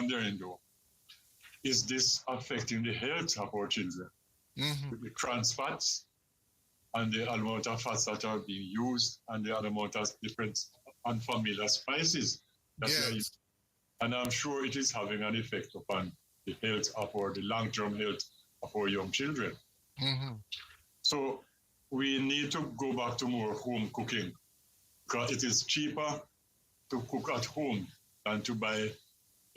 wondering though, is this affecting the health of our children? The trans fats and the amount of fats that are being used and the amount of different unfamiliar spices that we are using. And I'm sure it is having an effect upon the health of the long-term health of our young children. So we need to go back to more home cooking, because it is cheaper to cook at home than to buy,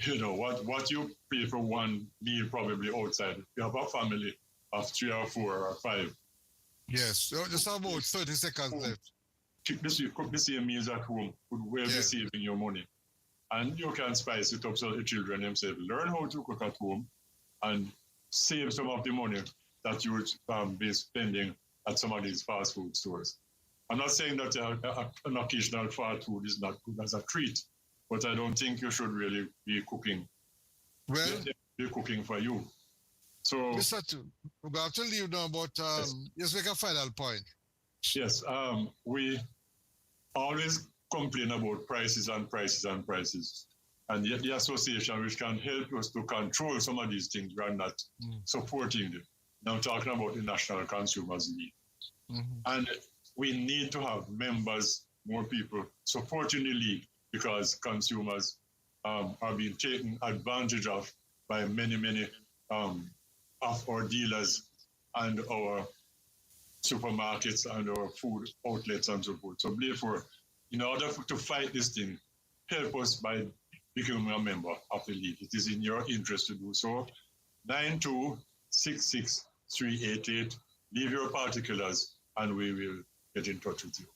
what you pay for one meal probably outside. You have a family of 3 or 4 or 5. Yes, just about 30 seconds left. Cook the same meals at home could well be saving your money. And you can spice it up so the children themselves learn how to cook at home and save some of the money that you would be spending at some of these fast food stores. I'm not saying that an occasional fast food is not good as a treat, but I don't think you should really be cooking. Well, be cooking for you. So, we have to leave now, but just make a final point. Yes, we always complain about prices and prices and prices. And yet the association, which can help us to control some of these things, we are not supporting them. Now I'm talking about the National Consumers League. And we need to have members, more people supporting the league, because consumers are being taken advantage of by many of our dealers and our supermarkets and our food outlets and so forth. So therefore, in order to fight this thing, help us by becoming a member of the league. It is in your interest to do so. 9266388. Leave your particulars and we will get in touch with you.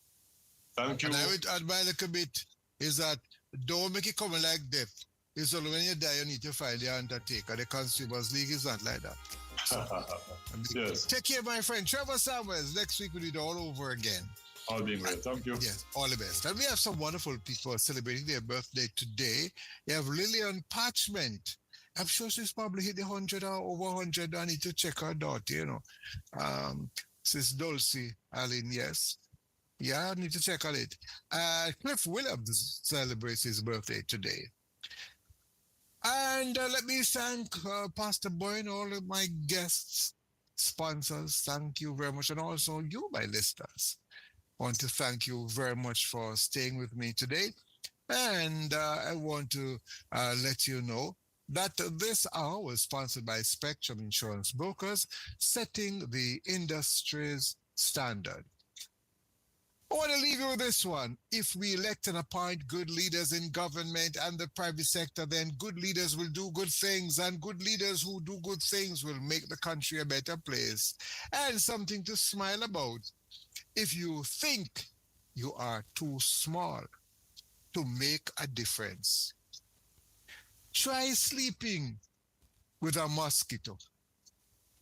Thank you. And I would add my little bit is that don't make it come like death. It's only when you die you need to find the undertaker. The Consumers League is not like that. So, yes. Take care, my friend. Trevor Samuels. Next week we'll do it all over again. All being well. Thank you. Yes, all the best. And we have some wonderful people celebrating their birthday today. You have Lillian Parchment. I'm sure she's probably hit the 100 or over 100. I need to check her daughter, Sis Dulcie Allen, yes. Yeah, I need to check on it. Cliff Williams celebrates his birthday today. And let me thank Pastor Boy and all of my guests, sponsors. Thank you very much. And also you, my listeners. I want to thank you very much for staying with me today. And I want to let you know that this hour was sponsored by Spectrum Insurance Brokers, setting the industry's standard. I want to leave you with this one. If we elect and appoint good leaders in government and the private sector, then good leaders will do good things, and good leaders who do good things will make the country a better place and something to smile about. If you think you are too small to make a difference, try sleeping with a mosquito.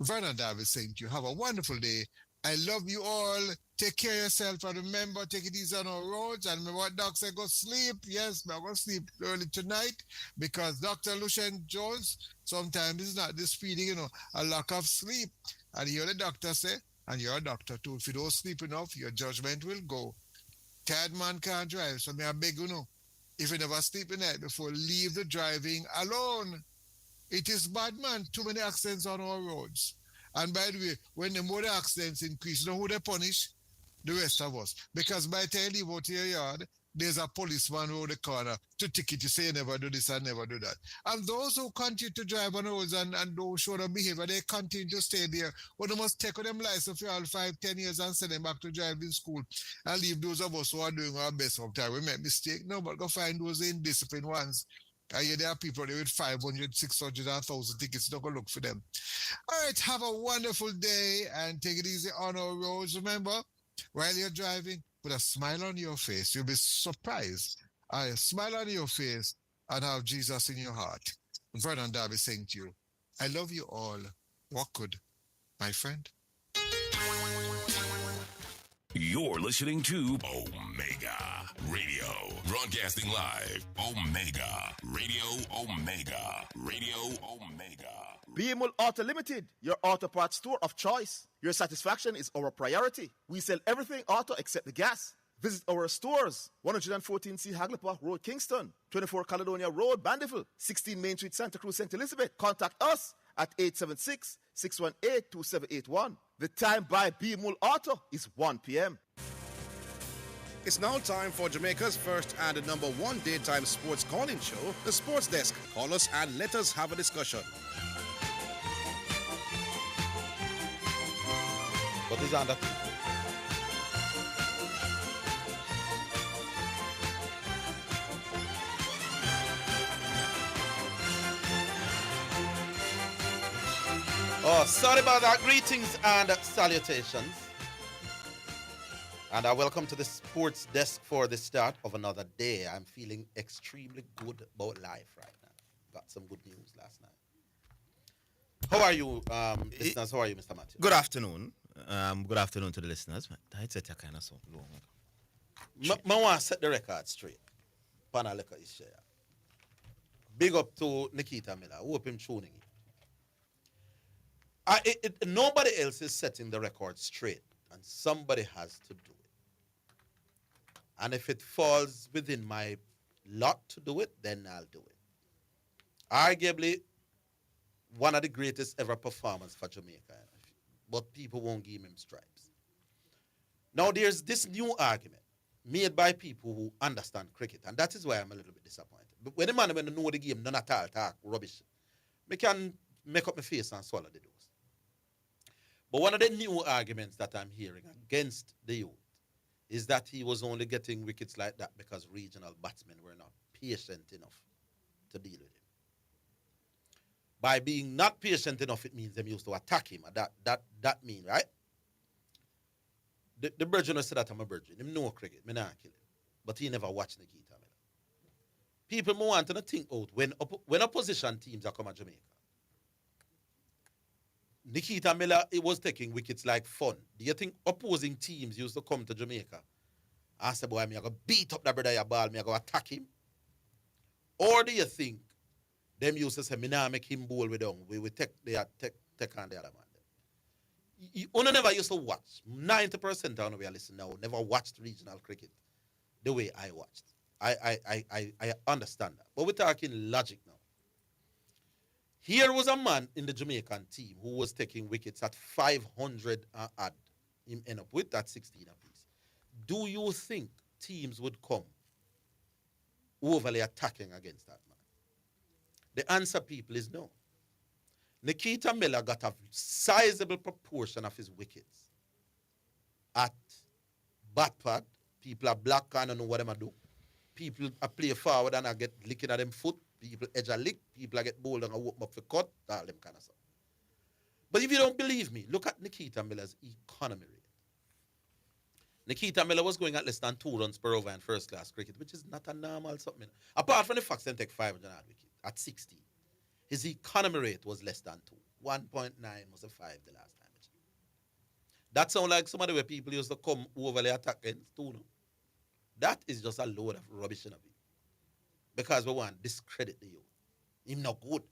Vernon Davis saying to you, have a wonderful day. I love you all. Take care of yourself. And remember, take it easy on our roads. And remember what Doc said, go sleep. Yes, I'm going to sleep early tonight because Dr. Lucien Jones sometimes is not this speeding, a lack of sleep. And you hear the doctor say, and you're a doctor too, if you don't sleep enough, your judgment will go. Tired man can't drive. So I beg you, if you never sleep the night before, leave the driving alone. It is bad, man. Too many accidents on our roads. And by the way, when the more the accidents increase, you know who they punish? The rest of us. Because by the time you leave out your yard, there's a policeman around the corner to ticket you, say you never do this and never do that. And those who continue to drive on the roads and don't show them behavior, they continue to stay there. But they must take them license for all 5-10 years and send them back to driving school and leave those of us who are doing our best sometimes. We make mistakes. No, but go find those indisciplined ones. I hear there are people there with 500, 600, 1,000 tickets. Don't go look for them. All right, have a wonderful day and take it easy on our roads. Remember, while you're driving, put a smile on your face. You'll be surprised. A smile on your face and have Jesus in your heart. Vernon Darby saying to you, I love you all. Walk good, my friend. You're listening to Omega Radio. Broadcasting live. Omega Radio. Omega Radio. Omega. BML Auto Limited, your auto parts store of choice. Your satisfaction is our priority. We sell everything auto except the gas. Visit our stores, 114C Hagley Park Road, Kingston, 24 Caledonia Road, Bandiville, 16 Main Street, Santa Cruz, St. Elizabeth. Contact us at 876-618-2781. The time by B. Mull Auto is 1 p.m. It's now time for Jamaica's first and #1 daytime sports calling show, The Sports Desk. Call us and let us have a discussion. What is on that? Oh, sorry about that. Greetings and salutations. And welcome to the Sports Desk for the start of another day. I'm feeling extremely good about life right now. Got some good news last night. How are you, listeners? How are you, Mr. Matthew? Good afternoon. Good afternoon to the listeners. That's it, kind of so long. I want to set the record straight. Panaleka is share. Big up to Nikita Miller. I hope him tuning in. Nobody else is setting the record straight, and somebody has to do it. And if it falls within my lot to do it, then I'll do it. Arguably, one of the greatest ever performers for Jamaica, but people won't give him stripes. Now, there's this new argument made by people who understand cricket, and that is why I'm a little bit disappointed. But when the man when know the game, none at all talk rubbish, I can make up my face and swallow the dose. But one of the new arguments that I'm hearing against the youth is that he was only getting wickets like that because regional batsmen were not patient enough to deal with him. By being not patient enough, it means them used to attack him. That mean, right? The Virgin said that I'm a Virgin. Him know cricket. Me not kill him. But he never watched Nikita Miller. People want to think out when opposition teams are coming to Jamaica. Nikita Miller, it was taking wickets like fun. Do you think opposing teams used to come to Jamaica and say, boy, I'm going to beat up that brother your ball, I'm going to attack him? Or do you think them used to say, me nah make him bowl with them, we will take on the other man? You never used to watch. 90% of we are listening now never watched regional cricket the way I watched. I understand that. But we're talking logic now. Here was a man in the Jamaican team who was taking wickets at 500 and odd. Him end up with that 16 apiece. Do you think teams would come overly attacking against that man? The answer, people, is no. Nikita Miller got a sizable proportion of his wickets at bat pad. People are black and don't know what them do. People are play forward and I get licking at them foot. People edge a lick, people I get bold and I whoop up for cut, all them kind of stuff. But if you don't believe me, look at Nikita Miller's economy rate. Nikita Miller was going at less than 2 runs per over in first class cricket, which is not a normal something. Apart from the fact that he take 500 wickets at 16, his economy rate was less than 2. 1.9 was a 5 the last time. That sounds like somebody where people used to come overly attack against 2. No? That is just a load of rubbish in a bit. Because we want to discredit the youth. Him not good.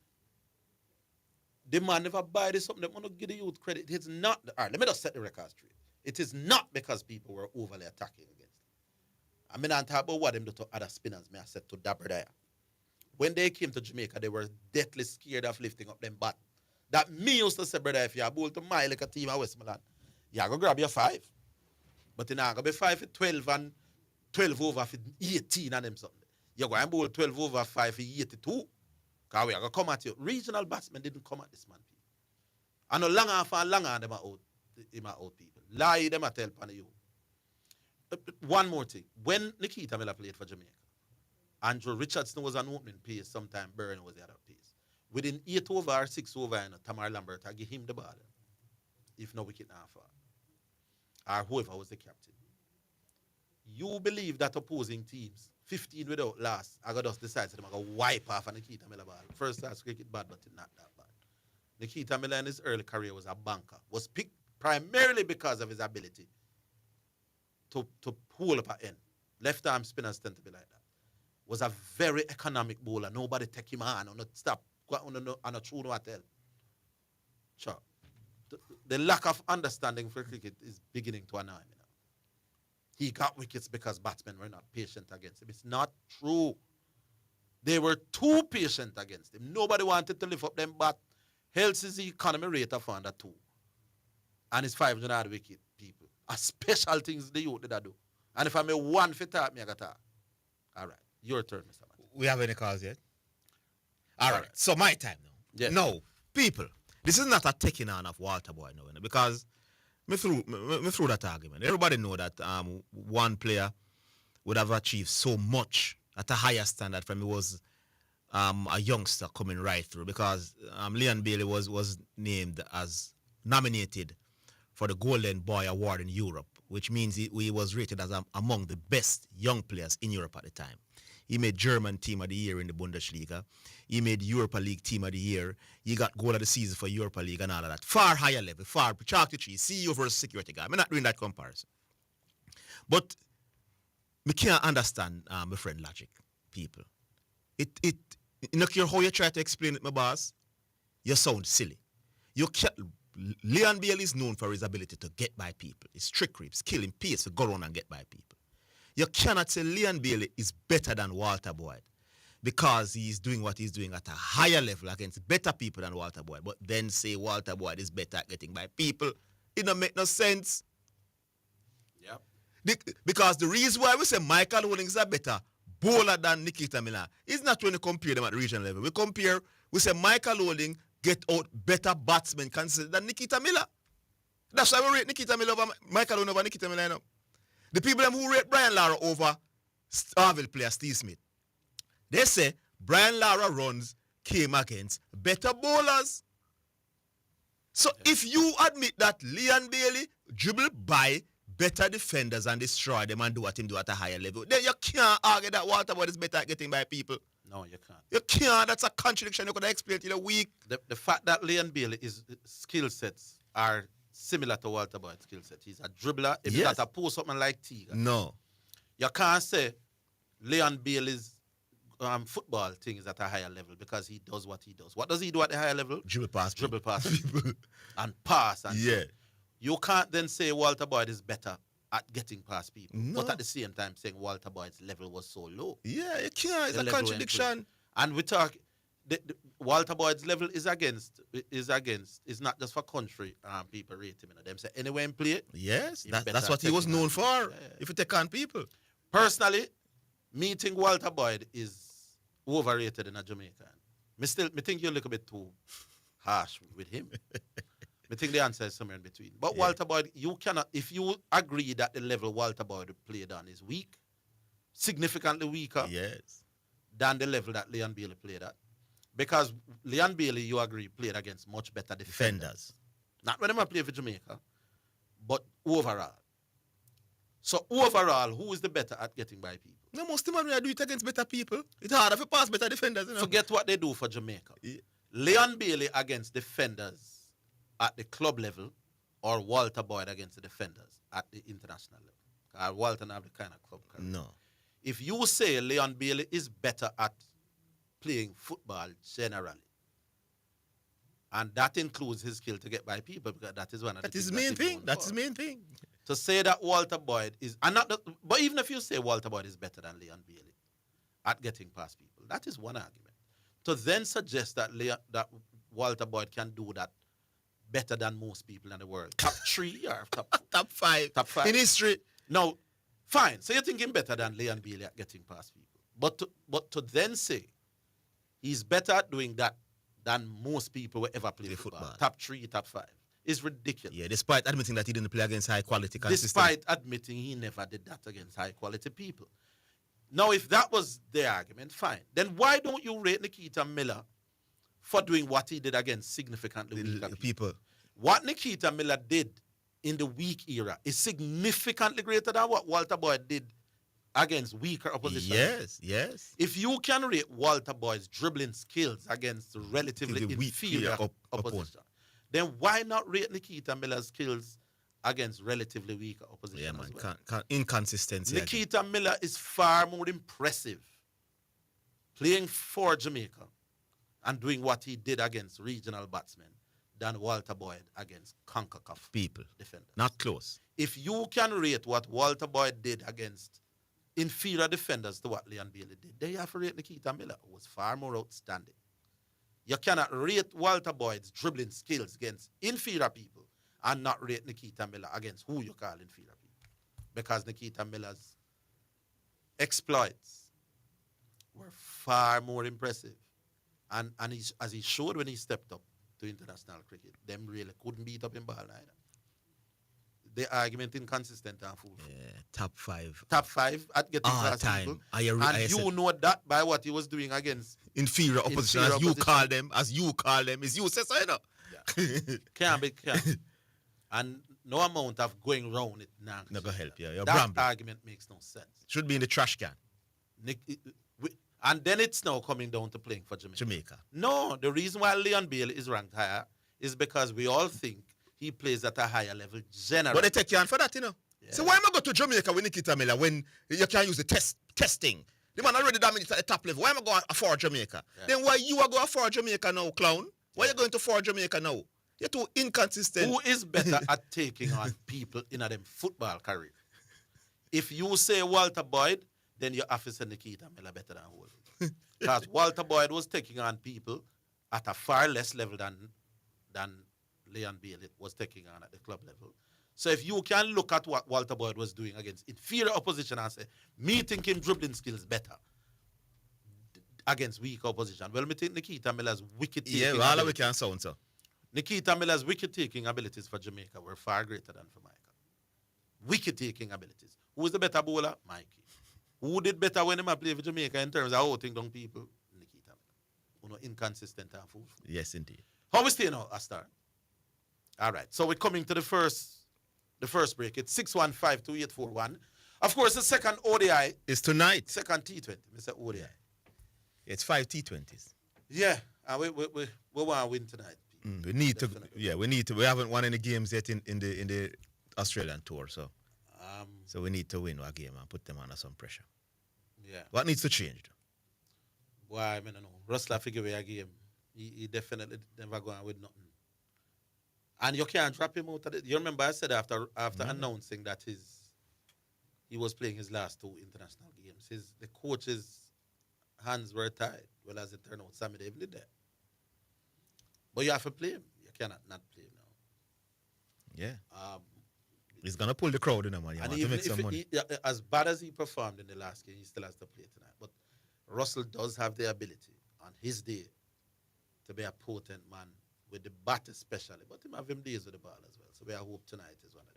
The man never buy this something. They want to give the youth credit. It's not. All right, let me just set the record straight. It is not because people were overly attacking against him. I mean, I'm talking about what them do to other spinners. I said to Dabber there. When they came to Jamaica, they were deathly scared of lifting up them bat. That me used to say, brother, if you're bowl to my like a team at Westmoreland, you're going to grab your 5. But you're not going to be 5 for 12 and 12 over for 18 and them something. You're going to bowl 12 over 5 for 82. Because we are going to come at you. Regional batsmen didn't come at this man. I know long and them are out people. Lie them at tell you. One more thing. When Nikita Miller played for Jamaica, Andrew Richardson was an opening pace, sometime Byrne was the other pace. Within 8 over or 6 over, Tamar Lambert, I give him the ball. If no wicket not fall. Or whoever was the captain. You believe that opposing teams, 15 without last, I got just decided to wipe off a Nikita Miller ball. First class cricket bad, but not that bad. Nikita Miller in his early career was a banker. Was picked primarily because of his ability to pull up an end. Left arm spinners tend to be like that. Was a very economic bowler. Nobody take him on or not stop. On a true no tell. Sure. The lack of understanding for cricket is beginning to annoy me now. he got wickets because batsmen were not patient against him. It's not true. They were too patient against him. Nobody wanted to lift up them bat. Else is the economy rate of under 2. And it's 500 odd wicket people. A special things the youth did I do. And if I'm a one for talk, me I got talk. All right. Your turn, Mr. Man. We have any calls yet? All right. So my time now. Yes. No, people, this is not a taking on of Walter Boy now, because me through that argument. Everybody know that one player would have achieved so much at a higher standard from he was a youngster coming right through, because Leon Bailey was nominated for the Golden Boy Award in Europe, which means he was rated as among the best young players in Europe at the time. He made German Team of the Year in the Bundesliga. He made Europa League Team of the Year. He got goal of the season for Europa League and all of that. Far higher level, far chalk to cheese, CEO versus security guy. I'm not doing that comparison. But me can't understand my friend logic, people. It you know how you try to explain it, my boss? You sound silly. You can't. Leon Bailey is known for his ability to get by people. His trickery, his killing pace to go around and get by people. You cannot say Leon Bailey is better than Walter Boyd because he's doing what he's doing at a higher level against better people than Walter Boyd, but then say Walter Boyd is better at getting by people. It don't make no sense. Yep. Because the reason why we say Michael Holdings is a better bowler than Nikita Miller is not when we compare them at the regional level. We say Michael Holding get out better batsmen considered than Nikita Miller. That's why we rate Nikita Miller over Michael Holding over Nikita Miller. The people who rate Brian Lara over Orville player Steve Smith, they say Brian Lara runs came against better bowlers. So if you admit that Leon Bailey dribbled by better defenders and destroy them and do what him do at a higher level, then you can't argue that Walter Boyd is better at getting by people. No, you can't. You can't. That's a contradiction. You could explain it in a week. The fact that Leon Bailey's skill sets are similar to Walter Boyd's skill set. He's a dribbler. If you got to post something like Tiger. No. You can't say Leon Bailey's football thing is at a higher level because he does what he does. What does he do at the higher level? Dribble past people. And pass. And yeah. So you can't then say Walter Boyd is better at getting past people. No. But at the same time saying Walter Boyd's level was so low. Yeah, you can't. It's a contradiction. And we talk, Walter Boyd's level is not just for country people rate him. Them say anywhere in play. Yes, that's what he was known for. Yeah. If you take on people. Personally, me think Walter Boyd is overrated in a Jamaican. Me think you're a little bit too harsh with him. I think the answer is somewhere in between. But Walter Boyd, you cannot, if you agree that the level Walter Boyd played on is weak, significantly weaker than the level that Leon Bailey played at. Because Leon Bailey, you agree, played against much better defenders. Not when they play for Jamaica, but overall. So overall, who is the better at getting by people? No, most of them do it against better people. It's harder to pass better defenders. You know? Forget what they do for Jamaica. Yeah. Leon Bailey against defenders at the club level, or Walter Boyd against the defenders at the international level. Walter not have the kind of club career. No. If you say Leon Bailey is better at playing football generally, and that includes his skill to get by people, because that is one of the things. That's his main thing. To say that Walter Boyd is, but even if you say Walter Boyd is better than Leon Bailey at getting past people, that is one argument. To then suggest that Walter Boyd can do that better than most people in the world. Top 3 or top 5. Top 5. In history. No, fine. So you're thinking better than Leon Bailey at getting past people. But to then say he's better at doing that than most people will ever play football. Top 3, top 5. Is ridiculous. Yeah, despite admitting that he didn't play against high quality consistent. Despite admitting he never did that against high quality people. Now, if that was the argument, fine. Then why don't you rate Nikita Miller for doing what he did against significantly weaker people? What Nikita Miller did in the weak era is significantly greater than what Walter Boyd did against weaker opposition. Yes. If you can rate Walter Boyd's dribbling skills against relatively inferior opposition, then why not rate Nikita Miller's skills against relatively weaker opposition? Yeah, man. Inconsistency. Nikita Miller is far more impressive playing for Jamaica and doing what he did against regional batsmen than Walter Boyd against CONCACAF People. defenders. Not close. If you can rate what Walter Boyd did against inferior defenders to what Leon Bailey did, then you have to rate Nikita Miller, who was far more outstanding. You cannot rate Walter Boyd's dribbling skills against inferior people and not rate Nikita Miller against who you call inferior people. Because Nikita Miller's exploits were far more impressive. And as he showed when he stepped up to international cricket, them really couldn't beat up in ball either. The argument inconsistent and foolful. Yeah, top 5. Top 5 at getting past time. people. I You know that by what he was doing against inferior opposition, inferior as you opposition. call them, is you say so, you know. Can't be. And no amount of going round it now. Not gonna help you. You're That brambling. argument makes no sense. Should be in the trash can. And then it's now coming down to playing for Jamaica. No, the reason why Leon Bailey is ranked higher is because we all think he plays at a higher level generally. But they take you on for that, you know. Yeah. So why am I go to Jamaica with Nikita Miller when you can use the testing? The man already dominated at the top level. Why am I going for Jamaica? Yeah. Then why you are going for Jamaica now, clown? Why you going to for Jamaica now? You're too inconsistent. Who is better at taking on people in a them football career? If you say Walter Boyd, then your officer Nikita Miller better than Orville. Because Walter Boyd was taking on people at a far less level than Leon Bailey was taking on at the club level. So if you can look at what Walter Boyd was doing against inferior opposition and say, me think him dribbling skills better against weak opposition. Well, me think Nikita Miller's wicket taking Yeah, well, all we can sound so. Nikita Miller's wicket taking abilities for Jamaica were far greater than for Michael. Wicket taking abilities. Who was the better bowler? Mikey. Who did better when he played for Jamaica in terms of outing down people? Nikita Miller. Who know inconsistent and foolful. Yes, indeed. How we stay now, Astar? All right. So we're coming to the first break. It's 615-2841. Of course, the second ODI. It's tonight. Second T20. Mr. ODI. It's 5 T20s. Yeah. And we want to win tonight. We need Definitely. to. Yeah, we need to. We haven't won any games yet in the Australian tour, so we need to win our game and put them under some pressure. Yeah. What needs to change? Boy, I mean, I know. Rustler figure away a game. He definitely never going with nothing. And you can't drop him out of it. You remember I said after announcing that he was playing his last 2 international games, the coach's hands were tied. Well, as it turned out, Sammy Davis did that. But you have to play him. You cannot not play him now. Yeah. He's gonna pull the crowd in, man. You And want to even make some money. as bad as he performed in the last game, he still has to play tonight. But Russell does have the ability on his day to be a potent man with the bat especially. But him have him days with the ball as well. So we hope tonight is one of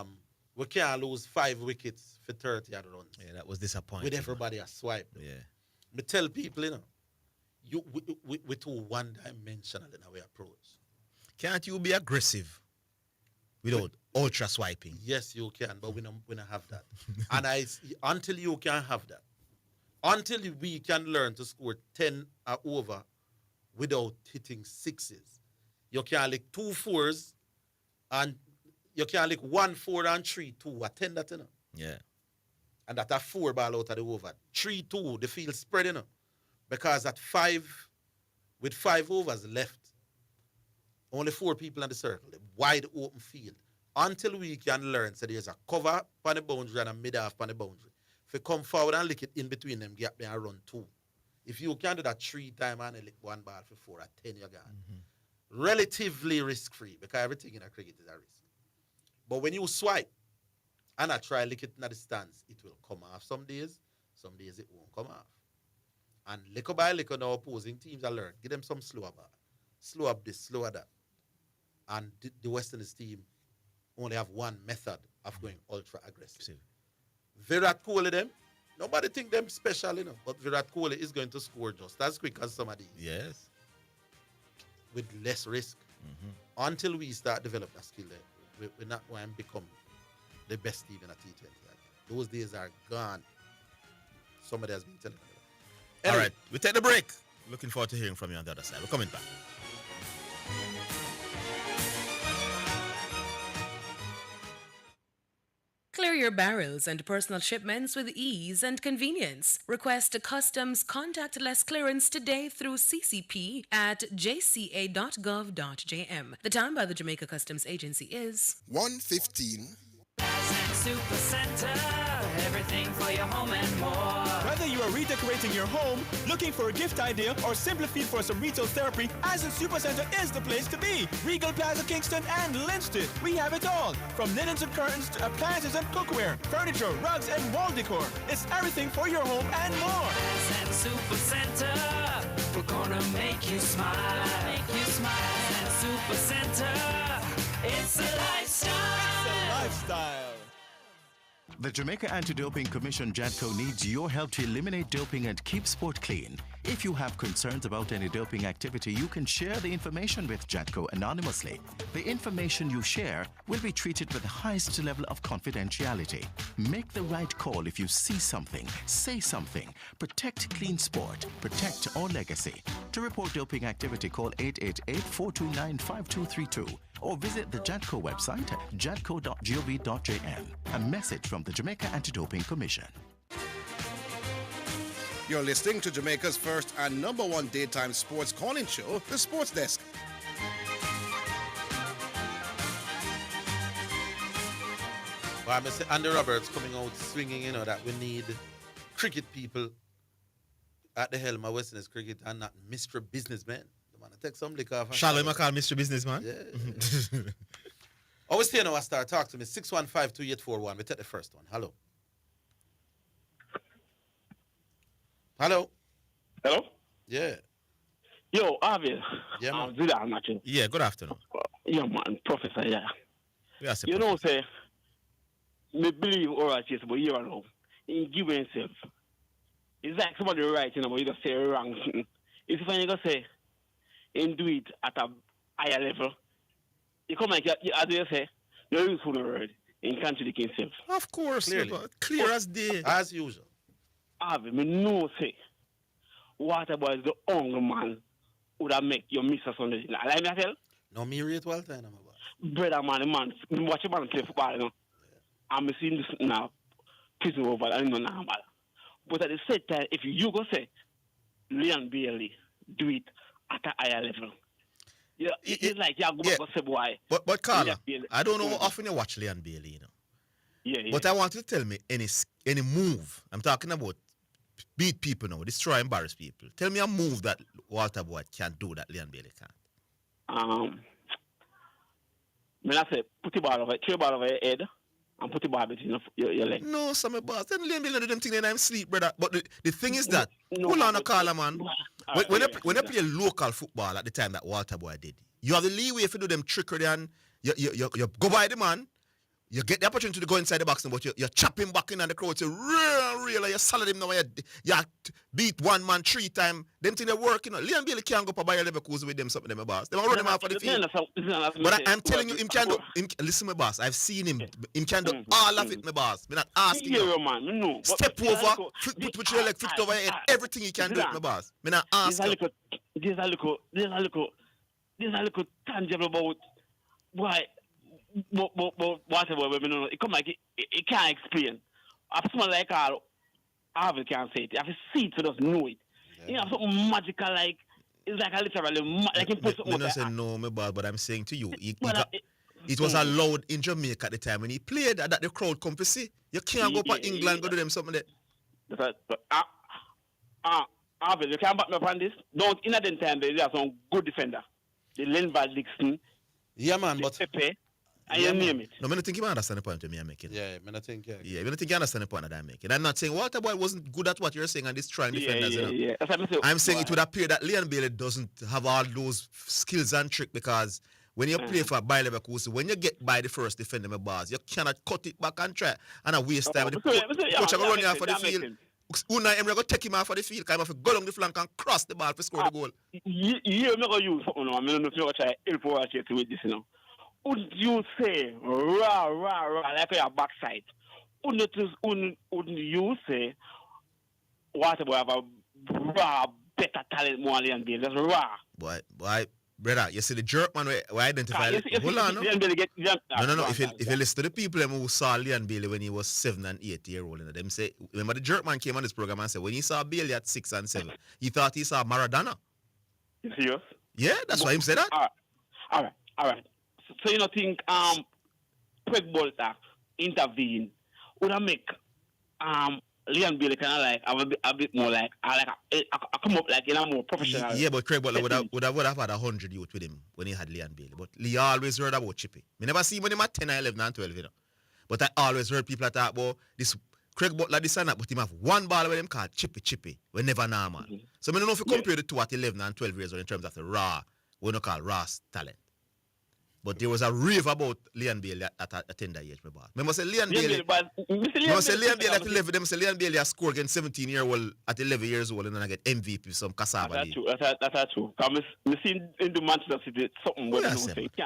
them. We can't lose 5 wickets for 30 odd runs. Yeah, that was disappointing. With everybody a swipe. Though. Yeah. Me tell people, we too one-dimensional in our approach. Can't you be aggressive without ultra swiping? Yes, you can, but we don't have that. And until you can have that, until we can learn to score 10 or over without hitting 6s, you can lick 2 4s and you can lick 1 4 and 3 2. Attend that, Yeah. And that a 4 ball out of the over. 3 2, the field spread, Because at 5, with 5 overs left, only 4 people in the circle, a wide open field. Until we can learn, so there's a cover on the boundary and a mid-half on the boundary. If you come forward and lick it in between them, gap there and run 2. If you can do that 3 times and lick 1 ball for 4 at 10, you're gone. Mm-hmm. Relatively risk-free, because everything in a cricket is a risk. But when you swipe and I try lick it in the stance, it will come off some days it won't come off. And little by little now opposing teams are learning. Give them some slower ball. Slow up this, slower that. And the West Indies team only have one method of going ultra aggressive. Virat Kohli them, nobody think them special, but Virat Kohli is going to score just as quick as some of these. Yes. With less risk. Mm-hmm. Until we start developing that skill there, we're not going to become the best team in a T20. Those days are gone. Somebody has been telling me that. Anyway. All right, we take the break. Looking forward to hearing from you on the other side. We're coming back. Clear your barrels and personal shipments with ease and convenience. Request a customs contactless clearance today through CCP at jca.gov.jm. The time by the Jamaica Customs Agency is 1:15. Super Center, everything for your home and more. Whether you are redecorating your home, looking for a gift idea, or simply feel for some retail therapy, Asden Supercenter is the place to be. Regal Plaza, Kingston, and Linstead. We have it all. From linens and curtains to appliances and cookware, furniture, rugs, and wall decor. It's everything for your home and more. Asden Supercenter, we're gonna make you smile. Asden Supercenter, it's a lifestyle. It's a lifestyle. The Jamaica Anti-Doping Commission JADCO needs your help to eliminate doping and keep sport clean. If you have concerns about any doping activity, you can share the information with JADCO anonymously. The information you share will be treated with the highest level of confidentiality. Make the right call if you see something, say something. Protect clean sport. Protect our legacy. To report doping activity, call 888-429-5232 or visit the JADCO website at jadco.gov.jm. A message from the Jamaica Anti-Doping Commission. You're listening to Jamaica's first and number one daytime sports calling show, The Sports Desk. Well, I say Andy Roberts coming out swinging, that we need cricket people at the helm of Western Cricket and not Mr. Businessman. The man take some liquor off. Shall we call Mr. Businessman? Yeah. Always stay now, I start. Talk to me. 615-2841. We take the first one. Hello. Hello. Hello? Yeah. Yo, Orville. Yeah, man. Zidane, actually. Yeah, good afternoon. Yeah, man, Professor, yeah. Yes, you know, say, me believe oral chase about a year ago. He give himself. It's like somebody writing about you just say wrong something. It's when you go say, and do it at a higher level. You come like, as you say, you're useful in the word. And contradict himself. Of course, clearly. Clear as day. As usual. Ave, me know say, what about the hungry man would have make your miss or something? Like me I tell? No, me rate well time, about. Brother man, watch a man play football, you know. I'm seeing this now, prison over, I know normal. But at the same time, if you go say, Leon Bailey, do it at a higher level. Yeah, it's like, yeah, go back and say, boy. But Carla, I don't know how often you watch Leon Bailey, you know. Yeah. But I want you to tell me any move. I'm talking about beat people now, destroy, embarrass people. Tell me a move that Walter Boyd can do that Leon Bailey can't. When I say put the ball over your head and put the ball between your legs. No, some boss. Then Leon Bailey do them thing, then I'm sleep, brother. But the thing is that, hold on a caller, man. When I play local football at the time that Walter Boyd did, you have the leeway if you do them trickery and you go by the man. You get the opportunity to go inside the box, but you chop him back in and the crowd say, real, you solid him now, you beat one man 3 times. Them things they work, you know. Leon Bailey can't go up by a Leverkusen with them, something, my boss. They will run him off of the field. But I'm telling you, him can do, listen, my boss, I've seen him. Him can do all of it, my boss. I'm not asking you. Step over, put your leg flipped over your head, everything he can do it, my boss. I'm not asking you. There's a little tangible about why. But whatever, it come like it can't explain. If someone like Orville can't say it. If you see it, so just know it. Yeah. You know, something magical like it's like a literally like you put something. I'm not saying no, my boss, but I'm saying to you, it was allowed in Jamaica at the time when he played that the crowd come to see. You can't go to England, go do them something there. Orville, you can't back me up on this. Don't in that time there are some good defender. The Lindbergh Dixon. Yeah, man, but Pepe. You name it. No, I don't think you understand the point I'm making. Yeah, I think, yeah. Yeah, I don't think you understand the point that I'm making. I'm not saying Walter Boyd wasn't good at what you're saying and this trying defenders. Yeah. I'm saying it would appear that Leon Bailey doesn't have all those skills and trick because when you play for Bayer Leverkusen, when you get by the first defender, my boss, you cannot cut it back and try and waste time. The coach will run you off of the field. Unai Emery go take him off of the field, kind of go along the flank and cross the ball to score the goal. You're not going to use something. I'm not going to try help or to with this, you know. Would you say rah like your backside? Wouldn't you say Waterboy have a raw better talent more than Bailey? That's raw. Boy, Brother, you see the jerk man we identify. Hold on, no? No. If you listen to the people who saw Leon Bailey when he was 7 and 8 year old, them say, remember the jerk man came on this program and said when he saw Bailey at 6 and 7, he thought he saw Maradona. You serious? Yeah, that's why him say that. All right. So you know think Craig Bolter intervene would I make Leon Bailey kind of like have a bit more like I come up like in a more professional. Yeah, but Craig Butler would have had 100 youth with him when he had Leon Bailey. But Lee always heard about Chippy. Me never see him when he at 10, 11, and 12, you know. But I always heard people talk about this Craig Butler this and that, but him have one ball with him called Chippy. We never know, man. So I don't know if you compare the two at 11 and 12 years old in terms of the raw, we don't call raw talent. But there was a rave about Leon Bailey at a tender age, my boss. Remember say Leon Bailey. Remember say Leon Bailey at 11. Them say Leon Bailey has scored against 17-year-old at 11 years old and then I get MVP some cassava. That's true. That's true. Because I see in the Manchester City something where I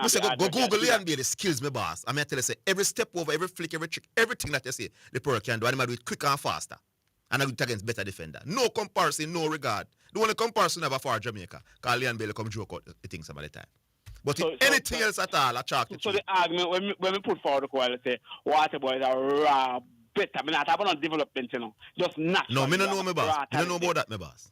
say go Google Leon Bailey skills, my boss. I mean I tell you say every step over, every flick, every trick, everything that you see the pro can do, and I do it quicker and faster. And I do it against better defender. No comparison, no regard. The only comparison ever for Jamaica. Because Leon Bailey come joke out the things some of the time. But anything else at all, I chalk it. So the argument when we put forward the call, say water boys are raw better. I mean, not about development, you know, just natural. No, me don't know my boss. I don't know about that, my boss.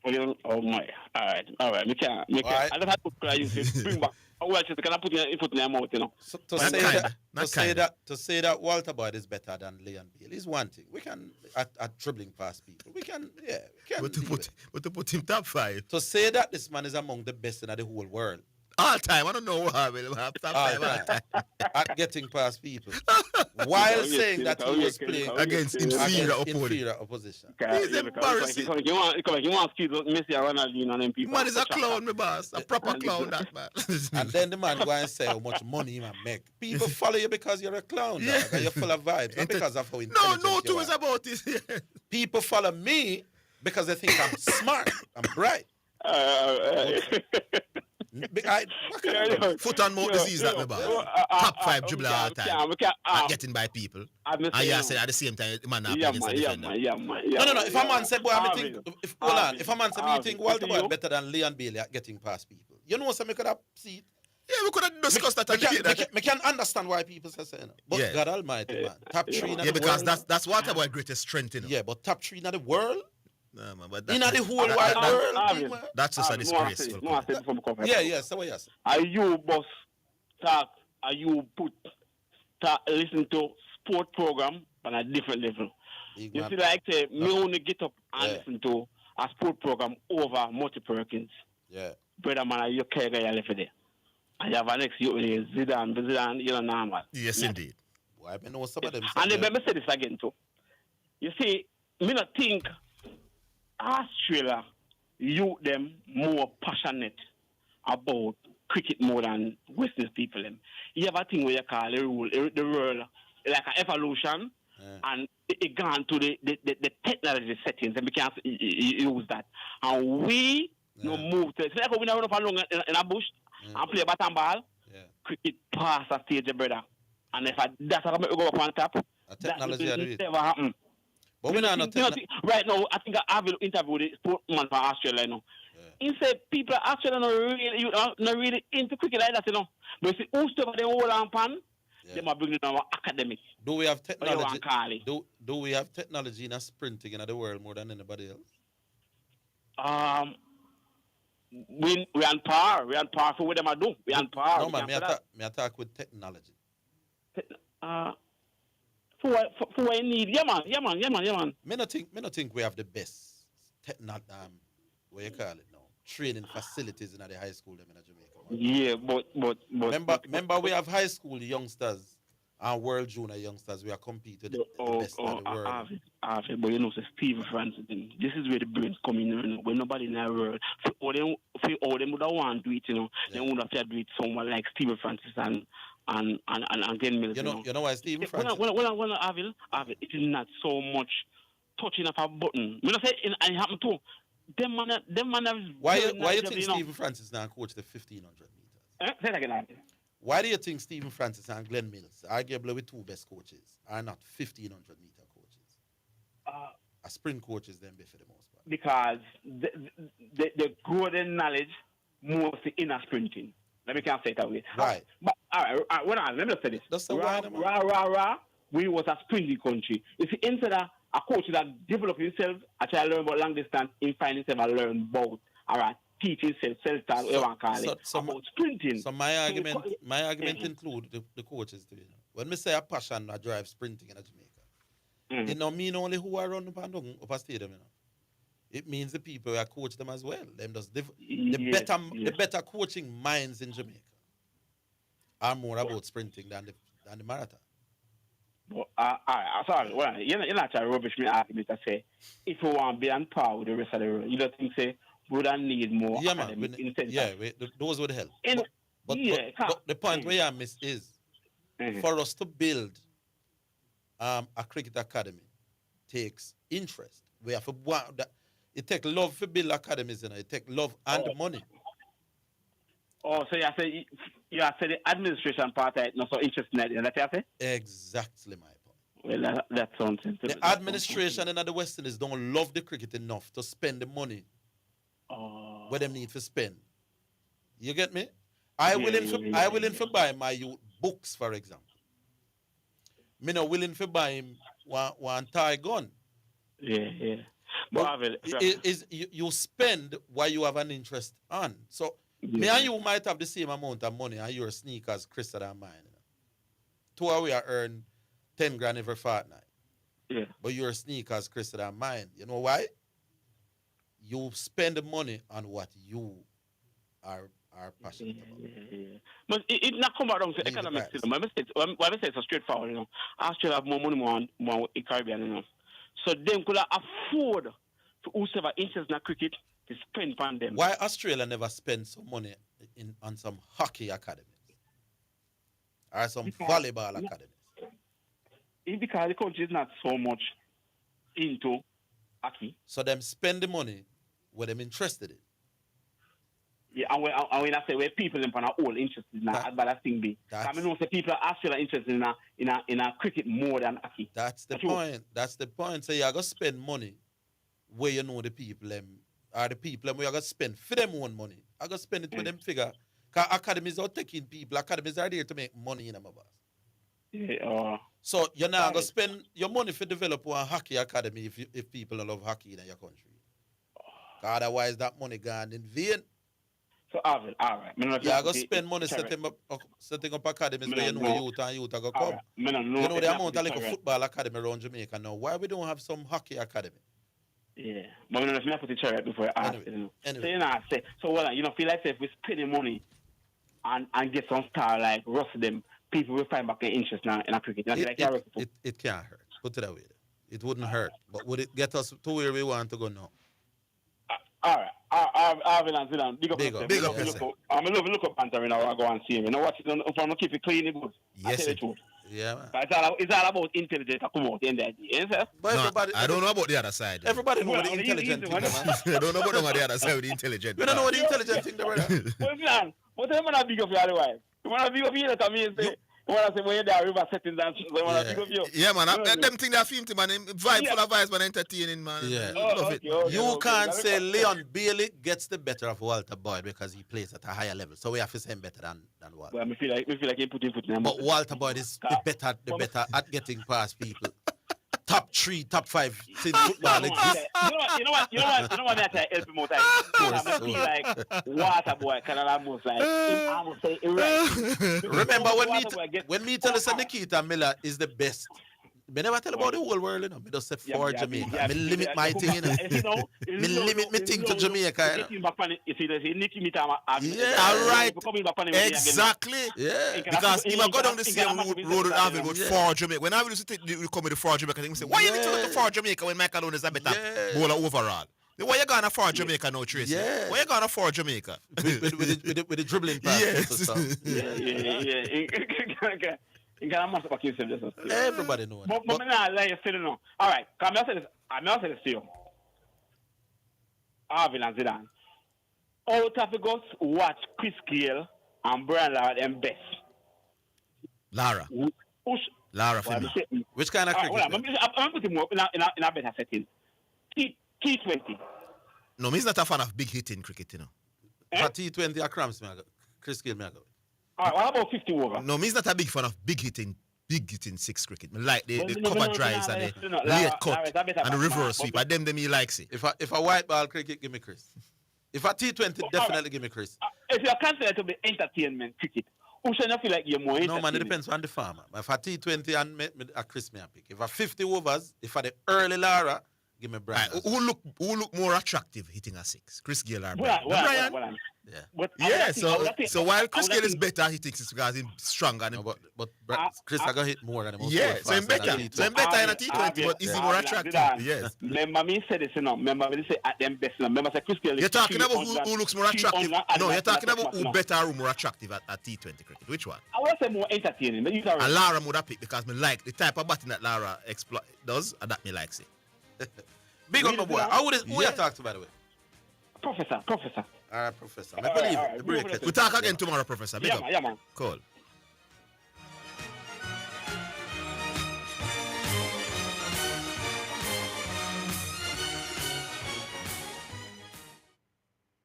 Oh my, all right. Me can't. I just have to cry. You say bring back. Well, can I put your foot in your mouth, you know? So, to say that Walter Boyd is better than Leon Bailey is one thing. We can at dribbling past people. We can. But to put him top 5. To say that this man is among the best in the whole world. All time. I don't know how I will have top 5 all time. At getting past people. While saying that he was playing against inferior opposition. He's embarrassing. You want to skid Messi and Ronaldinho and them people. Man is a clown, my boss. A proper clown, that man. And then the man go and say how much money he might make. People follow you because you're a clown. Yeah. And you're full of vibes. Not because of how intelligent No two is about this. People follow me because they think I'm smart. I'm bright. Foot and mouth disease that my boss. Top 5 dribbler all time. Not getting by people. And you say at the same time, the man not playing against the defender. No. If a man said, boy, I think, if a man said, me think Walter Boyd better than Leon Bailey at getting past people. You know, so we could have seen. Yeah, we could have discussed that. I can understand why people say so. But God Almighty, man. Top 3 in the world. Yeah, because that's Walter Boyd's greatest strength, you know. Yeah, but top 3 in the world. No, man, but in the whole wide world. That's just a disgrace. Yeah, so yes. Are you boss start? Are you start listen to sport program on a different level? You see, like say, me only get up and listen to a sport program over Multi Perkins. Yeah. Brother man, you can't get left there. I have an next you Zidane, you know, normal. Yes, indeed. Well, I know some of them. And let me say this again too. You see, me not think Australia, you them more passionate about cricket more than Western people. Them. You have a thing where you call the rule like an evolution, and it gone to the technology settings, and we can't use that. And we no move to. It's like we never run up along in a bush and play baton ball. Cricket pass a stage, brother. And if that's how we go up on top, that never happen. But we not right now, I think I will interview the sportman from Australia now. He said people Australia not really into cricket like that, you know. But you see, who's over the whole and pan, they might bring in our academic. Do we have technology? Do we have technology in a sprinting in the world more than anybody else? We on par. We on par for what them are doing. We on par. No man, me attack with technology. For what you need, yeah man. Me not think we have the best what you call it now, training facilities in the high school them in Jamaica. Yeah, but remember we have high school youngsters and world junior youngsters. We are competing with the best in the world. But you know, so Steve Francis, this is where the brains come in. You know, when nobody in the world, for all them would have want to do it, you know, they would have to do it someone like Steve Francis and Glenn Mills. You know why Steve Francis? When Orville, it is not so much touching of a button. When I say it happened too, them man have. Why you think Stephen Francis now coach the 1500 meters? Say that again. Why do you think Stephen Francis and Glenn Mills, arguably with 2 best coaches, are not 1500 meter coaches? A sprint coaches then be for the most part. Because they grow their knowledge mostly in a sprinting. Let me can say it that way. Right. But all right, let me just say this. That's the rah, why, man. rah, rah, rah. We was a sprinting country. You see, instead of a coach that develop himself, actually learn about long distance, he find himself and learn about, all right, teach himself, self-start, whatever you call it, about sprinting. So my argument include the coaches too. You know. When me say a passion I drive sprinting in Jamaica, it don't mean only who I run up and down up a stadium, you know. It means the people who coach them as well. Them just the better coaching minds in Jamaica are more about sprinting than the marathon. But, sorry, well, you're not trying to rubbish me argument to say if we want to be on par with the rest of the world, you don't think say we don't need more academic incentives? Those would help. But the point where I miss is for us to build a cricket academy takes interest. We have to it takes love to build academies, you know. It takes love and money. Oh, so you say the administration part is not so interested in that, you say? Exactly my point. Well, that sounds sensible. The administration in the West Indies don't love the cricket enough to spend the money where they need to spend. You get me? I willing to buy my youth books, for example. Me not willing to buy him one tie gun. Yeah. But you spend what you have an interest on. So me and you might have the same amount of money and your sneakers Krista than mine. You know? Two of we are earn 10 grand every fortnight. Yeah. But your sneakers Krista than mine. You know why? You spend the money on what you are passionate about. Yeah. But it not come around to economic system. When I say it's a straightforward, you know. Australia have more money more in Caribbean, you know. So them could afford to whoever interested in cricket to spend on them. Why Australia never spend some money on some hockey academies or some volleyball academies? It's because the country is not so much into hockey. So them spend the money where them interested in. Yeah, and when I say where people are all interested in that, but that thing be. I mean, also people are actually interested in a cricket more than hockey. That's the point. That's the point. So you are going to spend money where you know the people are the people where you are going to spend for them own money. I going to spend it with them figure. Because academies are taking people. Academies are there to make money in them. Yeah. So you're not going to spend your money for develop one hockey academy if people don't love hockey in your country. Otherwise that money gone in vain. So, all right. Yeah, I go spend money setting up academies where you know youth are going to come. You know the amount of like a football academy around Jamaica now. Why we don't have some hockey academy? Yeah. But I'm not put it right before I ask. Anyway. So, feel like if we spend money and get some star like Russ them, people will find back their interest now in a cricket. It can't hurt. Put it that way. It wouldn't hurt. But would it get us to where we want to go now? All right. Orville and Zidane, big up. I'm going to look up Panther now. I go and see him. You know what? If I'm going to keep it clean, it goes. Yes, I tell the truth. Yeah, man. It's all about intelligence to come out in the end. But I don't know about the other side. Everybody knows what the intelligent thing, man. I don't know about the other side with the intelligent. We don't know what the intelligent thing, brother. What do you want to big up you otherwise? You want to big up you that I mean say, you want to say, when there river settings and so you want to big up you. Yeah, man. Them thing that film to man, vibe full of vibes, man, entertaining, man. Yeah. Love it. You can't say Leon Bailey gets the better of Walter Boyd because he plays at a higher level. So we have to say him better than Walter. Well, I feel like he put in foot in. But Walter Boyd is the better at getting past people. Top 3, top 5 since football exists. You know what? I help him out. I feel like Walter Boy kind of almost like almost say irrational. Remember when me tell us that Nikita Miller is the best. Me never tell about the whole world, you know. Me just say for Jamaica. Me limit my thing, you know. Me limit me thing to Jamaica, you know. Yeah, all right. Exactly. Yeah. Because if I go down the same road with Orville with for Jamaica, when I will come with the for Jamaica, they say, why you need to look for Jamaica when Michael Owen is a better bowler overall? Why you gonna for Jamaica now, Tracy? Yeah. Why you gonna for Jamaica? with the dribbling pass. Yes. Yeah. Everybody knows. But I still know. All right, I'm going to say this to you. Orville and Zidane. Out of the goes watch Chris Gale and Brian Lara them best. Lara for me. Which kind of cricket? I'm putting him up in a better setting. T20. No, he's not a fan of big hitting cricket, you know. For T20 a cramps, Chris Gayle, me I go. All right, what about 50 over? No, me's not a big fan of big hitting six cricket. Me like the cover drives and the late cut and the reverse sweep. I them he likes it. If a white ball cricket, give me Chris. If a T20, definitely give me Chris. If you consider it to be entertainment cricket, who should not feel like you're more No, man, it depends on the farmer. If a T20 and a Chris me a pick. If a 50 overs, if a the early Lara, give me Brian. Right, who look more attractive hitting a six? Chris Gayle or Brian? Well, yeah. But So while Chris Gayle is better, he thinks it's because he's stronger. No, but Chris I gonna hit more than him. Yeah, so he's better. So he's better in a T20, but is he more attractive? Yes. Remember me said this, you know. Remember me say at them best. Remember say Chris Gayle. You're talking about who looks more attractive. No, you're talking about who better or more attractive at T20 cricket. Which one? I want to say more entertaining. And Lara would have picked because me like the type of batting that Lara does, and that me likes it. Big up my boy. Who you talk to, by the way? Professor. All right, Professor. I believe We talk again tomorrow, Professor. Big up. Yeah, man. Cool.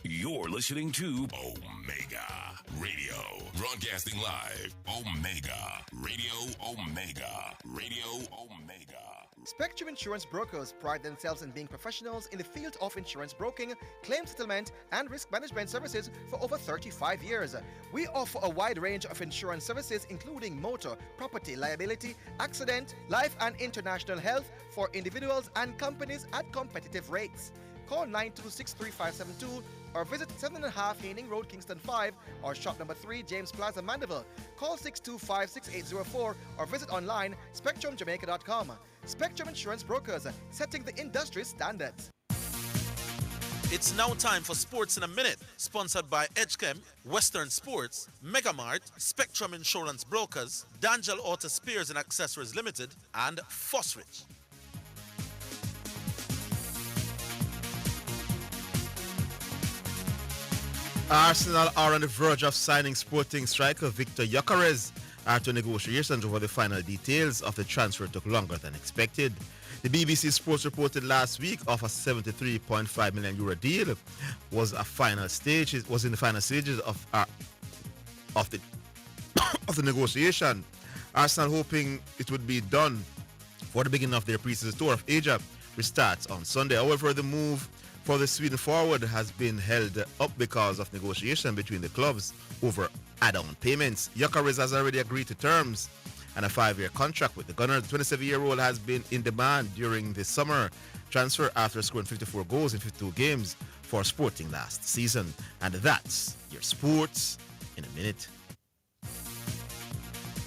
You're listening to Omega Radio. Broadcasting live. Omega Radio. Omega Radio. Omega. Spectrum Insurance Brokers pride themselves in being professionals in the field of insurance broking, claim settlement, and risk management services for over 35 years. We offer a wide range of insurance services including motor, property, liability, accident, life and international health for individuals and companies at competitive rates. Call 926-3572 or visit 7.5 Haining Road, Kingston 5 or shop number 3, James Plaza, Mandeville. Call 625-6804 or visit online spectrumjamaica.com. Spectrum Insurance Brokers, setting the industry standards. It's now time for Sports in a Minute, sponsored by Edgechem, Western Sports, Megamart, Spectrum Insurance Brokers, D'Angelo Auto Spears and Accessories Limited, and Fosrich. Arsenal are on the verge of signing Sporting striker Victor Gyökeres. After negotiations over the final details of the transfer took longer than expected. The BBC Sports reported last week of a €73.5 million deal was in the final stages of the of the negotiation. Arsenal hoping it would be done for the beginning of their pre-season tour of Asia, which starts on Sunday. However, the move for the Sweden forward has been held up because of negotiation between the clubs over add-on payments. Gyökeres has already agreed to terms and a 5-year contract with the Gunners. The 27-year-old has been in demand during the summer transfer after scoring 54 goals in 52 games for Sporting last season. And that's your Sports in a Minute.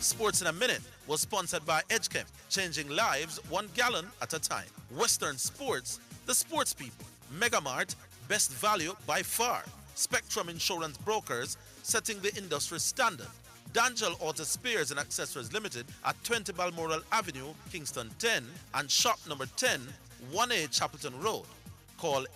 Sports in a Minute was sponsored by Edgechem, changing lives 1 gallon at a time. Western Sports, the sports people. Megamart, best value by far. Spectrum Insurance Brokers, setting the industry standard. D'Angelo Auto Spears and Accessories Limited at 20 Balmoral Avenue, Kingston 10, and shop number 10, 1A Chapelton Road. Call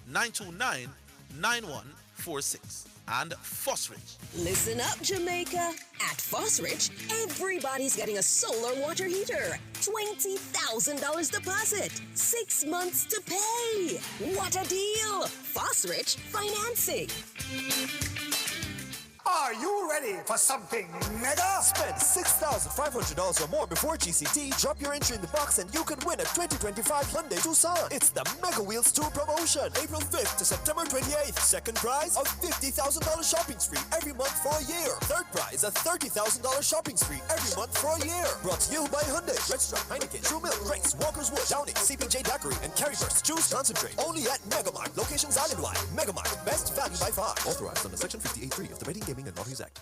876-929-9146. And Fosrich. Listen up, Jamaica. At Fosrich, everybody's getting a solar water heater. $20,000 deposit. 6 months to pay. What a deal. Fosrich financing. Are you ready for something mega? Spend $6,500 or more before GCT, drop your entry in the box and you can win a 2025 Hyundai Tucson. It's the Mega Wheels 2 promotion, April 5th to September 28th. Second prize, a $50,000 shopping spree every month for a year. Third prize, a $30,000 shopping spree every month for a year. Brought to you by Hyundai, Redstrom, Heineken, True Milk, Grace, Walker's Wood, Downing, CPJ Daiquiri, and Carryburst. Choose Concentrate. Only at Megamart. Locations island-wide. Megamart, best value by far. Authorized under Section 58.3 of the Rating Gaming and Lotteries Act.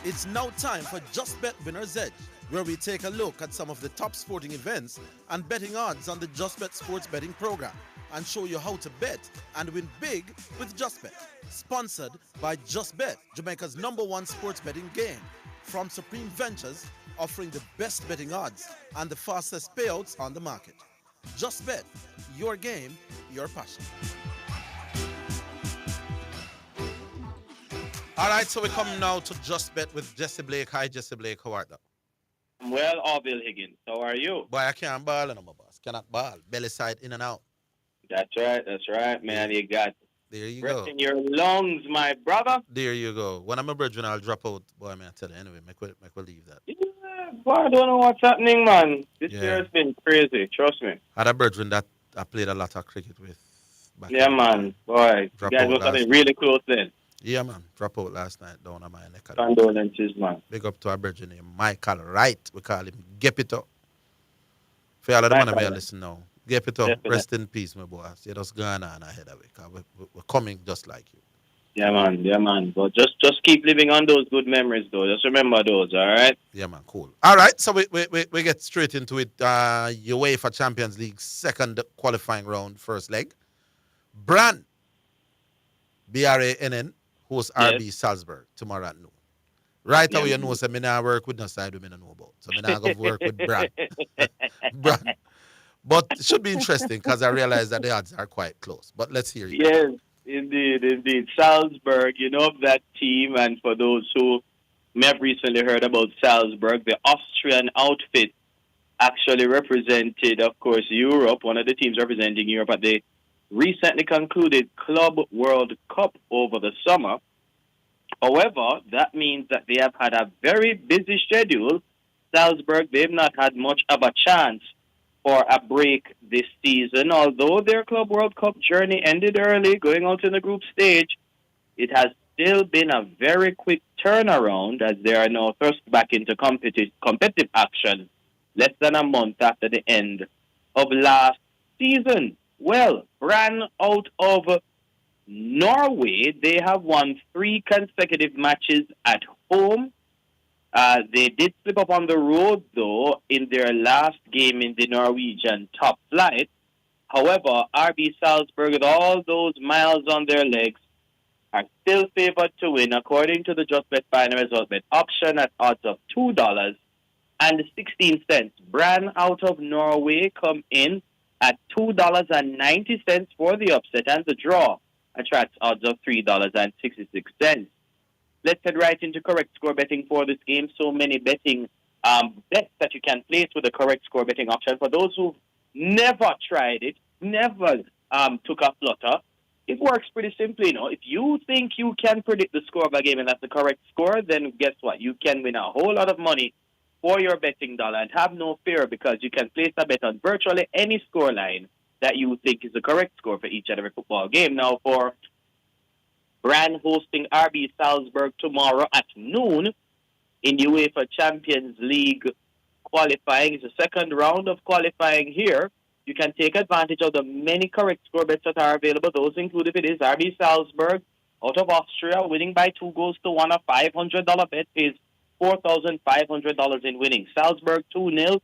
It's now time for Just Bet Winner's Edge, where we take a look at some of the top sporting events and betting odds on the Just Bet sports betting program and show you how to bet and win big with Just Bet. Sponsored by Just Bet, Jamaica's #1 sports betting game. From Supreme Ventures, offering the best betting odds and the fastest payouts on the market. Just Bet, your game, your passion. All right, so we come now to Just Bet with Jesse Blake. Hi, Jesse Blake. How are you? Well, Orville Higgins. How are you? Boy, I can't ball, no, my boss. Cannot ball. Belly side in and out. That's right, man. You got There you Breath go. in your lungs, my brother. There you go. When I'm a brethren, I'll drop out. Boy, man, I tell you. Anyway, make we leave that. Yeah, boy, I don't know what's happening, man. This Yeah. year has been crazy. Trust me. I had a brethren that I played a lot of cricket with. Back Yeah, in the man. day. Boy, you Drop guys out were something last really night. close then. Yeah, man. Drop out last night down on my neck. Condolences, man. Big up to our brethren named Michael Wright. We call him Gepito. For all of the man Michael I Wright. listen now. Gepito, Definitely. rest in peace, my boy. See what's going on ahead of it. 'Cause we're coming just like you. Yeah, man. Yeah, man. But just keep living on those good memories, though. Just remember those, all right? Yeah, man, cool. All right, so we get straight into it. UEFA Champions League second qualifying round, first leg. Brann, BRANN, hosts RB Salzburg tomorrow at noon. Right Yeah, away, you man. know, say me nah work with no side we no know about. So me nah go work with Brann. Brann. But it should be interesting because I realize that the odds are quite close. But let's hear you. Yes, indeed. Salzburg, you know of that team, and for those who may have recently heard about Salzburg, the Austrian outfit actually represented, of course, Europe, one of the teams representing Europe at the recently concluded Club World Cup over the summer. However, that means that they have had a very busy schedule. Salzburg, they've not had much of a chance for a break this season. Although their Club World Cup journey ended early, going out in the group stage, it has still been a very quick turnaround as they are now thrust back into competitive action less than a month after the end of last season. Well, Brann out of Norway, they have won 3 consecutive matches at home. They did slip up on the road, though, in their last game in the Norwegian top flight. However, RB Salzburg, with all those miles on their legs, are still favored to win, according to the Just Bet Final Result Bet option at odds of $2.16. Brann out of Norway come in at $2.90 for the upset, and the draw attracts odds of $3.66. Let's head right into correct score betting for this game. So many betting bets that you can place with the correct score betting option. For those who never tried it, never took a flutter, it works pretty simply. If you think you can predict the score of a game and that's the correct score, then guess what? You can win a whole lot of money for your betting dollar, and have no fear because you can place a bet on virtually any score line that you think is the correct score for each and every football game. Now, for Brann hosting RB Salzburg tomorrow at noon in UEFA Champions League qualifying. It's the second round of qualifying here. You can take advantage of the many correct score bets that are available. Those include, if it is RB Salzburg out of Austria, winning by 2-1, a $500 bet pays $4,500 in winnings. Salzburg 2-0,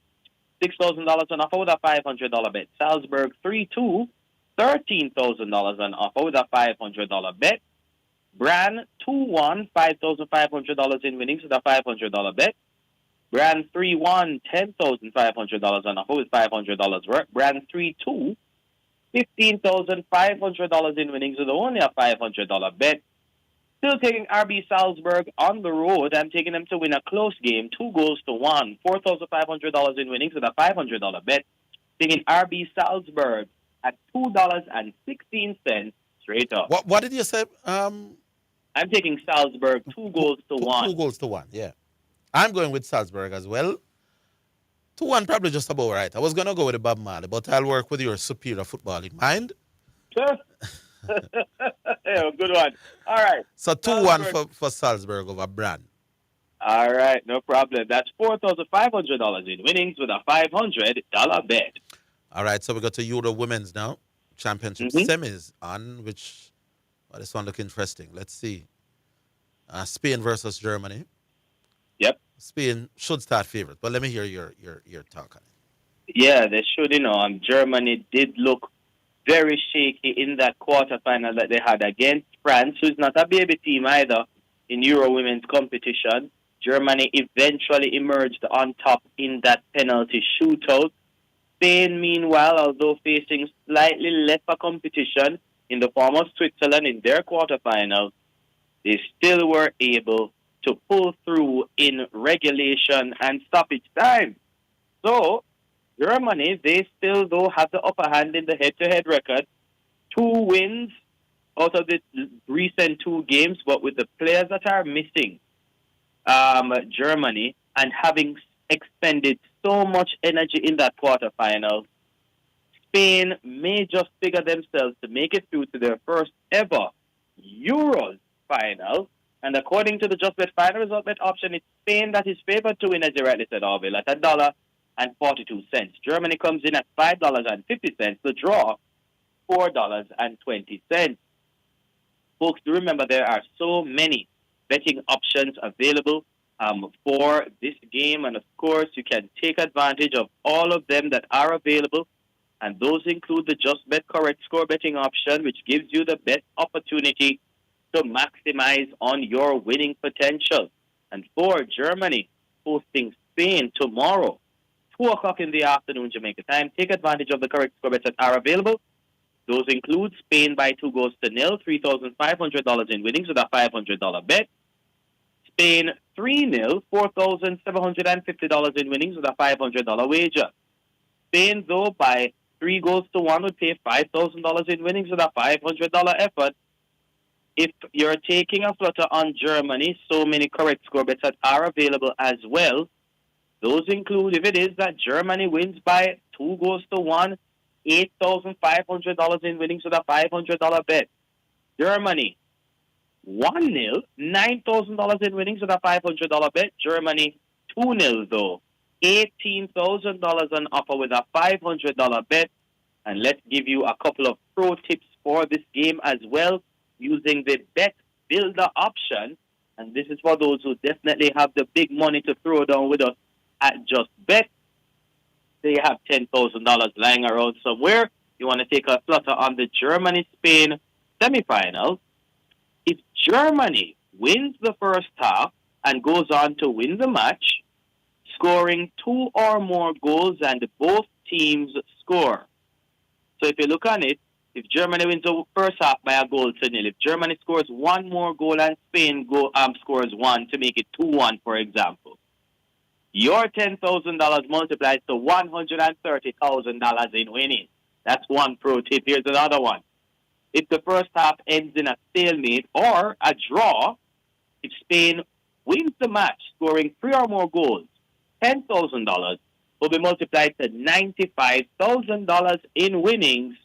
$6,000 on offer with a $500 bet. Salzburg 3-2, $13,000 on offer with a $500 bet. Brann 2-1, $5,500 in winnings with a $500 bet. Brann 3-1, $10,500 on offer with $500 worth. Brann 3-2, $15,500 in winnings with only a $500 bet. Still taking RB Salzburg on the road. I'm taking them to win a close game, 2-1, $4,500 in winnings with a $500 bet. Taking RB Salzburg at $2.16 straight up. What did you say? I'm taking Salzburg 2-1. 2-1, yeah. I'm going with Salzburg as well. 2-1 probably just about right. I was going to go with the Bob Marley, but I'll work with your superior football in mind. Sure. Yeah, good one. All right. So 2-1 for Salzburg over Brann. All right, no problem. That's $4,500 in winnings with a $500 bet. All right, so we go to Euro Women's now. Championship semis on, which this one look interesting. Let's see. Spain versus Germany. Yep. Spain should start favorite, but let me hear your talk on it. Yeah, they should. Germany did look very shaky in that quarterfinal that they had against France, who's not a baby team either in Euro Women's competition. Germany eventually emerged on top in that penalty shootout. Spain, meanwhile, although facing slightly lesser competition in the form of Switzerland in their quarterfinals, they still were able to pull through in regulation and stoppage time. So, Germany, they still, though, have the upper hand in the head-to-head record. 2 wins out of the recent 2 games, but with the players that are missing, Germany, and having expended so much energy in that quarterfinal, Spain may just figure themselves to make it through to their first ever Euros final. And according to the Just Bet final result bet option, it's Spain that is favored to win, as you rightly said, Orville, at $1.42. Germany comes in at $5.50. The draw, $4.20. Folks, do remember there are so many betting options available for this game. And of course, you can take advantage of all of them that are available. And those include the Just Bet Correct Score betting option, which gives you the best opportunity to maximize on your winning potential. And for Germany, hosting Spain tomorrow, 2 o'clock in the afternoon, Jamaica time. Take advantage of the correct score bets that are available. Those include Spain by 2-0, $3,500 in winnings with a $500 bet. Spain 3-0, $4,750 in winnings with a $500 wager. Spain, though, by 3-1 would pay $5,000 in winnings with a $500 effort. If you're taking a flutter on Germany, so many correct score bets that are available as well. Those include, if it is that Germany wins by 2-1, $8,500 in winnings with a $500 bet. Germany 1-0, $9,000 in winnings with a $500 bet. Germany 2-0 though, $18,000 on offer with a $500 bet. And let's give you a couple of pro tips for this game as well, using the bet builder option. And this is for those who definitely have the big money to throw down with us at Just Bet. They have $10,000 lying around somewhere. You want to take a flutter on the Germany-Spain semifinal. If Germany wins the first half and goes on to win the match, scoring 2 or more goals and both teams score. So if you look on it, if Germany wins the first half by a 0-0, if Germany scores 1 more goal and Spain scores 1 to make it 2-1, for example, your $10,000 multiplies to $130,000 in winnings. That's one pro tip. Here's another one. If the first half ends in a stalemate or a draw, if Spain wins the match, scoring 3 or more goals, $10,000 will be multiplied to $95,000 in winnings.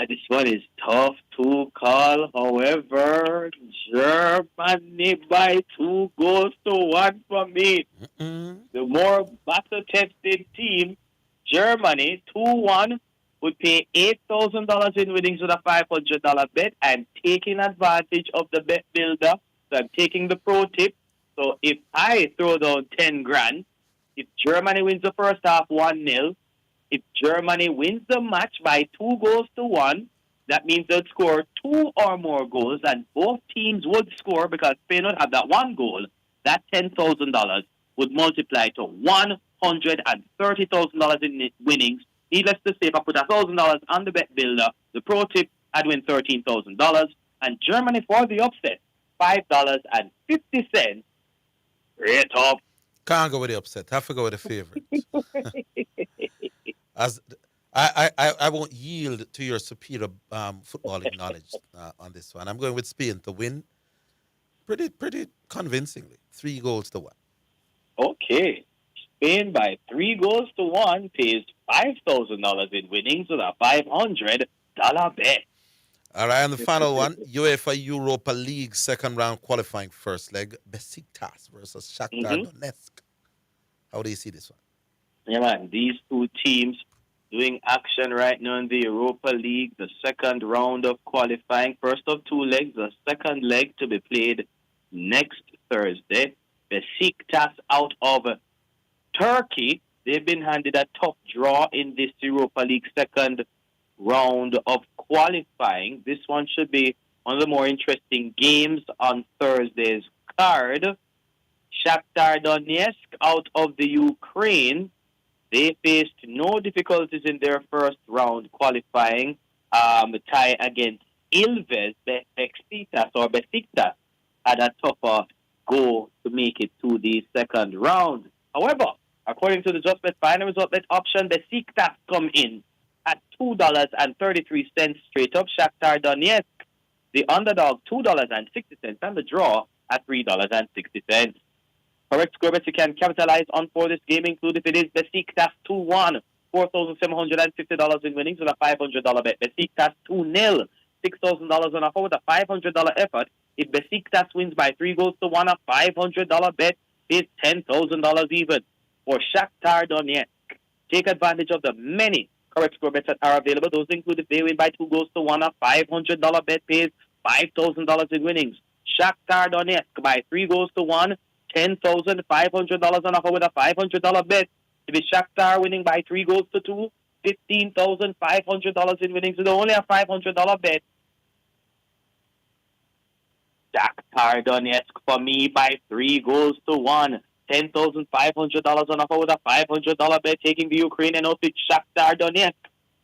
This one is tough to call. However, Germany by 2-1 for me. The more battle-tested team, Germany 2-1 would pay $8,000 in winnings with a $500 bet. I'm taking advantage of the bet builder. So I'm taking the pro tip. So if I throw down 10 grand, if Germany wins the first half 1-0, if Germany wins the match by 2-1, that means they'll score 2 or more goals, and both teams would score because Spain would have that 1 goal. That $10,000 would multiply to $130,000 in winnings. Needless to say, if I put $1,000 on the bet builder, the pro tip, I'd win $13,000. And Germany for the upset, $5.50. Great up. Can't go with the upset. Have to go with the favorite. As I won't yield to your superior footballing knowledge on this one. I'm going with Spain to win pretty convincingly. 3-1. Okay. Spain by 3-1 pays $5,000 in winnings with a $500 bet. All right, and the final one, UEFA Europa League second round qualifying first leg, Besiktas versus Shakhtar Donetsk. How do you see this one? Yeah, man, these two teams doing action right now in the Europa League, the second round of qualifying. First of 2 legs, the second leg to be played next Thursday. Besiktas out of Turkey. They've been handed a tough draw in this Europa League second round of qualifying. This one should be one of the more interesting games on Thursday's card. Shakhtar Donetsk out of the Ukraine. They faced no difficulties in their first round qualifying tie against Ilves. Besiktas had a tougher go to make it to the second round. However, according to the Just Bet final result bet option, Besiktas come in at $2.33 straight up. Shakhtar Donetsk, the underdog, $2.60, and the draw at $3.60. Correct score bets you can capitalize on for this game include if it is Besiktas 2-1, $4,750 in winnings with a $500 bet. Besiktas 2-0, $6,000 on offer with a $500 effort. If Besiktas wins by 3-1, a $500 bet is $10,000 even. For Shakhtar Donetsk, take advantage of the many correct score bets that are available. Those include if they win by 2-1, a $500 bet pays $5,000 in winnings. Shakhtar Donetsk by 3-1, $10,500 on offer with a $500 bet. If it's Shakhtar winning by 3-2, $15,500 in winnings with only a $500 bet. Shakhtar Donetsk for me by 3-1, $10,500 on offer with a $500 bet, taking the Ukrainian outfit Shakhtar Donetsk,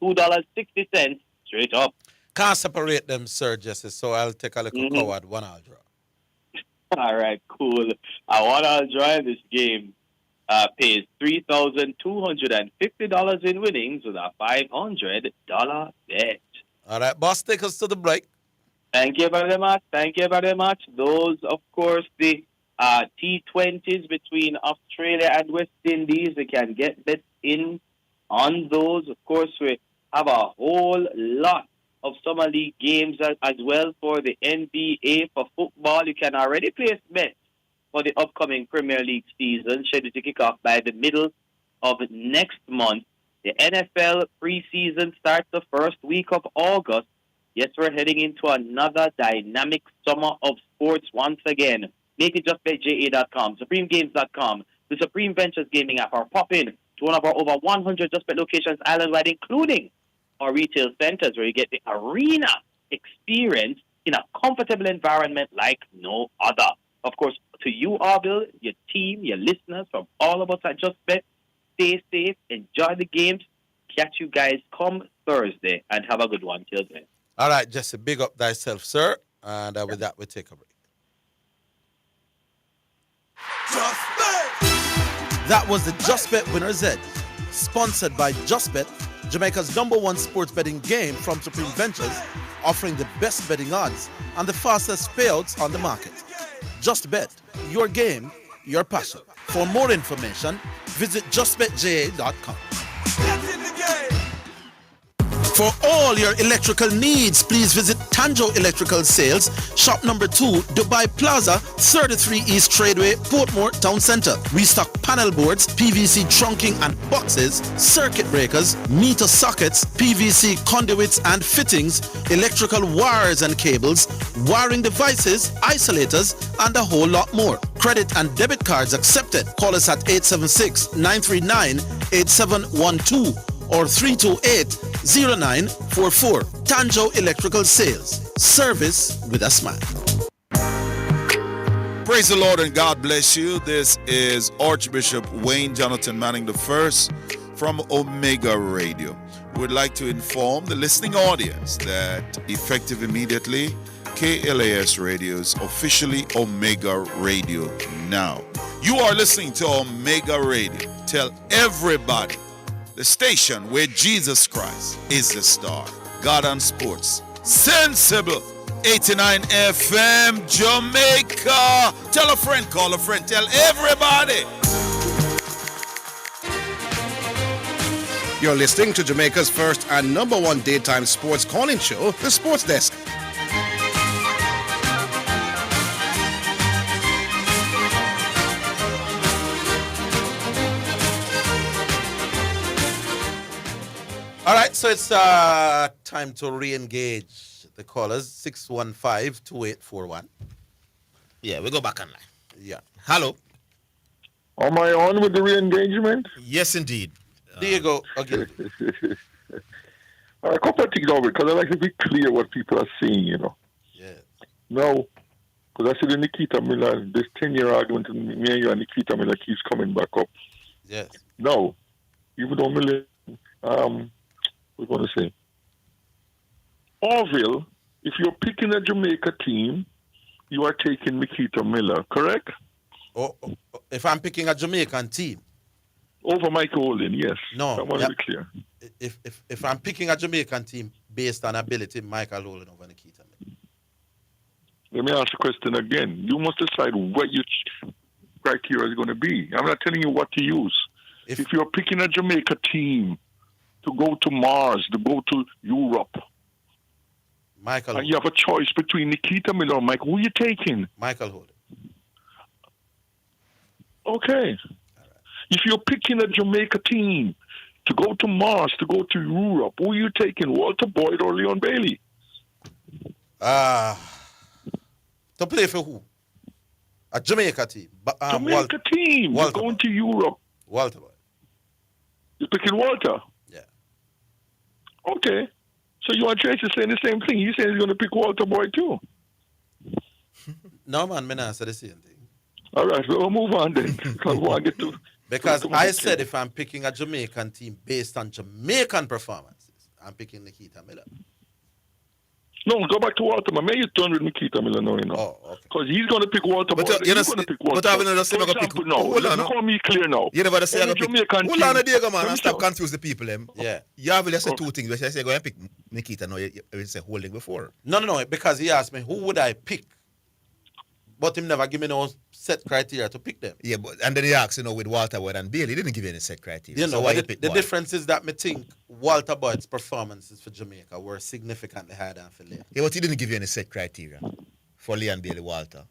$2.60 straight up. Can't separate them, Sir Jesse, so I'll take a little coward one-all draw. All right, cool. A one-all draw in this game pays $3,250 in winnings with a $500 bet. All right, boss, take us to the break. Thank you very much. Thank you very much. Those, of course, the T20s between Australia and West Indies. We can get bets in on those. Of course, we have a whole lot of summer league games as well for the NBA. For football, you can already place bets for the upcoming Premier League season, scheduled to kick off by the middle of next month. The NFL preseason starts the first week of August. Yes, we're heading into another dynamic summer of sports once again. Make it justbetja.com, supremegames.com, the Supreme Ventures Gaming app, or pop in to one of our over 100 Just Bet locations island-wide, including our retail centers, where you get the arena experience in a comfortable environment like no other. Of course, to you, Orville, your team, your listeners, from all of us at Just Bet, stay safe, enjoy the games. Catch you guys come Thursday, and have a good one till then. All right, Jesse, big up thyself, sir. And with that, we take a break. That was the Just Bet Winner's Edge, sponsored by Just Bet, Jamaica's #1 sports betting game from Supreme Ventures, offering the best betting odds and the fastest payouts on the market. Just Bet, your game, your passion. For more information, visit justbetja.com. For all your electrical needs, please visit Tanjo Electrical Sales, shop number 2, Dubai Plaza, 33 East Tradeway, Portmore Town Center. We stock panel boards, PVC trunking and boxes, circuit breakers, meter sockets, PVC conduits and fittings, electrical wires and cables, wiring devices, isolators, and a whole lot more. Credit and debit cards accepted. Call us at 876-939-8712 or 328-0944. Tanjo Electrical Sales. Service with a smile. Praise the Lord and God bless you. This is Archbishop Wayne Jonathan Manning I from Omega Radio. We'd like to inform the listening audience that effective immediately, KLAS Radio is officially Omega Radio now. You are listening to Omega Radio. Tell everybody. The station where Jesus Christ is the star. God on Sports. Sensible. 89 FM Jamaica. Tell a friend, call a friend, tell everybody. You're listening to Jamaica's first and #1 daytime sports calling show, The Sports Desk. All right, so it's time to re-engage the callers, 615-2841. Yeah, we go back online. Yeah. Hello. Am I on with the re-engagement? Yes, indeed. There you go. Okay. A couple of things over, because I like to be clear what people are saying, you know. Yeah. No, because I see the Nikita Miller, this 10-year argument, and me and you and Nikita Miller keeps coming back up. Yes. No, even though Miller, we're going to say, Orville, if you're picking a Jamaica team, you are taking Nikita Miller, correct? Oh, if I'm picking a Jamaican team. Over Michael Holding, yes. No. I want to be clear. If I'm picking a Jamaican team based on ability, Michael Holding over Nikita Miller. Let me ask the question again. You must decide what your criteria is going to be. I'm not telling you what to use. If you're picking a Jamaica team to go to Mars, to go to Europe, Michael, and you have a choice between Nikita Miller or Mike, who are you taking? Michael Holding. Okay. If you're picking a Jamaica team to go to Mars, to go to Europe, who are you taking, Walter Boyd or Leon Bailey? To play for who? A Jamaica team. Jamaica team. You're going to Europe. Walter Boyd. You're picking Walter? Yeah. Okay. So you want Tracy saying the same thing. He's saying he's going to pick Walter Boyd too. No, man, I said the same thing. All right, so we'll move on then. Because I said if I'm picking a Jamaican team based on Jamaican performances, I'm picking Nikita Miller. No, go back to Walter. Man, you turn with Nikita Miller now, you know. Oh, okay. Because he's going to pick Walter Boyd. You're going to pick Walter Boyd. For example, now, let me call me clear now. You never say Jamaican hold on, Diego, man, and stop confuse the people. Yeah. You have to say two things. You say go and pick Nikita. No, you say Holding before. No, because he asked me who would I pick, but him never give me no set criteria to pick them. Yeah, and then he asked, with Walter Boyd and Bailey, he didn't give you any set criteria. You know, so why the, you pick the one? difference is that me think Walter Boyd's performances for Jamaica were significantly higher than for Leon. Yeah, but he didn't give you any set criteria for Leon Bailey Walter.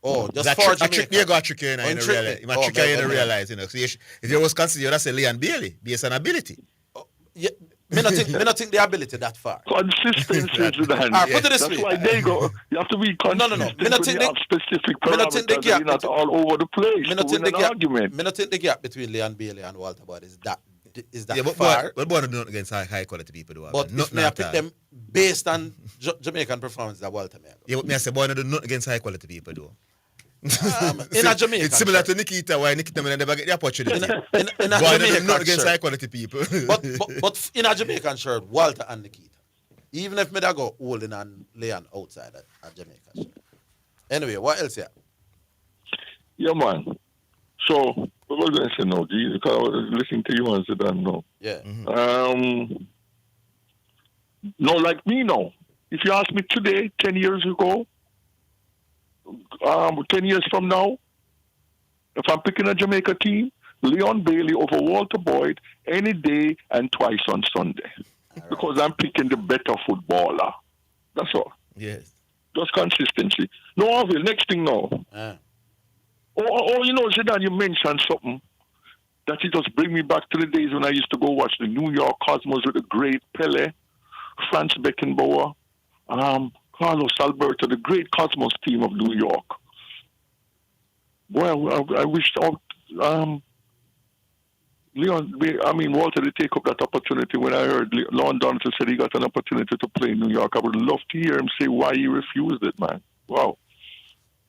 Oh, just for Jamaica. You got trick you in realize. You might trick you in realize, So if you was considered, that's a Leon Bailey based on ability. Yeah. Me not think the ability that far. Consistency, Zidane. Put it this way. That's why they go. You have to be consistent. No. Me not think have specific parameters. You're not all over the place. Me not think the gap between Leon Bailey and Walter Boyd is that far. But boy, not against high quality people. But if me I pick them based on Jamaican performance, that Walter may. Yeah, but me I say boy, not against high quality people though. In a Jamaican, it's similar to Nikita. Why Nikita may never get the opportunity? In a Jamaican, not against high quality people. but in a Jamaican shirt, Walter and Nikita. Even if me da go Holding and Leon outside a Jamaican shirt. Anyway, what else here? Yeah, man. So what was I going to say now? Because I was listening to you and Zidane now. Yeah. No, like me now. If you ask me today, 10 years ago, 10 years from now, if I'm picking a Jamaica team, Leon Bailey over Walter Boyd any day and twice on Sunday. Right. Because I'm picking the better footballer. That's all. Yes. Just consistency. No, Orville, next thing now. Zidane, you mentioned something that it just bring me back to the days when I used to go watch the New York Cosmos with the great Pele, Franz Beckenbauer, Carlos Alberto, the great Cosmos team of New York. Well, I wish Walter to take up that opportunity. When I heard Lon Donaldson said he got an opportunity to play in New York, I would love to hear him say why he refused it, man. Wow.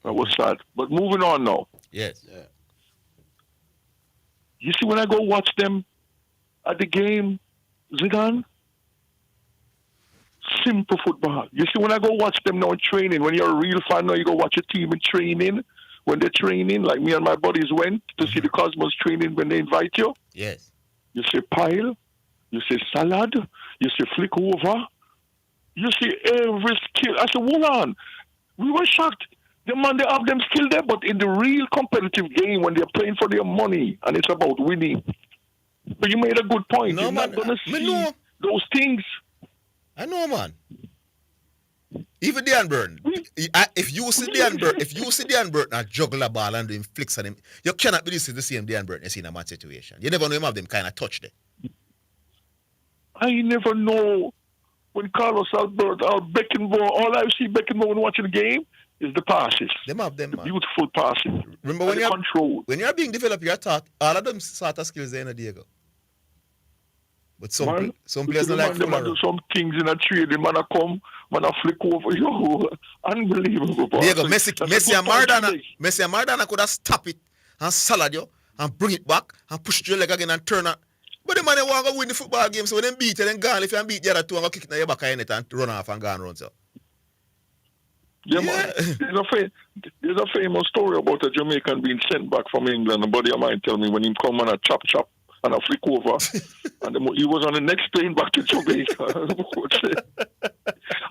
That was sad. But moving on now. Yes. Yeah. You see, when I go watch them at the game, Zidane, simple football. You see, when I go watch them now in training, when you're a real fan now, you go watch a team in training. When they're training, like me and my buddies went to see the Cosmos training when they invite you. Yes. You say pile, you say salad, you say flick over, you see every skill. I said, hold on. We were shocked. The man, they have them skill there, but in the real competitive game, when they're playing for their money and it's about winning. But you made a good point. No, you're man, not going to see those things. I know, man. Even Dan Burton, if you see Dan Burton and juggle a ball and doing flicks on him, you cannot be this is the same Dan Burton you see in a match situation. You never know him have them kind of touch there. I never know when Carlos Alberto or Beckenbauer, all I see Beckenbauer when watching the game is the passes. Them have them, the beautiful passes. Remember when you're being developed, you're taught all of them sort of skills there in a Diego. But some players don't like football. Man do some things in a trade. The man come, man flick over. Yo, unbelievable. Diego, Messi and Maradona could have stopped it and salad you and bring it back and push your leg again and turn it. But the man want to win the football game, so when they beat it, then gone. If you beat the other two, I'm going to kick in your back and run off and go and run. So. Yeah, man. There's a famous story about a Jamaican being sent back from England. A buddy of mine tell me when he come on a chop and a flick over. And he was on the next plane back to Jamaica.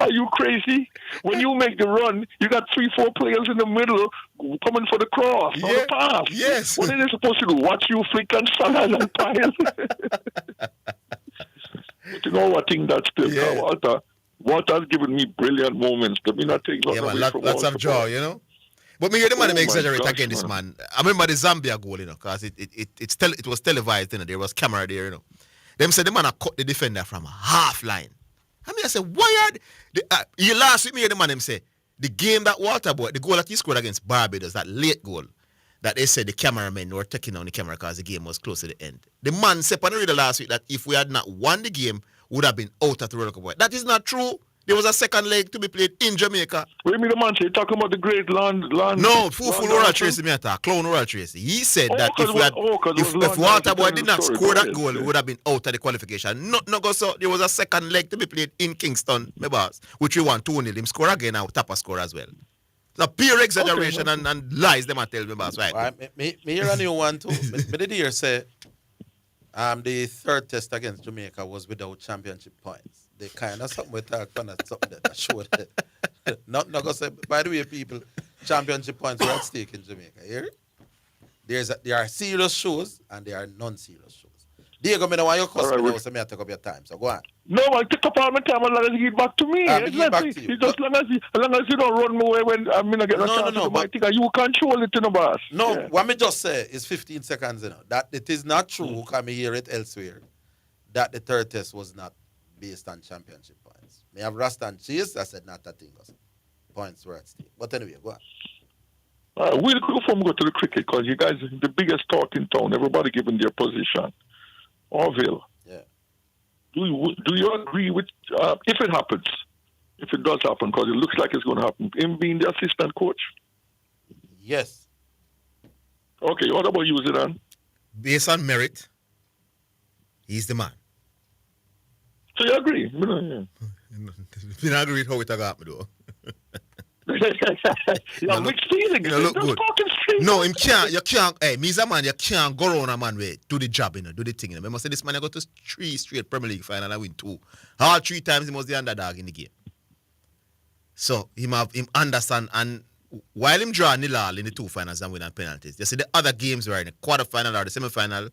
Are you crazy? When you make the run, you got 3-4 players in the middle coming for the cross or the pass. Yes. What are they supposed to do? Watch you flick and salad and pile? But you know, I think that's still Walter's given me brilliant moments. Let me not take man, lots of joy, you know. But me hear the man exaggerate again, this man. I remember the Zambia goal, you know, because it was televised, you know. There was camera there, you know. Them said the man cut the defender from a half line. I said, why are you last week me hear the man them say the game that Walter boy, the goal that he scored against Barbados, that late goal, that they said the cameramen were taking on the camera because the game was close to the end. The man said on the radio last week that if we had not won the game, would have been out at the World Cup. That is not true. There was a second leg to be played in Jamaica. What do you mean the man say? Talking about the great land? No, full World Tracy me attack. Clown World Tracy. He said that if Walter Boy did not score that goal, it would have been out of the qualification. No go so. There was a second leg to be played in Kingston, my boss, which we won 2-0. Him score again now, Tapa score as well. It's a pure exaggeration and lies them I tell me, boss. Right? Me hear a new one too. But did you say the third test against Jamaica was without championship points? They kind of something we talk about, something that showed that. Not gonna say. By the way, people, championship points were at stake in Jamaica. Here, there are serious shows and there are non-serious shows. Diego, me know why you cuss me now, so me I take up your time. So go on. No, I take up all my time as long as you get back to me. Give back to you. Just as long as you don't run me away when I mean I get No, but I think you control it, you know, boss. No, what me just say is 15 seconds, you know, that it is not true, can me hear it elsewhere, that the third test was not based on championship points. Me have Rasta and Cheese, I said not that thing. Points were at stake. But anyway, go on. We'll go to the cricket because you guys the biggest talk in town. Everybody giving their position. Orville. Yeah. Do you agree with if it happens, if it does happen, because it looks like it's going to happen, him being the assistant coach? Yes. Okay, what about you, Zidane? Based on merit, he's the man. So you agree? You don't agree with how it got me though. Yeah, mixed feelings. Look good. No, you can't, hey, me as a man, you can't go around a man way, do the job, do the thing. You know. I must say this man, I got to 3 straight Premier League final and win 2. All 3 times he was the underdog in the game. So, him understand, and while him draw nil-all in the 2 finals and win on penalties, you see the other games were in the quarter-final or the semi-final,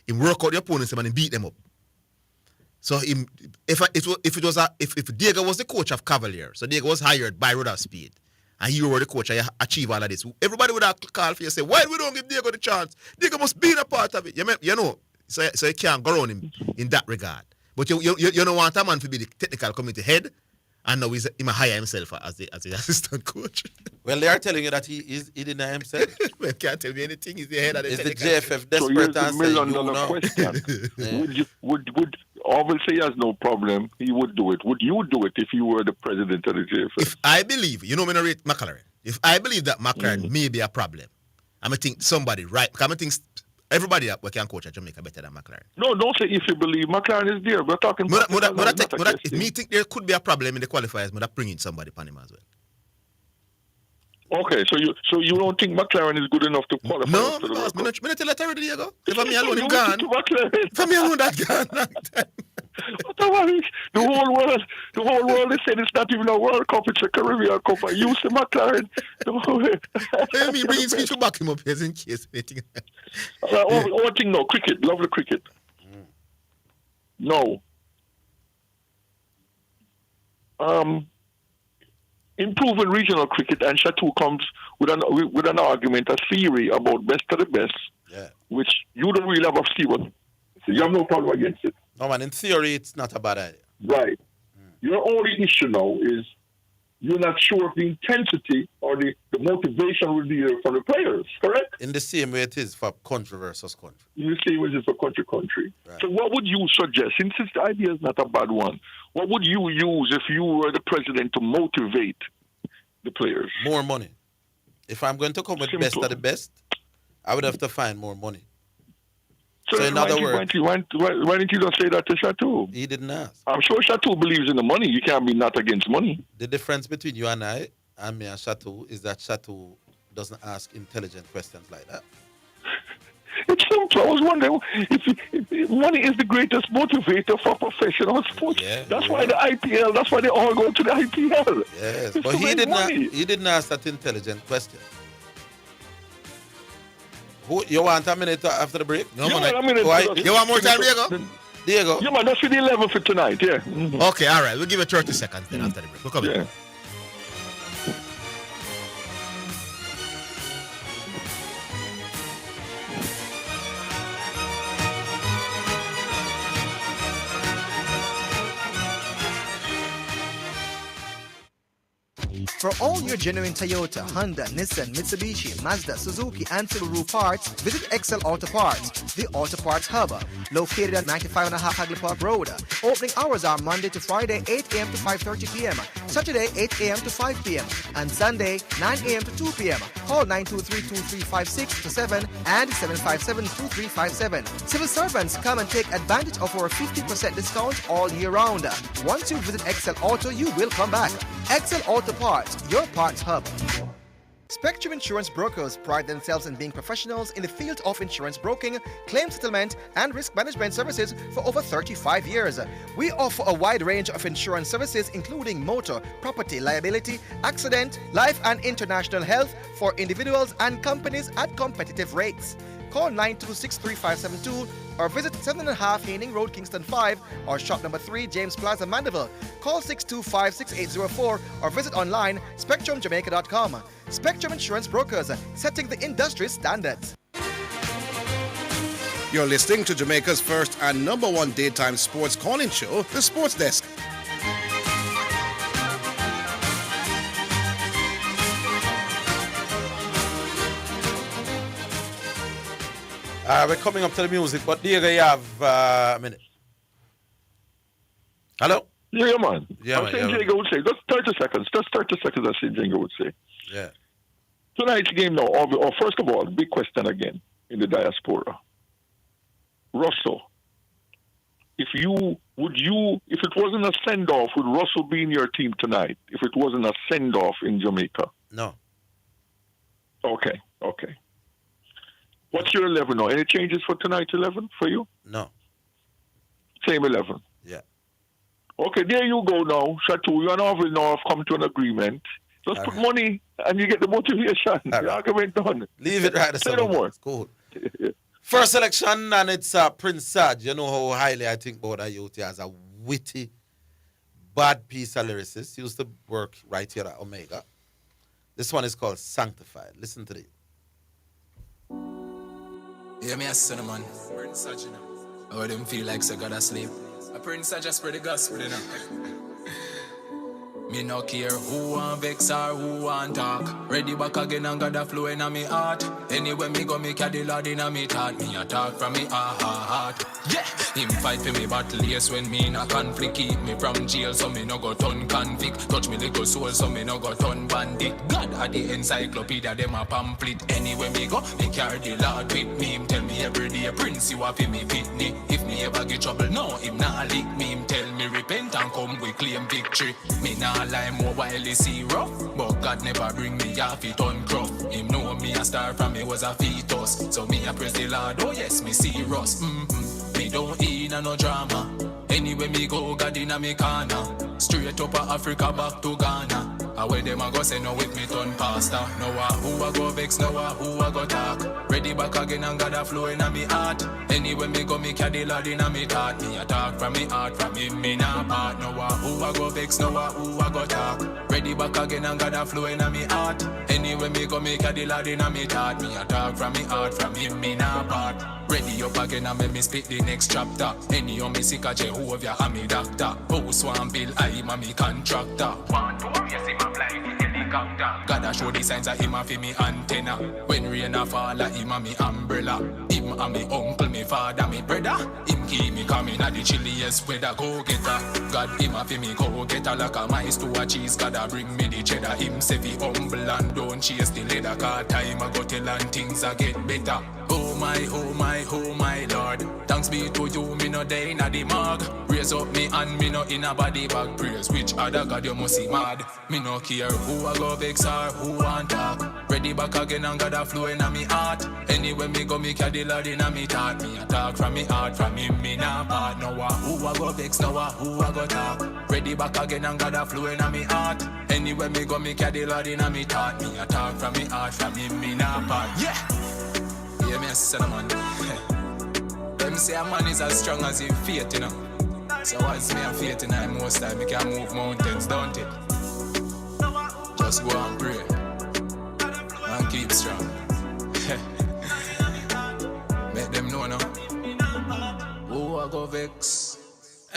him work out the opponents and beat them up. So if Diego was the coach of Cavalier, so Diego was hired by Rudolph Speed, and you were the coach and you achieve all of this, everybody would have called for you and say, why we don't give Diego the chance? Diego must be a part of it. You know, so you can't go around him in that regard. But you don't want a man to be the technical committee head, and now he might hire himself as the assistant coach. Well, they are telling you that he didn't himself. Well, can't tell me anything. He's the head of the technical. Is the JFF desperate so here's the $1 million question. Would Orville say he has no problem? He would do it. Would you do it if you were the president of the JFF? If I believe, you know me, I rate McLaren. If I believe that McLaren may be a problem, I'm going to think somebody, right? Because I think everybody up we can coach at Jamaica better than McLaren. No, don't say if you believe McLaren is there. We're talking about if me think there could be a problem in the qualifiers, I'm bring in somebody upon him as well. Okay, so you don't think McLaren is good enough to qualify? No, because I'm not tell that already, Diego. If I'm alone, him gone. If I'm alone, that gone. The whole world is saying it's not even a World Cup, it's a Caribbean Cup. I use the McLaren. Let me bring his speech to back him up here in case anything. One thing, no, cricket. Love the cricket. No. Improving regional cricket, and Chateau comes with an argument, a theory about best of the best, which you don't really have a theory. So you have no problem against it. No, man, in theory, it's not a bad idea. Right. Your only issue now is you're not sure of the intensity or the motivation will be for the players, correct? In the same way it is for country versus country. In the same way it is for country. Right. So what would you suggest, since the idea is not a bad one, what would you use if you were the president to motivate the players? More money. If I'm going to come with best of the best, I would have to find more money. So in other words, why didn't you just say that to Chateau? He didn't ask. I'm sure Chateau believes in the money. You can't be not against money. The difference between you and me and Chateau is that Chateau doesn't ask intelligent questions like that. It's simple. I was wondering if money is the greatest motivator for professional sports. Yeah, that's why the IPL. That's why they all go to the IPL. Yes, It's but to he make didn't. money. He didn't ask that intelligent question. Who you want a minute after the break? No, man, a minute. You want more time, Diego? Diego. Yeah, man, that's for the 11 for tonight. Yeah. Mm-hmm. Okay, all right. We'll give it 30 seconds then after the break. We'll come in. For all your genuine Toyota, Honda, Nissan, Mitsubishi, Mazda, Suzuki, and Subaru parts, visit Excel Auto Parts, the Auto Parts Hub, located at 95.5 Hagley Park Road. Opening hours are Monday to Friday, 8 a.m. to 5:30 p.m., Saturday, 8 a.m. to 5 p.m., and Sunday, 9 a.m. to 2 p.m. Call 923-2356-7 and 757-2357. Civil servants, come and take advantage of our 50% discount all year round. Once you visit Excel Auto, you will come back. Excel Auto Parts, your parts hub. Spectrum Insurance Brokers pride themselves in being professionals in the field of insurance broking, claim settlement, and risk management services for over 35 years. We offer a wide range of insurance services including motor, property, liability, accident, life and international health for individuals and companies at competitive rates. Call 926-3572 or visit 7.5 Haining Road, Kingston 5 or shop number 3, James Plaza, Mandeville. Call 625-6804 or visit online spectrumjamaica.com. Spectrum Insurance Brokers, setting the industry standards. You're listening to Jamaica's first and number one daytime sports calling show, The Sports Desk. We're coming up to the music, but Diego, you have a minute. Hello? Yeah, man. Yeah, I think Diego would say, just 30 seconds. Just 30 seconds, I think Diego would say. Yeah. Tonight's game now, or first of all, big question again in the diaspora. Russell, if it wasn't a send-off, would Russell be in your team tonight? If it wasn't a send-off in Jamaica? No. Okay. What's your 11 now? Any changes for tonight's 11 for you? No. Same 11? Yeah. Okay, there you go now. Chateau, you and Orville now have come to an agreement. Just put money and you get the motivation. The argument done. Leave it right. Say no more. Cool. First selection, and it's Prince Sarge. You know how highly I think about that youth. He has a witty, bad piece of lyricist. He used to work right here at Omega. This one is called Sanctified. Listen to it. Yeah, me a son, man. Prince Sarge, you know. Oh, them feel like so God asleep. A Prince Sarge just spread the gospel, you know. Me no care who want vex or who want talk. Ready back again and got a flow in me heart. Anyway me go me carry Lord in me thought. Me a talk from me heart. Yeah, him fight for me battle yes when me in a conflict. Keep me from jail so me no go turn convict. Touch me little soul so me no go turn bandit. God at the encyclopedia them a pamphlet. Anyway me go me carry the Lord with me. Him tell me every day Prince you have me pitney. If me ever get trouble no him nah lick me. Him tell me repent and come we claim victory. Me nah lie more while he see rough, but God never bring me off it on gruff. Him know me a star from me was a fetus, so me a praise the Lord. Oh yes, me serious. Me don't eat no drama. Anyway me go, God inna me corner. Straight up of Africa back to Ghana. Away them a go say no with me turn pastor. No who a go vex, no who a go talk. Ready back again and God a flow inna me heart. Anyway me go me carry Lord inna me thought. Me a talk from me heart, from him me nah part. No who a go vex, no who a go talk. Ready back again and God a flow inna me heart. Anyway me go me carry Lord inna me thought. Me a talk from me heart, from him me nah part. Ready up again and make me spit the next chapter. Any on me sick a Jehovah and me doctor. House one bill I am me contractor. One door yes him a fly the helicopter. God a show the signs of him a fi me antenna. When rain a fall a him a me umbrella. Him a me uncle, me father, me brother. Him keep me coming at the chilliest weather. Go getter. God him a fi me go getter like a mice to a cheese. God a bring me the cheddar. Him say fi humble and don't chase the leather. Cause time a go tell and things a get better. Oh my, oh my, oh my Lord. Thanks be to you, me no day inna the mug. Raise up me and me no in a body bag. Praise which other God you must see mad. Me no care who I go vex or who want talk. Ready back again and got a flow inna me heart. Anywhere me go, me carry the Lord inna me thought. Me a talk from me heart, from him me nah part. Now who I go vex, now who I go talk. Ready back again and got a flow inna me heart. Anywhere me go, me carry the Lord inna me thought. Me a talk from me heart, from him me nah part. Yeah. Yeah, me a son man. Them say a man is as strong as his faith, you know. So once me a faith in him, most time me can move mountains, don't it? Just go and pray and keep strong. Make them know now. Who I go vex?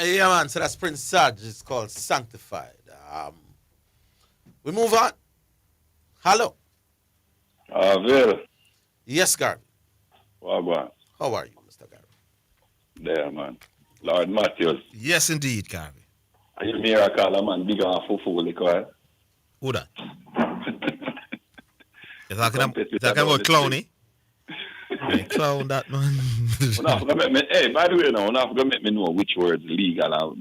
Yeah, man. So that's Prince Sarge. It's called Sanctified. We move on. Hello. Orville. Yes, Garvey. Wagwan. How are you, Mr. Garvey? There, man. Lord Matthews. Yes, indeed, Garvey. Are you miracle, man? Big on fufu, liquor. Who that? You're talking about Clowny? Hey, clown that, man. Hey, by the way, now, I'm not going to make me know which words legal.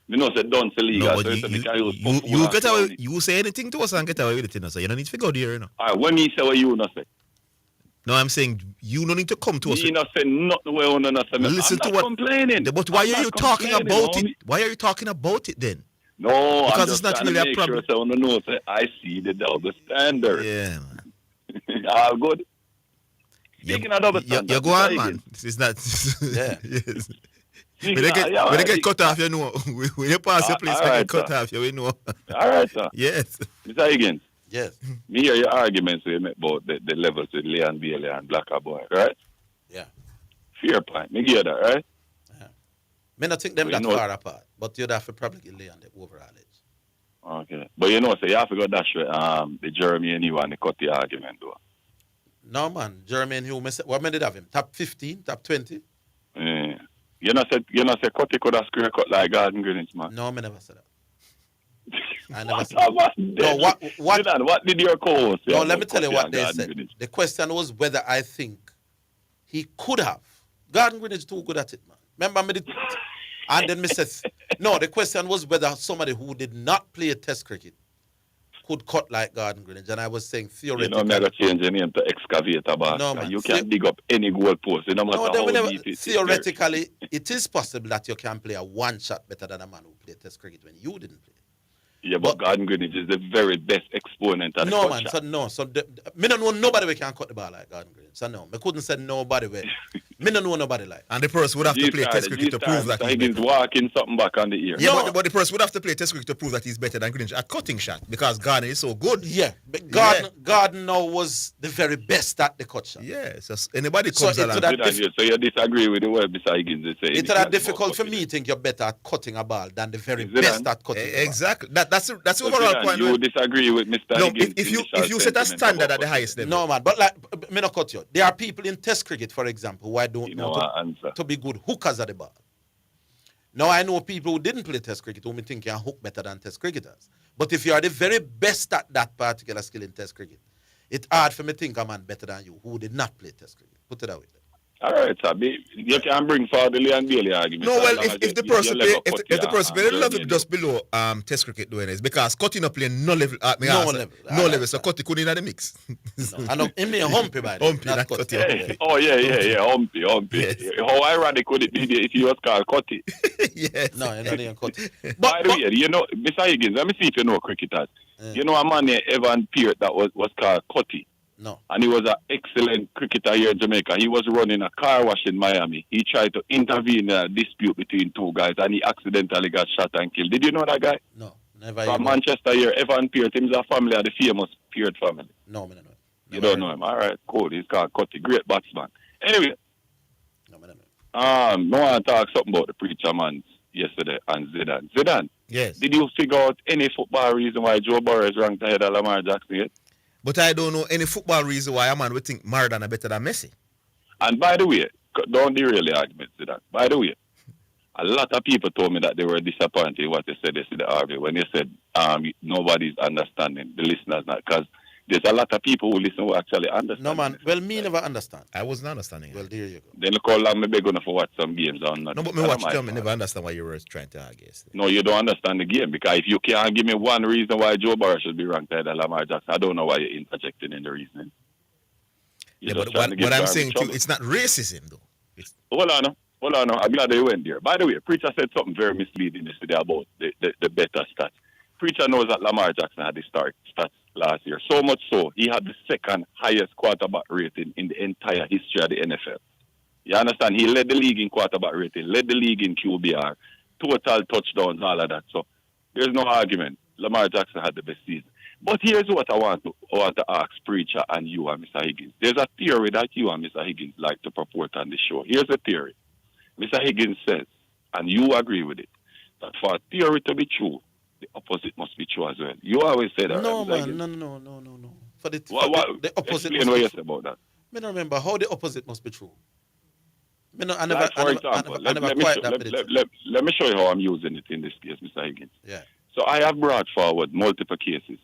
You know, say don't say legal. No, you get away. You say anything to us and get away with it, you know, so you don't need to go there, you know. All right, when me say what you not say. No, I'm saying you don't need to come to us. You not say nothing where you not say. Listen I'm to what. Complaining. But why are you talking about it? Why are you talking about it then? No, because it's not really a problem. Sure, so I know, say, I see the double standard. Yeah, man. All good. Speaking of double standard, you go on, man. It's not. Yeah. Yes. When they get cut off, you know. When you pass your place, right, get cut off, you know. All right, sir. Yes. Mr. Higgins. Yes. Me hear your arguments you make about the levels with Leon Bailey and Blacker Boy, right? Yeah. Fair point. Me hear that, right? Yeah. Me not think them that far apart, but you'd have to probably get Leon the overall edge. Okay. But you know, so you have to go dash with the Jeremy and you and they cut the argument, though. No, man. Jeremy and Hugh, what many did have him? Top 15? Top 20? Yeah. You know, say Cutty could have square cut like Garden Greenwich, man. No, me never said that. I never said that. No, what did your co-host say? No, let me tell you what they said. The question was whether I think he could have. Garden Greenwich is too good at it, man. Remember me? And then me said, no, the question was whether somebody who did not play Test cricket could cut like Garden Greenwich. And I was saying theoretically. You know, I'm going to change the name to Excavator, but no, you can dig up any goal post. No matter how deep it is. Theoretically, it is possible that you can play a one shot better than a man who played Test cricket when you didn't play. Yeah, but Garden Greenwich is the very best exponent of the no, cut man. shot. So no, so me don't know nobody we can cut the ball like Garden Greenwich. So no, me couldn't say nobody way. Me don't know nobody like. And the person would have to play Test cricket to prove that he's walking something back on the ear. Yeah, no. but the person would have to play Test cricket to prove that he's better than Greenwich at cutting shot because Garden is so good. Yeah, but Garden now was the very best at the cut shot. Yeah, so anybody comes along. So you disagree with the word Mr. Higgins is saying? It's that difficult for me to think you're better at cutting a ball than the very best at cutting. Exactly. That's overall point. You disagree with Mr. Higgins? If you set a standard at the highest level. No, man. But like, me not cut you. There are people in Test cricket, for example, who I don't know to be good hookers at the ball. Now I know people who didn't play Test cricket who me think can hook better than Test cricketers. But if you are the very best at that particular skill in Test cricket, it's hard for me to think a man better than you who did not play Test cricket. Put it that way. All right, sir. You can bring forward the Leon Bailey argument. No, well, if the person play level just below Test cricket doing it, because Cutty not playing no level. No level. So Cutty couldn't in the mix. I know him me Humpy by the Humpy, not Cutty. Oh yeah, Humpy. Yes. How ironic would it be if he was called Cutty? Yes. No, you're not even Cutty. By the way, you know, Mr. Higgins, let me see if you know cricketers. You know a man named Evan Peart that was called Cutty. No. And he was an excellent cricketer here in Jamaica. He was running a car wash in Miami. He tried to intervene in a dispute between two guys and he accidentally got shot and killed. Did you know that guy? No, never. From Manchester here, Evan Peart. He's a family of the famous Peart family. No, I don't know him. You don't know him. All right, cool. He's called Cutty. Great batsman. Anyway. No, I don't know. I want to talk something about the preacher man yesterday and Zidane. Zidane. Yes. Did you figure out any football reason why Joe Burrow is ranked ahead of Lamar Jackson yet? But I don't know any football reason why a man would think Maradona are better than Messi. And by the way, don't derail the argument to that. By the way, a lot of people told me that they were disappointed what they said yesterday, Orville, when they said nobody's understanding, the listeners not. Because There's a lot of people who listen who actually understand. No, man. Well, me never understand. I wasn't understanding. Well, there you go. Then look how long me beg on for watch some games on. No, but me watch them. I never understand why you were trying to argue. No, you don't understand the game because if you can't give me one reason why Joe Burrow should be ranked ahead of Lamar Jackson, I don't know why you're interjecting in the reasoning. But what I'm saying to you, it's not racism though. Hold on. I'm glad they went there. By the way, Preacher said something very misleading yesterday about the better stats. Preacher knows that Lamar Jackson had the start stats last year. So much so, he had the second highest quarterback rating in the entire history of the NFL. You understand? He led the league in quarterback rating, led the league in QBR, total touchdowns, all of that. So there's no argument. Lamar Jackson had the best season. But here's what I want to ask Preacher and you and Mr. Higgins. There's a theory that you and Mr. Higgins like to purport on the show. Here's the theory. Mr. Higgins says, and you agree with it, that for a theory to be true, the opposite must be true as well. You always say that. No, right, man. No. For the opposite explain what you say about that. I don't remember how the opposite must be true. Let me show you how I'm using it in this case, Mr. Higgins. Yeah. So I have brought forward multiple cases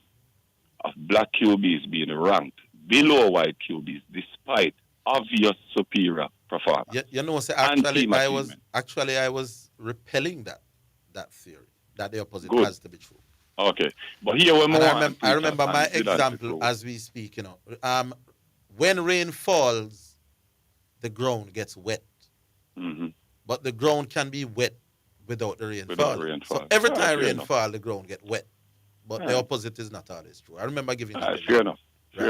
of black QBs being ranked below white QBs despite obvious superior performance. You know, so actually I was repelling that theory that the opposite has to be true. Okay, but here we're more. I remember my example as we speak. You know, when rain falls, the ground gets wet. Mm-hmm. But the ground can be wet without the rainfall. So every time rain falls, the ground gets wet. But the opposite is not always true. I remember giving that. Fair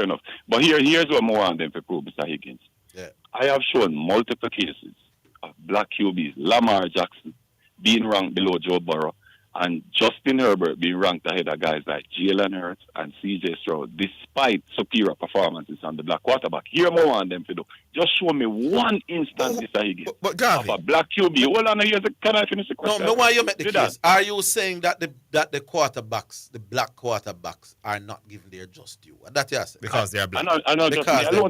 enough. But here's what more on them for prove, Mr. Higgins. Yeah. I have shown multiple cases of black QBs, Lamar Jackson being ranked below Joe Burrow, and Justin Herbert being ranked ahead of guys like Jalen Hurts and CJ Stroud, despite superior performances on the black quarterback. Here more on them to do. Just show me one instance, Mr. Higgins, of a black QB. Hold on, can I finish the question? No, why you make the case? Are you saying that the quarterbacks, the black quarterbacks, are not given their just due? That you say. Because they are black. I don't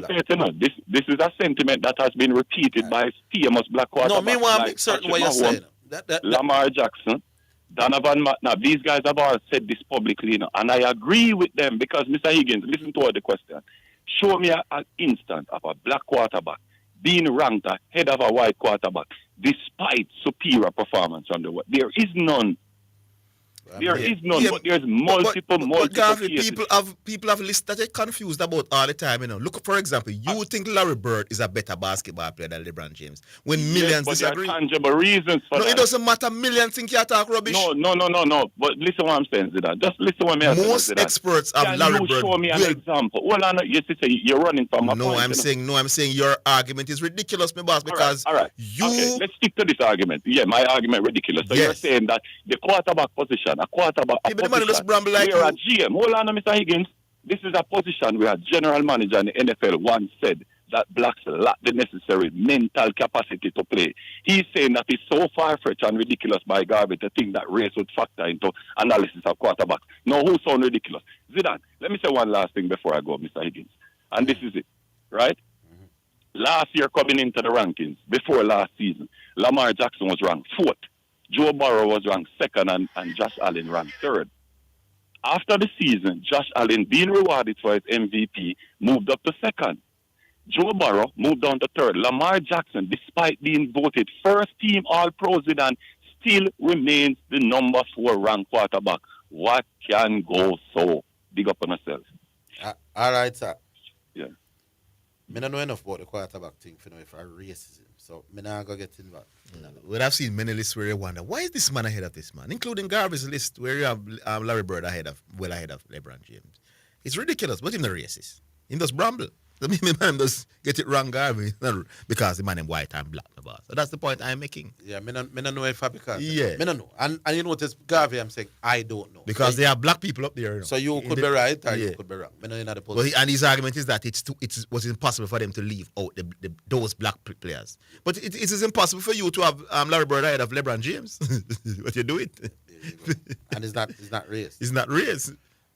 say it enough. This is a sentiment that has been repeated by famous black quarterbacks. No, me want to make certain what you're saying. Lamar Jackson, Donovan McNabb, these guys have all said this publicly, you know, and I agree with them because, Mr. Higgins, listen to the question. Show me an instance of a black quarterback being ranked ahead of a white quarterback despite superior performance on the way. There is none. There is none, but there's multiple cases. People have lists that they're confused about all the time. You know, look, for example, you think Larry Bird is a better basketball player than LeBron James when millions disagree. There are tangible reasons for that. It doesn't matter. Millions think you talk rubbish. No. But listen what I'm saying, Zidane. Just listen what I'm saying. Most experts have Larry Bird. Can you show me an example? Well, I know you say you're running from a point. I'm saying your argument is ridiculous, my boss, because all right. Okay, let's stick to this argument. Yeah, my argument ridiculous. So you're saying that the quarterback position, a quarterback, a position where a GM, hold on, Mr. Higgins, this is a position where a general manager in the NFL once said that blacks lack the necessary mental capacity to play. He's saying that it's so far-fetched and ridiculous by Garvey to think that race would factor into analysis of quarterbacks. No, who sound ridiculous? Zidane, let me say one last thing before I go, Mr. Higgins. And this is it, right? Last year coming into the rankings, before last season, Lamar Jackson was ranked 4th. Joe Burrow was ranked 2nd and Josh Allen ranked 3rd. After the season, Josh Allen, being rewarded for his MVP, moved up to 2nd. Joe Burrow moved down to 3rd. Lamar Jackson, despite being voted first team All-Pro Zidane, still remains the number 4 ranked quarterback. What can go so? Big up on yourself. All right, sir. Yeah. I don't know enough about the quarterback thing for know if I racism. So I'm not going to get involved. Well, I've seen many lists where you wonder, why is this man ahead of this man? Including Garvey's list where you have Larry Bird ahead of LeBron James. It's ridiculous, but he's not racist. He does bramble. The man does get it wrong, Garvey, because the man is white and black. So that's the point I'm making. Yeah, I don't know if I because. Yeah. I don't know. And you notice, Garvey, I'm saying, I don't know. Because there are black people up there. You know. So you could be right or you could be wrong. I know you're not the position. And his argument is that it was impossible for them to leave out those black players. But it is impossible for you to have Larry Bird ahead of LeBron James. What you do it? And it's not race. It's not race.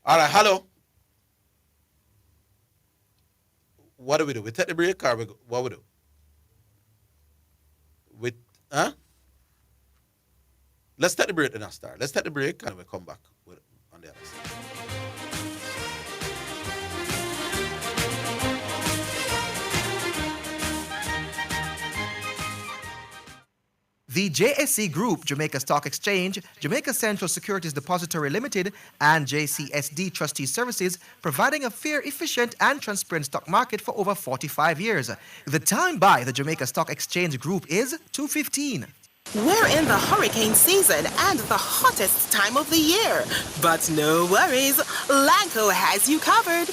All right, hello. What do we do? We take the break or what we do? Let's take the break then, Star. Let's take the break and we'll come back on the other side. The JSC Group, Jamaica Stock Exchange, Jamaica Central Securities Depository Limited, and JCSD Trustee Services, providing a fair, efficient, and transparent stock market for over 45 years. The time by the Jamaica Stock Exchange Group is 2:15. We're in the hurricane season and the hottest time of the year. But no worries, Lanco has you covered.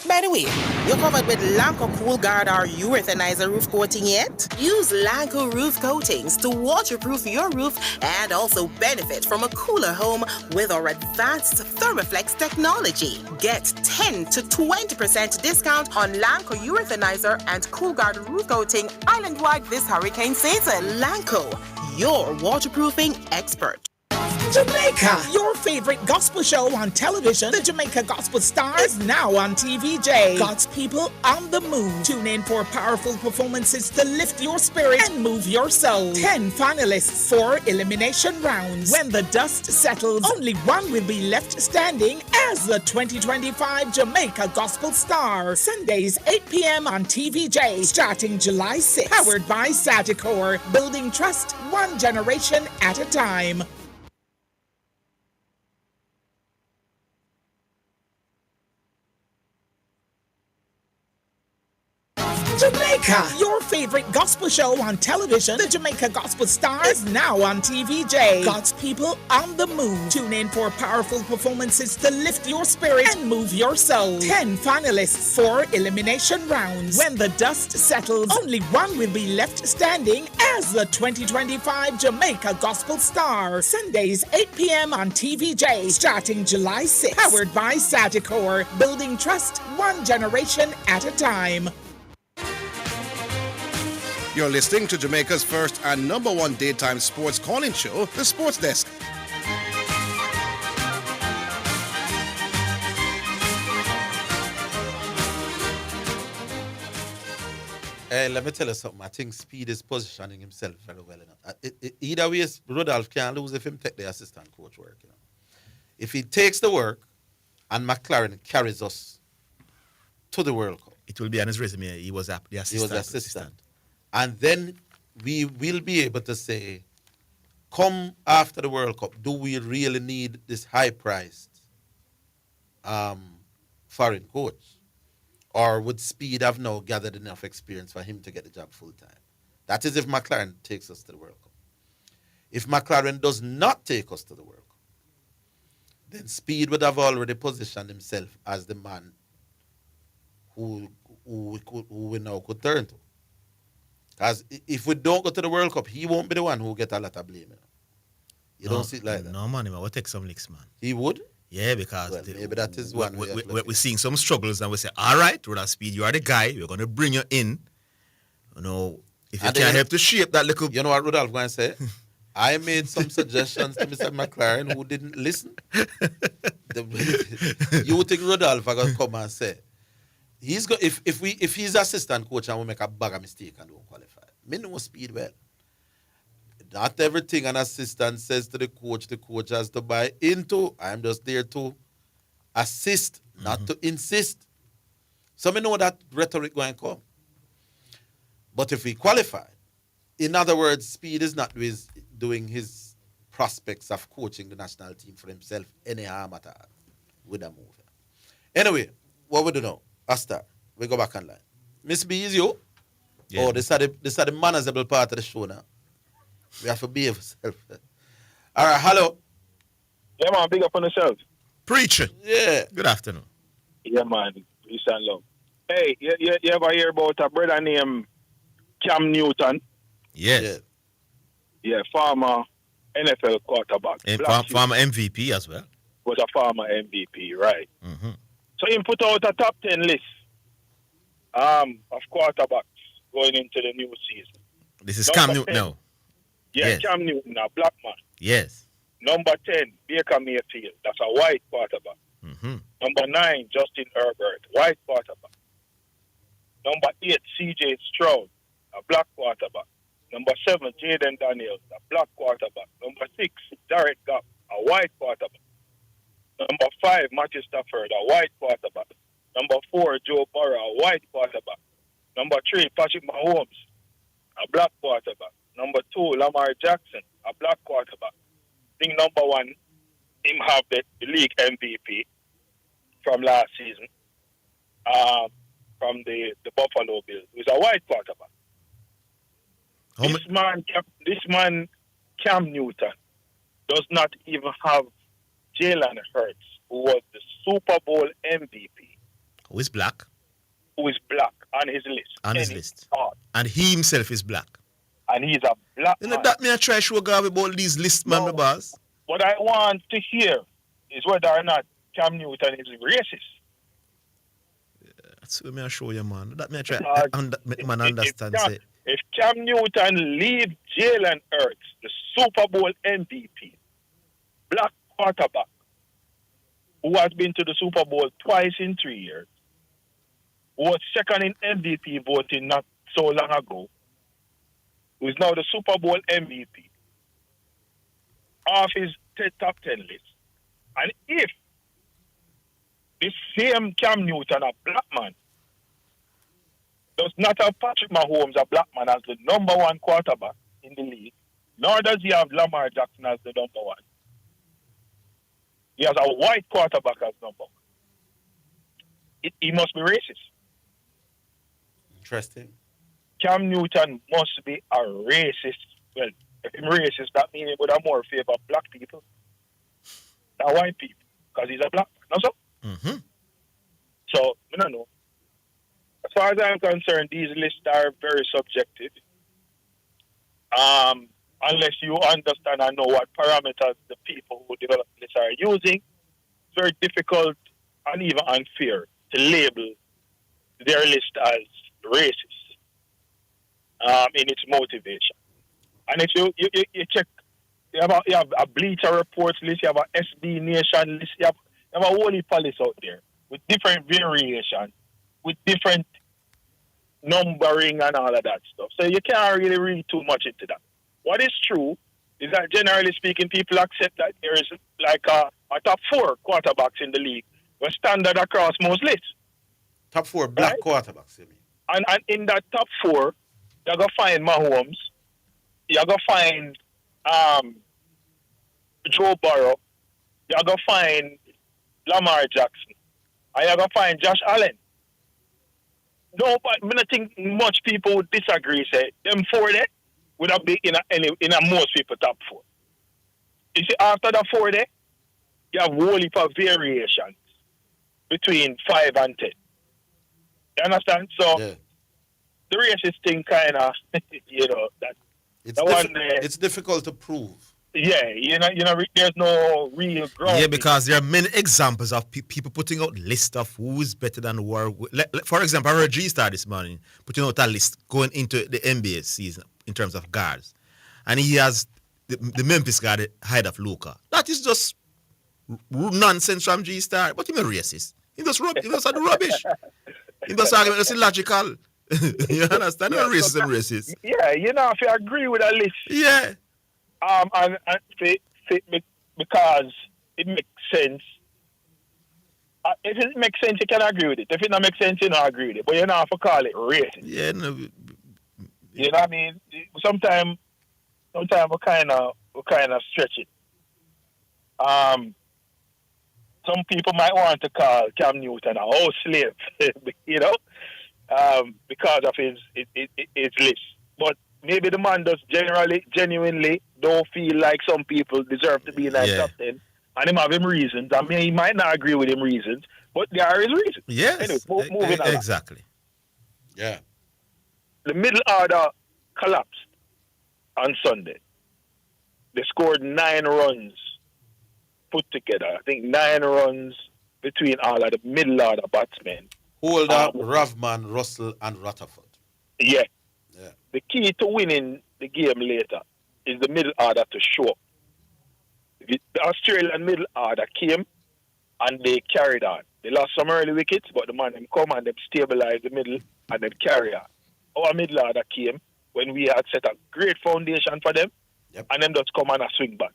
By the way, you're covered with Lanco Cool Guard or Urethanizer roof coating yet? Use Lanco roof coatings to waterproof your roof and also benefit from a cooler home with our advanced Thermoflex technology. Get 10 to 20% discount on Lanco Urethanizer and Cool Guard roof coating island-wide this hurricane season. Lanco, your waterproofing expert. Jamaica, your favorite gospel show on television, the Jamaica Gospel Star, is now on TVJ. God's people on the move. Tune in for powerful performances to lift your spirit and move your soul. 10 finalists, 4 elimination rounds. When the dust settles, only one will be left standing as the 2025 Jamaica Gospel Star. Sundays, 8 p.m. on TVJ, starting July 6th. Powered by Sagicor, building trust one generation at a time. Jamaica, your favorite gospel show on television, the Jamaica Gospel Star, is now on TVJ. God's people on the move. Tune in for powerful performances to lift your spirit and move your soul. 10 finalists, 4 elimination rounds. When the dust settles, only one will be left standing as the 2025 Jamaica Gospel Star. Sundays, 8 p.m. on TVJ, starting July 6th. Powered by Sagicor, building trust one generation at a time. You're listening to Jamaica's first and number one daytime sports calling show, The Sports Desk. Let me tell you something. I think Speed is positioning himself very well enough. Either way, Rudolph can't lose if him take the assistant coach work. You know? If he takes the work and McLaren carries us to the World Cup. It will be on his resume. He was the assistant. He was the assistant. And then we will be able to say, come after the World Cup, do we really need this high-priced foreign coach? Or would Speed have now gathered enough experience for him to get the job full-time? That is if McLaren takes us to the World Cup. If McLaren does not take us to the World Cup, then Speed would have already positioned himself as the man who we now could turn to. Because if we don't go to the World Cup, he won't be the one who will get a lot of blame. You don't see it like that. No, man, we'll take some licks, man. He would? Yeah, because maybe that is one we're seeing some struggles, and we say, all right, Rudolph Speed, you are the guy. We're going to bring you in. You know, if you can help to shape that little... You know what Rudolph going to say? I made some suggestions to Mr. McLaren who didn't listen. You think Rudolph are going to come and say, he's go, if he's assistant coach and we make a bag of mistake and don't qualify, me know Speed well. Not everything an assistant says to the coach has to buy into. I'm just there to assist, not to insist. So me know that rhetoric going to come. But if we qualify, in other words, Speed is not doing his prospects of coaching the national team for himself any harm at all with a move. Anyway, what we do now? Asta, we go back online. Miss B, is you? Yeah. Oh, this are the manageable part of the show now. We have to behave ourselves. All right, hello. Yeah, man, big up on yourself. Preacher. Yeah. Good afternoon. Yeah, man. Peace and love. Hey, you ever hear about a brother named Cam Newton? Yes. Yeah, former NFL quarterback. And former MVP as well. Was a former MVP, right. Mm-hmm. So he put out a top 10 list of quarterbacks going into the new season. This is Cam Newton now. Yeah, yes. Cam Newton, a black man. Yes. Number 10, Baker Mayfield. That's a white quarterback. Mm-hmm. Number 9, Justin Herbert, white quarterback. Number 8, C.J. Stroud, a black quarterback. Number 7, Jaden Daniels, a black quarterback. Number 6, Jared Goff, a white quarterback. Number 5, Matthew Stafford, a white quarterback. Number 4, Joe Burrow, a white quarterback. Number 3, Patrick Mahomes, a black quarterback. Number 2, Lamar Jackson, number one, him have the league MVP from last season, from the Buffalo Bills. He's a white quarterback. This man, Cam Newton, does not even have Jalen Hurts, who was the Super Bowl MVP. Who is black? Who is black on his list. On his list. And he himself is black. And he's a black man. That me a try show God about these list man, my boss. What I want to hear is whether or not Cam Newton is racist. That's what me a show you, man. That me a try man understand. If Cam Newton leaves Jalen Hurts, the Super Bowl MVP, black quarterback, who has been to the Super Bowl twice in 3 years, who was second in MVP voting not so long ago, who is now the Super Bowl MVP, off his top 10 list. And if this same Cam Newton, a black man, does not have Patrick Mahomes, a black man, as the number one quarterback in the league, nor does he have Lamar Jackson as the number one. He has a white quarterback as number one. He must be racist. Interesting. Cam Newton must be a racist. Well, if he's racist, that means he would have more favor black people than white people, because he's a black man. No, so? Mm-hmm. So, I don't know. As far as I'm concerned, these lists are very subjective. Unless you understand and know what parameters the people who develop lists are using, it's very difficult and even unfair to label their list as racist in its motivation. And if you check, you have a Bleacher Reports list, you have a SB Nation list, you have a whole heap of lists out there with different variations, with different numbering and all of that stuff. So you can't really read too much into that. What is true is that generally speaking, people accept that there is like a top 4 quarterbacks in the league were standard across most lists. Top 4 black quarterbacks, you mean? And in that top 4, you're going to find Mahomes, you're going to find Joe Burrow, you're going to find Lamar Jackson, and you're going to find Josh Allen. No, but I think much people would disagree. Say them 4 there would have been in a most people top 4. You see, after the 4 there, you have a whole heap of variations between 5 and 10. You understand? So the racist thing kind of, that it's difficult to prove. Yeah, there's no real ground. Yeah, because there are many examples of people putting out lists of who's better than who are. For example, I read G-Star this morning putting out a list going into the NBA season in terms of guards. And he has the Memphis guard ahead of Luka. That is just nonsense from G-Star. But he's a racist. He just had the rubbish. He just argument that's illogical. You understand? Not racist. Yeah, if you agree with a list. Yeah. And because it makes sense. If it makes sense, you can agree with it. If it don't make sense, you don't agree with it. But you don't have to call it racist. Yeah, no. You know what I mean? Sometimes we kind of stretch it. Some people might want to call Cam Newton a house slave, because of his list. But maybe the man does genuinely don't feel like some people deserve to be in that top 10. And him have him reasons. I mean, he might not agree with him reasons, but there are his reasons. Yes. Anyway, moving on. Exactly. Yeah. The middle order collapsed on Sunday. They scored 9 runs put together. I think 9 runs between all of the middle order batsmen. Holder, Ravman, Russell, and Rutherford. Yeah. The key to winning the game later is the middle order to show up. The Australian middle order came and they carried on. They lost some early wickets, but the man them come and them stabilized the middle and them carry on. Our middle order came when we had set a great foundation for them, and them just come and a swing back.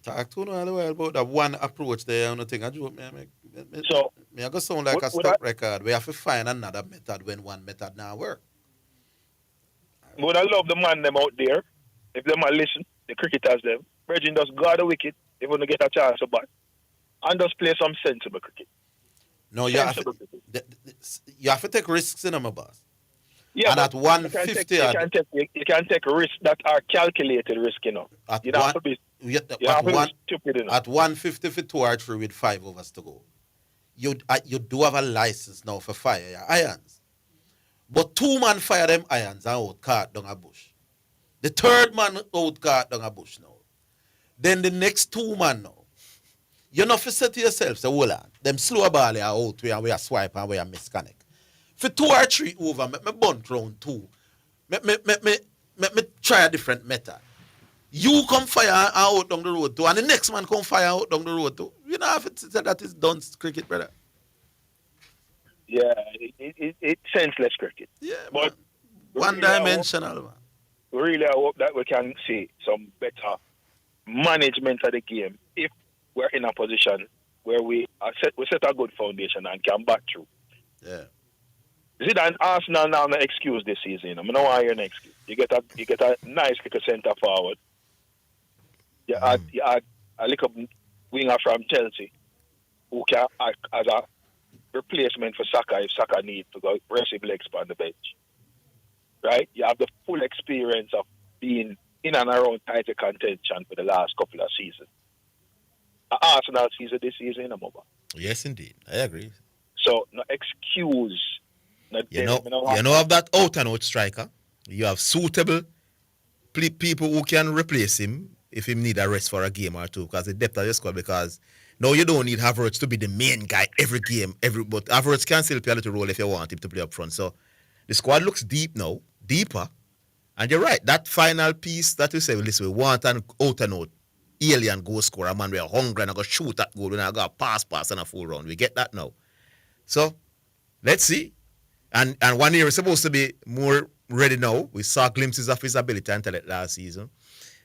Talk to you about that one approach there. I don't think I joke. So, I go sound like a stop record. We have to find another method when one method now work. But I love the man them out there. If them are listen, the cricketers them, Bridging just guard the wicket if you get a chance to bat. And just play some sensible cricket. No, you have to take risks in them, boss. Yeah, and at 150, you can take risks that are calculated risk, you know. At you don't have to be stupid, you know. At 150 for 2 or 3 with 5 overs to go, you do have a license now for fire your irons. But 2 man fire them irons and out cart down a bush. The 3rd man out cart down a bush now. Then the next 2 man now. You know, for say to yourself, say, hold on, them slow ball are out where we are swipe and we are misconnect. For 2 or 3 over, me bunt round 2. Me try a different method. You come fire out down the road too, and the next man come fire out down the road too. You know if it's that is done cricket, brother. Yeah, it's senseless cricket. Yeah, but one-dimensional, man. Really, I hope that we can see some better management of the game if we're in a position where we set a good foundation and can back through. Yeah. Zidane Arsenal now no excuse this season. I mean, no one hear an excuse. You get a nice little centre forward. You add a little winger from Chelsea who can act as a replacement for Saka if Saka needs to go rest his legs on the bench. Right? You have the full experience of being in and around title contention for the last couple of seasons. Arsenal season this season, I'm over. Yes, indeed. I agree. So, no excuse. You know of that out and out striker. You have suitable people who can replace him if he need a rest for a game or two because the depth of your squad. Because now you don't need Havertz to be the main guy every game. But Havertz can still play a little role if you want him to play up front. So the squad looks deep now, deeper. And you're right. That final piece that you say, well, listen, we want an out and out alien goal scorer, a man we are hungry and I go shoot that goal and I got pass and a full round. We get that now. So let's see. And 1 year is supposed to be more ready now. We saw glimpses of his ability until it last season.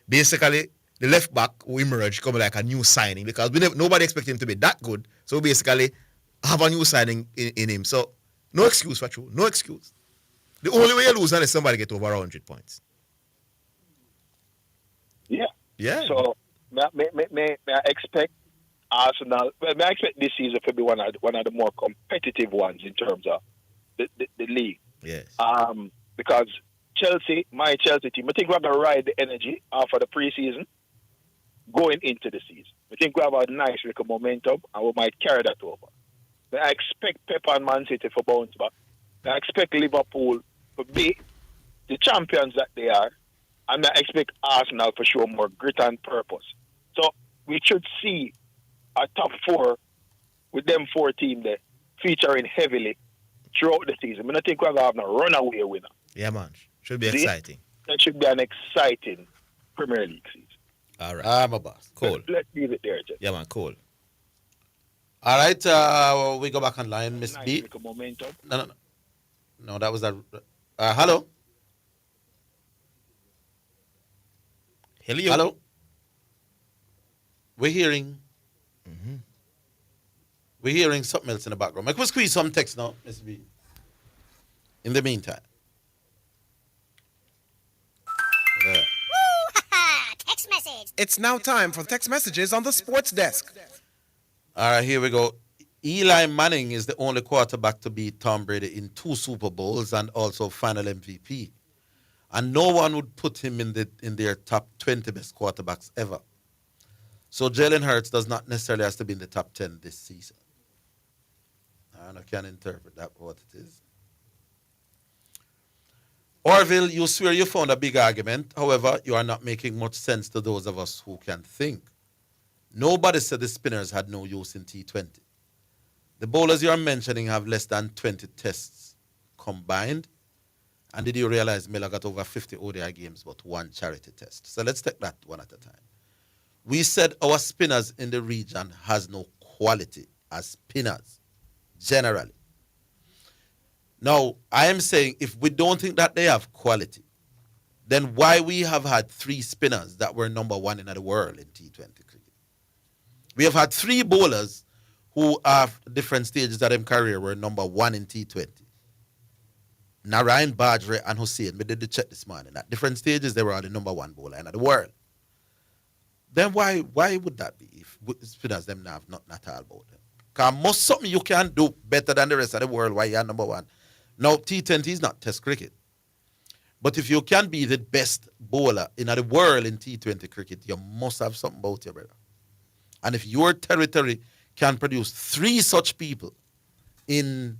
Basically, the left back who emerged come like a new signing because nobody expected him to be that good. So basically, have a new signing in him. So no excuse for you. No excuse. The only way you lose is somebody get over 100 points. Yeah. Yeah. So may I expect Arsenal? Well, may I expect this season to be one of the more competitive ones in terms of the league. Yes. Because my Chelsea team, I think we're going to ride the energy after the preseason going into the season. I think we have a nice little momentum and we might carry that over. I expect Pep and Man City for bounce back. I expect Liverpool to be the champions that they are. And I expect Arsenal for sure more grit and purpose. So we should see a top 4 with them 4 teams there featuring heavily throughout the season. I think we're going to have a runaway winner. Yeah, man. Should be exciting. That should be an exciting Premier League season. All right. My boss. Cool. Let's leave it there, Jeff. Yeah, man. Cool. All right. We go back online, Miss Nice B. little momentum. No, that was a... hello? Hello? We're hearing... We're hearing something else in the background. I can squeeze some text now, Miss B. In the meantime. Yeah. Text message. It's now time for text messages on the sports desk. All right, here we go. Eli Manning is the only quarterback to beat Tom Brady in 2 Super Bowls and also final MVP. And no one would put him in their top 20 best quarterbacks ever. So Jalen Hurts does not necessarily have to be in the top 10 this season. I can interpret that for what it is. Orville, you swear you found a big argument. However, you are not making much sense to those of us who can think. Nobody said the spinners had no use in T20. The bowlers you are mentioning have less than 20 tests combined. And did you realize Miller got over 50 ODI games but 1 charity test? So let's take that one at a time. We said our spinners in the region has no quality as spinners, generally. Now, I am saying if we don't think that they have quality, then why we have had 3 spinners that were number 1 in the world in T20 cricket? We have had 3 bowlers who have different stages of their career were number 1 in T20. Narayan, Bajre, and Hussain, we did the check this morning. At different stages, they were all the number 1 bowler in the world. Then why would that be if spinners them have nothing at all about them? Because most something you can do better than the rest of the world, why you're number one. Now, T20 is not test cricket. But if you can be the best bowler in the world in T20 cricket, you must have something about you, brother. And if your territory can produce 3 such people in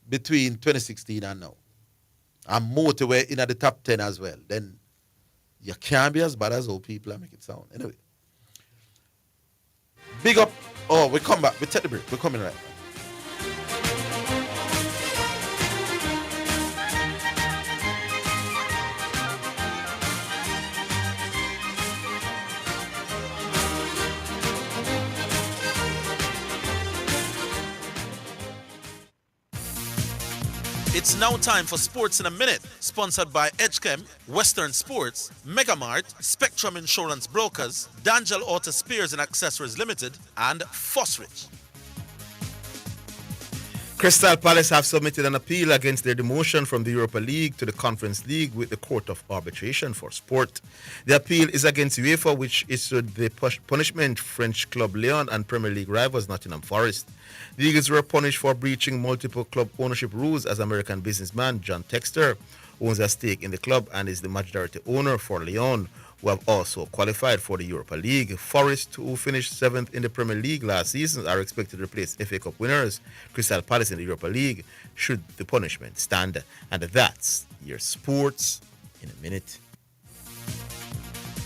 between 2016 and now, and motorway in at the top 10 as well, then you can't be as bad as old people and make it sound. Anyway. Big up. Oh, we come back. We take the break. We're coming right now. It's now time for Sports in a Minute, sponsored by Edgechem, Western Sports, Megamart, Spectrum Insurance Brokers, Dangel Auto Spares and Accessories Limited, and Fosrich. Crystal Palace have submitted an appeal against their demotion from the Europa League to the Conference League with the Court of Arbitration for Sport. The appeal is against UEFA, which issued the punishment French club Lyon and Premier League rivals Nottingham Forest. The Eagles were punished for breaching multiple club ownership rules as American businessman John Texter owns a stake in the club and is the majority owner for Lyon, who have also qualified for the Europa League. Forest, who finished 7th in the Premier League last season, are expected to replace FA Cup winners Crystal Palace in the Europa League should the punishment stand. And that's your Sports in a Minute.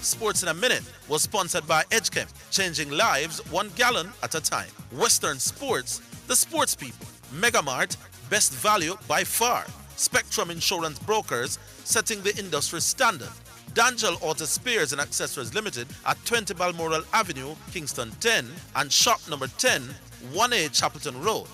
Sports in a Minute was sponsored by Edgechem, changing lives 1 gallon at a time. Western Sports, the sports people. Megamart, best value by far. Spectrum Insurance Brokers, setting the industry standard. Dangel Auto Spares and Accessories Limited at 20 Balmoral Avenue, Kingston 10, and shop number 10, 1A Chapelton Road.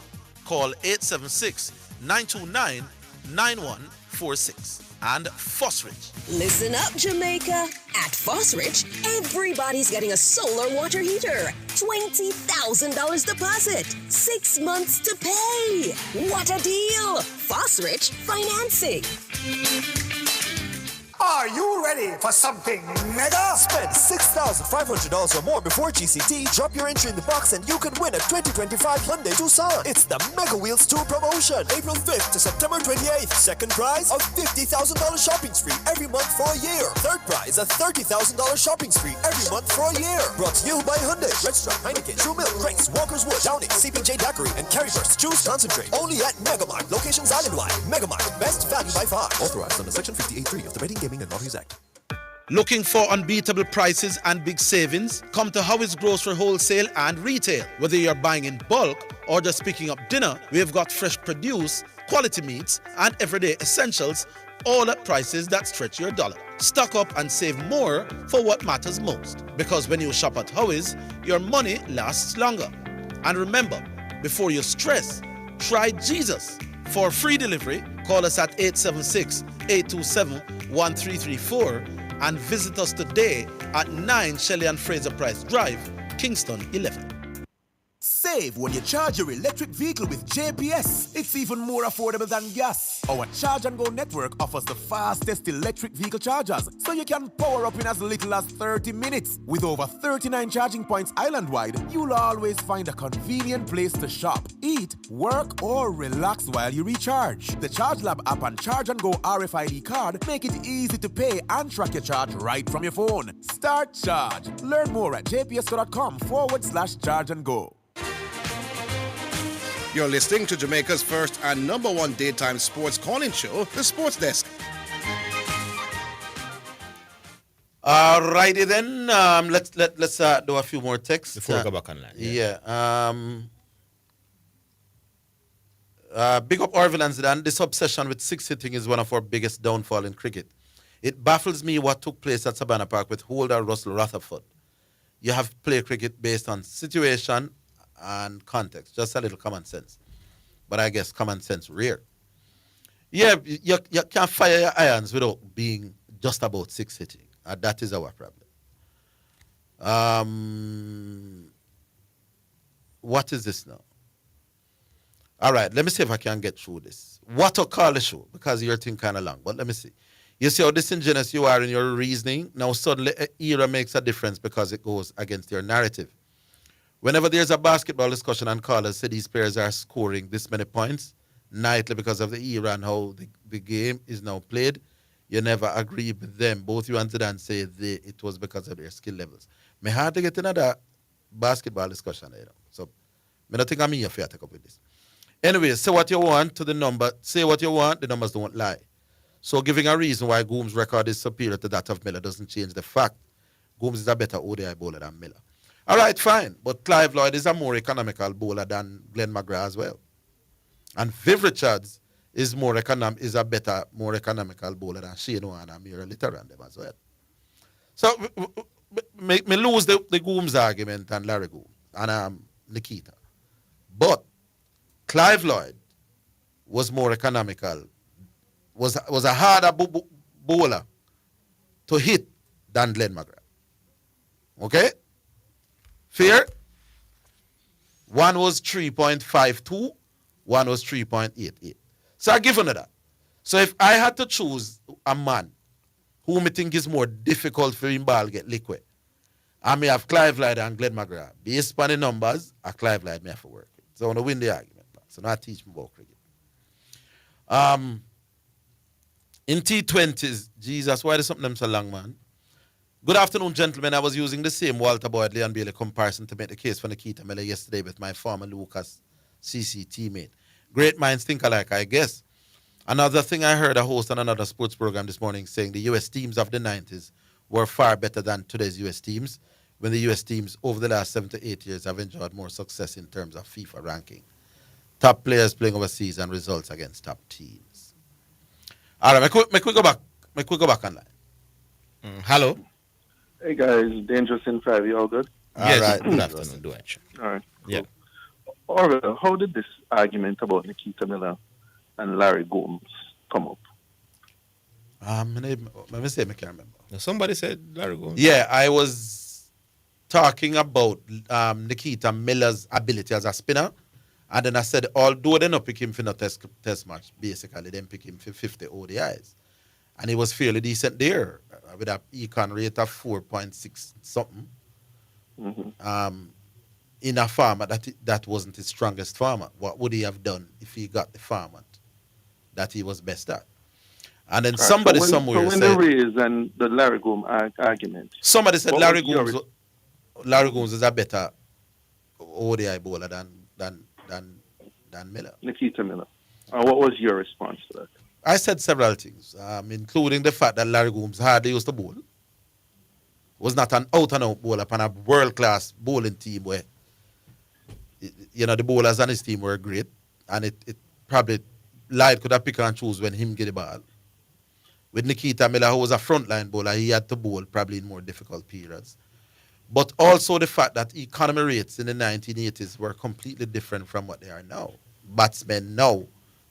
Call 876-929-9146. And Fosrich. Listen up, Jamaica. At Fosrich, everybody's getting a solar water heater. $20,000 deposit. 6 months to pay. What a deal! Fosrich Financing. Are you ready for something mega? Spend $6,500 or more before GCT, drop your entry in the box, and you can win a 2025 Hyundai Tucson. It's the Mega Wheels Tour promotion, April 5th to September 28th. Second prize, a $50,000 shopping spree every month for a year. Third prize, a $30,000 shopping spree every month for a year. Brought to you by Hyundai, Red Stripe, Heineken, True Milk, Grace, Walker's Wood, Downing, CPJ Daiquiri, and Carryburst. Choose Concentrate. Only at Megamart. Locations island-wide. Megamart, best value by far. Authorized under Section 58.3 of the Betting, Gaming, and Lotteries Act. Looking for unbeatable prices and big savings? Come to Howie's Grocery Wholesale and Retail. Whether you're buying in bulk or just picking up dinner, we've got fresh produce, quality meats, and everyday essentials, all at prices that stretch your dollar. Stock up and save more for what matters most. Because when you shop at Howie's, your money lasts longer. And remember, before you stress, try Jesus. For free delivery, call us at 876-827-1334 and visit us today at 9 Shelley and Fraser Price Drive, Kingston 11. Save when you charge your electric vehicle with JPS. It's even more affordable than gas. Our Charge and Go network offers the fastest electric vehicle chargers, so you can power up in as little as 30 minutes. With over 39 charging points island-wide, you'll always find a convenient place to shop, eat, work, or relax while you recharge. The Charge Lab app and Charge and Go RFID card make it easy to pay and track your charge right from your phone. Start charge. Learn more at jpsco.com/charge and go. You're listening to Jamaica's first and number 1 daytime sports calling show, The Sports Desk. Alrighty then. Let's do a few more texts before we go back online. Yeah. Big up Orville and Zidane. This obsession with 6 hitting is one of our biggest downfall in cricket. It baffles me what took place at Savannah Park with Holder Russell Rutherford. You have to play cricket based on situation and context. Just a little common sense. But I guess common sense rare. Yeah, you can't fire your irons without being just about 6 hitting. That is our problem. What is this now? All right, let me see if I can get through this. What to call the show? Because your thing kind of long, but let me see. You see how disingenuous you are in your reasoning? Now suddenly era makes a difference because it goes against your narrative. Whenever there's a basketball discussion and callers say these players are scoring this many points nightly because of the era and how the game is now played, you never agree with them. Both you and Zidane say it was because of their skill levels. Me hard to get another basketball discussion, So I don't think I'm here for you to take up with this. Anyway, say what you want to the number. Say what you want, the numbers don't lie. So giving a reason why Gooms' record is superior to that of Miller doesn't change the fact Gooms is a better ODI bowler than Miller. All right, fine. But Clive Lloyd is a more economical bowler than Glenn McGrath as well. And Viv Richards is a better, more economical bowler than Shane Warne and Mira Litter and them as well. So me lose the Gooms argument and Larry Gooms and Nikita. But Clive Lloyd was more economical, was a harder bowler to hit than Glenn McGrath. Okay? Fair? One was 3.52, one was 3.88. So I give another. So if I had to choose a man who I think is more difficult for him ball get liquid, I may have Clive Lloyd and Glenn McGrath. Based on the numbers, a Clive Lloyd may have to work with. So I want to win the argument. So now I teach me about cricket. In T20s, Jesus, why is something them so long, man? Good afternoon, gentlemen. I was using the same Walter Boyd, Leon Bailey comparison to make the case for Nikita Miller yesterday with my former Lucas CC teammate. Great minds think alike, I guess. Another thing I heard a host on another sports program this morning saying the U.S. teams of the 90s were far better than today's U.S. teams, when the U.S. teams over the last 7 to 8 years have enjoyed more success in terms of FIFA ranking. Top players playing overseas and results against top teams. All right, make we go back online. Hello. Hey guys, Dangerous in 5, you all good? All right, good afternoon, Dwight. All right. Yeah. Orville, how did this argument about Nikita Miller and Larry Gomes come up? Let me say, I can't remember. Somebody said Larry Gomes. Yeah, I was talking about Nikita Miller's ability as a spinner. And then I said, although they not pick him for no test match, basically, they pick him for 50 ODIs. And he was fairly decent there with an econ rate of 4.6 something. Mm-hmm. In a format that wasn't his strongest format. What would he have done if he got the format that he was best at? And then somebody somewhere said... So when the Rays and the Larry Gomes argument... Somebody said Larry Gomes is a better ODI bowler than Miller. Nikita Miller. What was your response to that? I said several things, including the fact that Larry Gomes hardly used to bowl. Was not an out-and-out bowler upon a world-class bowling team where, the bowlers on his team were great. And it probably, Lloyd could have picked and choose when him get the ball. With Nikita Miller, who was a frontline bowler, he had to bowl probably in more difficult periods. But also the fact that economy rates in the 1980s were completely different from what they are now. Batsmen now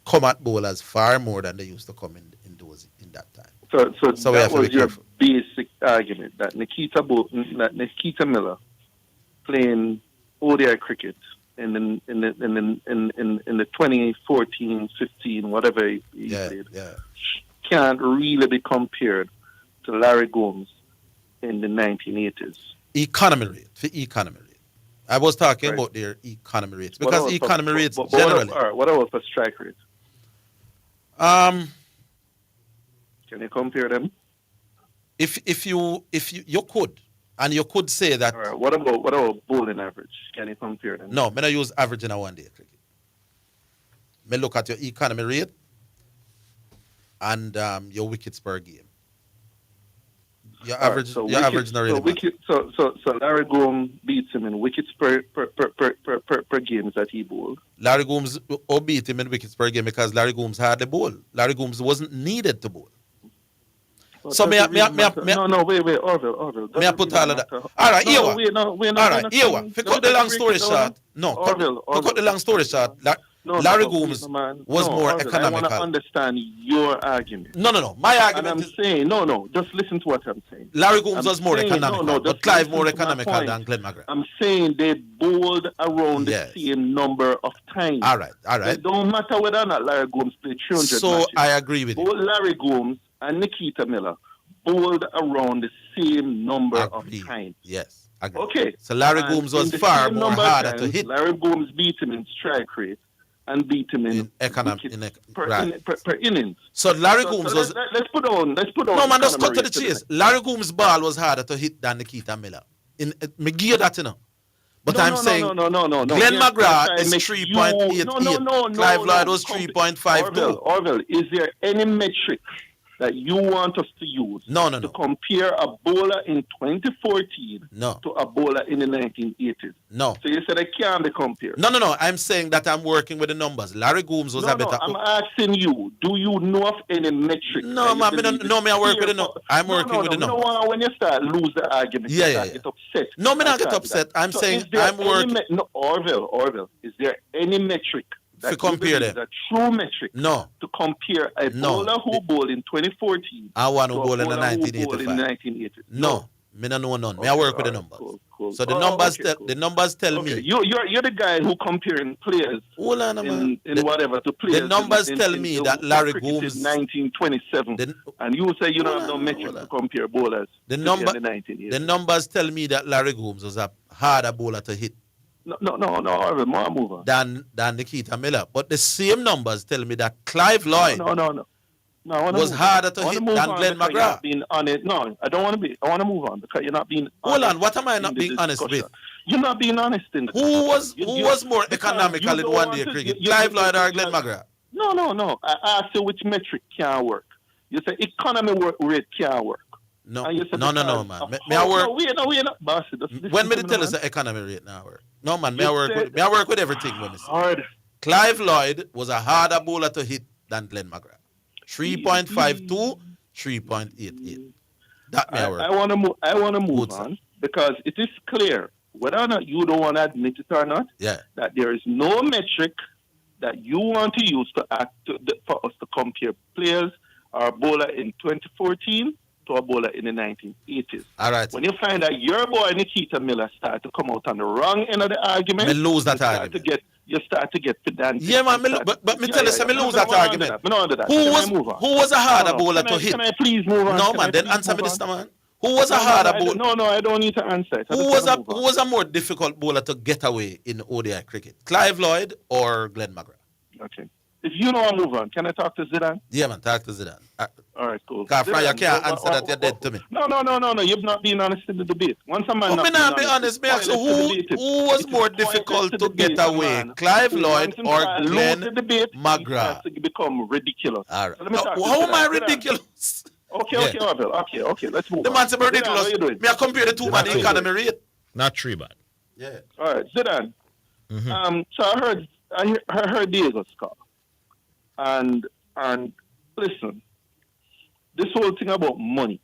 come at bowlers far more than they used to come in that time. So that was your basic argument, that Nikita Miller playing ODI cricket in the 2014-15, whatever he played, can't really be compared to Larry Gomes in the 1980s. Economy rate. I was talking about their economy rates because economy rates generally. What about for strike rate? Can you compare them? If you could, and you could say that. All right. What about bowling average? Can you compare them? No, I use average in a one day cricket. I look at your economy rate and your wickets per game. Your average, so Larry Gomes beats him in wickets per games that he bowled. Larry Gomes beat him in wickets per game because Larry Gomes had the ball. Larry Gomes wasn't needed to bowl. So wait, Orville. May I put all of that? All right, Ewa. Cut the long story short. Cut the long story short. Larry Gomes was more economical. I want to understand your argument. No. My argument and I'm saying, just listen to what I'm saying. Larry Gomes was more economical, but Clive more economical than Glenn McGrath. I'm saying they bowled around the same number of times. All right. It don't matter whether or not Larry Gomes played 300 So matches. I agree with you. Both Larry Gomes and Nikita Miller bowled around the same number of times. Yes. Agreed. Okay. So Larry And Gooms was in the far same more number of harder to times, hit. Larry Gooms beat him in strike rate and beat him in per innings. So Larry Gooms was. Let's put on. No man, just cut to the chase. Larry Gooms' ball was harder to hit than Nikita Miller. Me give that, you know. But I'm saying no. Glenn McGrath is 3.88. Clive Lloyd was 3.52. Orville, is there any metric that you want us to use to compare a bowler in 2014 to a bowler in the 1980s? No. So you said I can't be compared. No. I'm saying that I'm working with the numbers. Larry Gooms was a better. I'm asking you, do you know of any metric? No, man, I work with the numbers. I'm working with the numbers. No, when you start lose the argument, you get upset. No, me not get upset. I'm saying I'm working. Orville, is there any metric to compare them? A true metric to compare a bowler who bowled in 2014 I want to bowl in the 1980s. No, me no know none. Me I work with the numbers. Cool. So the numbers tell me. You're the guy who comparing players in whatever to players. The numbers tell me that Larry Gooms 1927, and you say you don't have no metric to compare bowlers. The numbers tell me that Larry Gooms was a harder bowler to hit. No, more move on. Than Nikita Miller. But the same numbers tell me that Clive Lloyd was harder to hit than Glenn McGrath. No, I don't want to be. I want to move on because you're not being honest. Hold on, what am I not being honest with? You're not being honest in the Who was more economical in one-day cricket? Clive Lloyd or Glenn McGrath? No. I asked you which metric can work. You say economy rate can work. No, man. May I work? No, we're not. Boss, when me tell us the economy rate now work? No, man. May I work with everything when me say. Clive Lloyd was a harder bowler to hit than Glenn McGrath. 3.52, 3.88. That may work. I want to move on because it is clear, whether or not you don't want to admit it or not, that there is no metric that you want to use for us to compare players or a bowler in 2014 to a bowler in the 1980s. All right. When you find that your boy Nikita Miller started to come out on the wrong end of the argument, me lose that argument. You start to get pedantic. Yeah, man. But me tell you, me lose that argument. Who was a harder bowler to hit? Can I please move on? No, man. Then answer me this, man. Who was a harder bowler? No, I don't need to answer it. Who was a more difficult bowler to get away in ODI cricket? Clive Lloyd or Glenn McGrath? Okay. If you know I move on, can I talk to Zidane? Yeah, man, talk to Zidane. All right, cool. Because you can't answer that, you're dead to me. No. You've not been honest in the debate. Once a man not be honest, me ask you, who was more difficult to get away? Clive Lloyd or Glenn McGrath? To become ridiculous. All right. How am I ridiculous? Okay, Okay, let's move on. The man's ridiculous. Me I compare the two man economy rate. Not three bad. Yeah. All right, Zidane. So I heard Diego's call. And listen, this whole thing about money,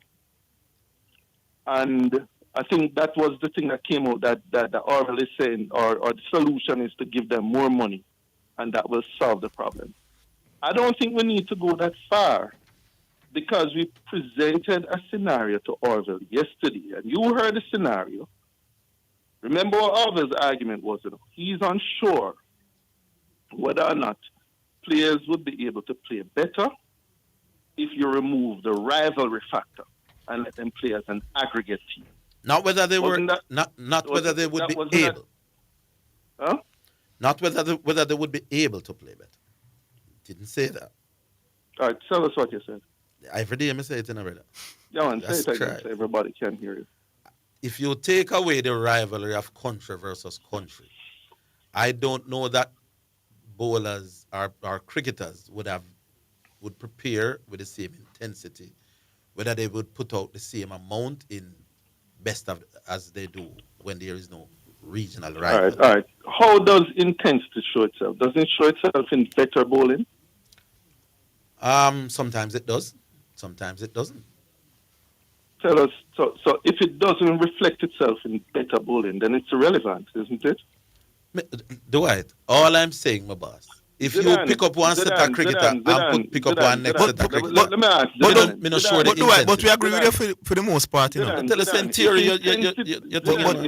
and I think that was the thing that came out that Orville is saying, or the solution is to give them more money, and that will solve the problem. I don't think we need to go that far, because we presented a scenario to Orville yesterday, and you heard the scenario. Remember what Orville's argument was, he's unsure whether or not players would be able to play better if you remove the rivalry factor and let them play as an aggregate team. Not whether they were not whether they would be able. Not whether they would be able to play better. Didn't say that. All right, tell us what you said. Every day I say it in a brother. Yeah, man, say it again so everybody can hear you. If you take away the rivalry of country versus country, I don't know that bowlers or cricketers would prepare with the same intensity, whether they would put out the same amount in best of as they do when there is no regional rivalry. All right. How does intensity show itself? Does it show itself in better bowling? Sometimes it does. Sometimes it doesn't. Tell us. So if it doesn't reflect itself in better bowling, then it's irrelevant, isn't it? Dwight, all I'm saying, my boss, if you pick up one set of cricketer and pick up one next set of cricketer, let me ask. But we agree with you for the most part, you know. Tell us in theory, you're talking about.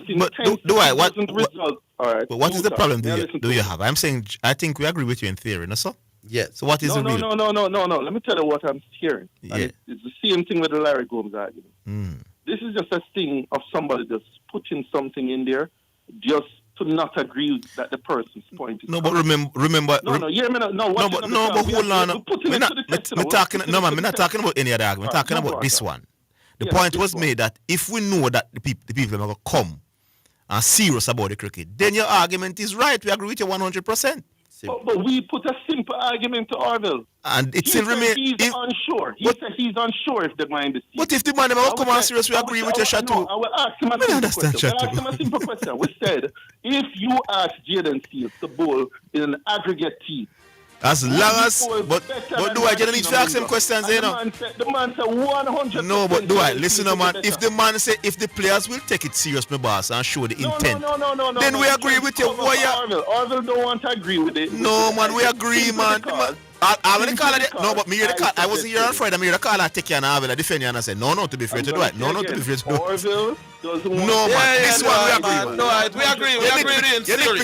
But what is the problem do you have? I'm saying I think we agree with you in theory, no, sir? Yeah. So what is no, the no, real? no. Let me tell you what I'm hearing. Yeah. And it's the same thing with the Larry Gomes argument. Mm. This is just a thing of somebody just putting something in there just to not agree that the person's point is No, but remember. No, yeah, no, but hold on. We're not talking about any other argument. We're talking about this one. The point was made that if we know that the people are going to come and serious about the cricket, then your argument is right. We agree with you 100%. But we put a simple argument to Orville. And it still remains. He's unsure. He said he's unsure if the mind is. But if the man will come on serious, we agree with your Chateau. I will ask him a simple question. I ask him a simple question. We said, if you ask Jaden Seals to bowl in an aggregate team, as long as, but do I just need to ask him questions, you know? The man said 100%. No, but do I listen, man? If the man say if the players will take it serious, my boss, and show the intent, then we agree with you. Orville don't want to agree with it. No, man, we agree, man. I will call it. No, but me hear the call. I wasn't here on Friday. I hear the call and take you and I will defend you and I said, no, to be fair to do it. No, to be fair to do it. Orville doesn't want. No, man. This one we agree. No, we agree with you in theory.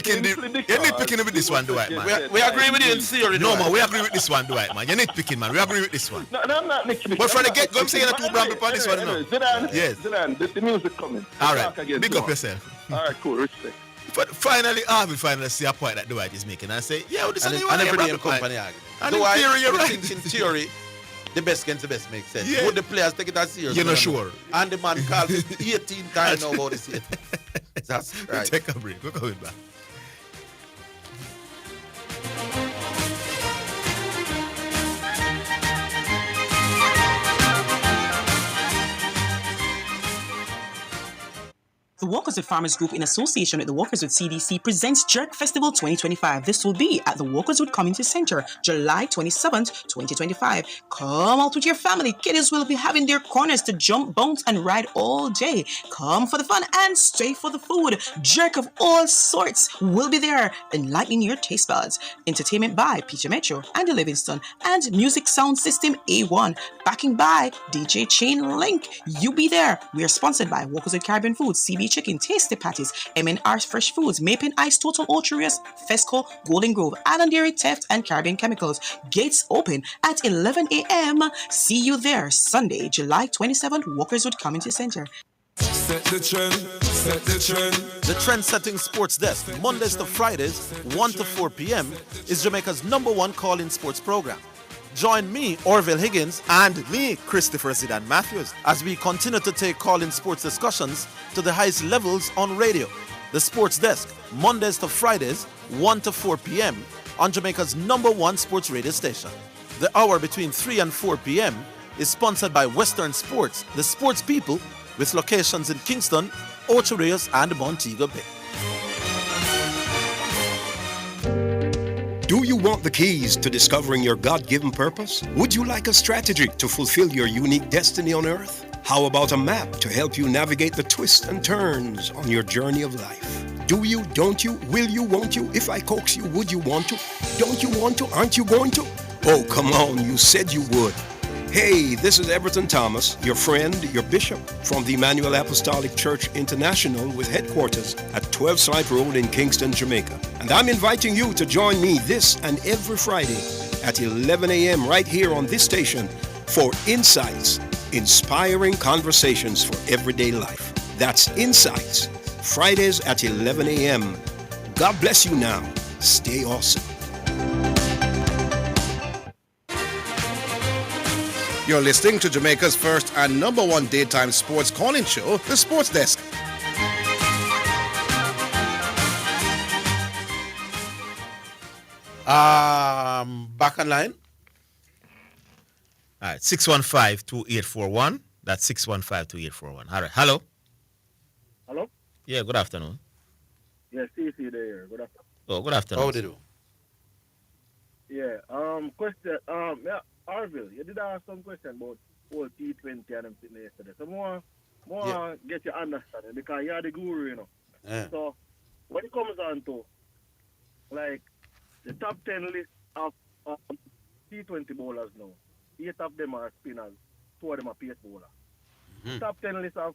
You're nitpicking with this one, do it, man. We agree with you in theory. No, man, we agree with this one, do it, man. You're nitpicking, man. We agree with this one. No, I'm not nitpicking. But from the get-go, I'm saying that two bramble on this one, no. Zidane, the music coming. All right, big up yourself. All right, cool, respect. But finally, I will finally see a point that Dwight is making and say, yeah, this is and every day company argument. And in theory, you're right. In theory, the best against the best makes sense. Yeah. Would the players take it as serious? You're not sure. And the man calls it 18 times now about this. That's right. Take a break. We're coming back. The Walkers with Farmers Group, in association with the Walkers with CDC, presents Jerk Festival 2025. This will be at the Walkers with Community Center, July 27th, 2025. Come out with your family. Kiddies will be having their corners to jump, bounce, and ride all day. Come for the fun and stay for the food. Jerk of all sorts will be there, enlightening your taste buds. Entertainment by Peter Metro and the Livingston, and music sound system A1. Backing by DJ Chain Link. You be there. We are sponsored by Walkers with Caribbean Foods, CB Chicken, Tasty Patties, M&R Fresh Foods, Maple Ice, Total Ultra-Rios, Fesco, Golden Grove, Island Dairy, Theft, and Caribbean Chemicals. Gates open at 11 a.m. See you there Sunday, July 27th, Walkerswood Community Center. Set the trend, set the trend. The trend-setting sports desk, Mondays to Fridays, 1 to 4 p.m., is Jamaica's #1 call-in sports program. Join me, Orville Higgins, and me, Christopher Zidane Matthews, as we continue to take call-in sports discussions to the highest levels on radio. The Sports Desk, Mondays to Fridays, 1 to 4 p.m. on Jamaica's #1 sports radio station. The hour between 3 and 4 p.m. is sponsored by Western Sports, the sports people, with locations in Kingston, Ocho Rios, and Montego Bay. Do you want the keys to discovering your God-given purpose? Would you like a strategy to fulfill your unique destiny on earth? How about a map to help you navigate the twists and turns on your journey of life? Do you, don't you, will you, won't you? If I coax you, would you want to? Don't you want to? Aren't you going to? Oh, come on, you said you would. Hey, this is Everton Thomas, your friend, your bishop, from the Emmanuel Apostolic Church International with headquarters at 12 Slipe Road in Kingston, Jamaica. And I'm inviting you to join me this and every Friday at 11 a.m. right here on this station for Insights, inspiring conversations for everyday life. That's Insights, Fridays at 11 a.m. God bless you now. Stay awesome. You're listening to Jamaica's first and #1 daytime sports calling show, The Sports Desk. Back online. All right, 615-2841. That's 615-2841. All right, hello. Hello? Yeah, good afternoon. Yeah, CC there. Good afternoon. Oh, good afternoon. How do you do? Yeah, question. Yeah, Orville, you did ask some question about whole T20 and them thing yesterday. So more get your understanding because you're the guru, you know. Yeah. So when it comes on to like the top 10 list of T20 bowlers now, 8 of them are spinners, 2 of them are pace bowlers. Mm-hmm. Top 10 list of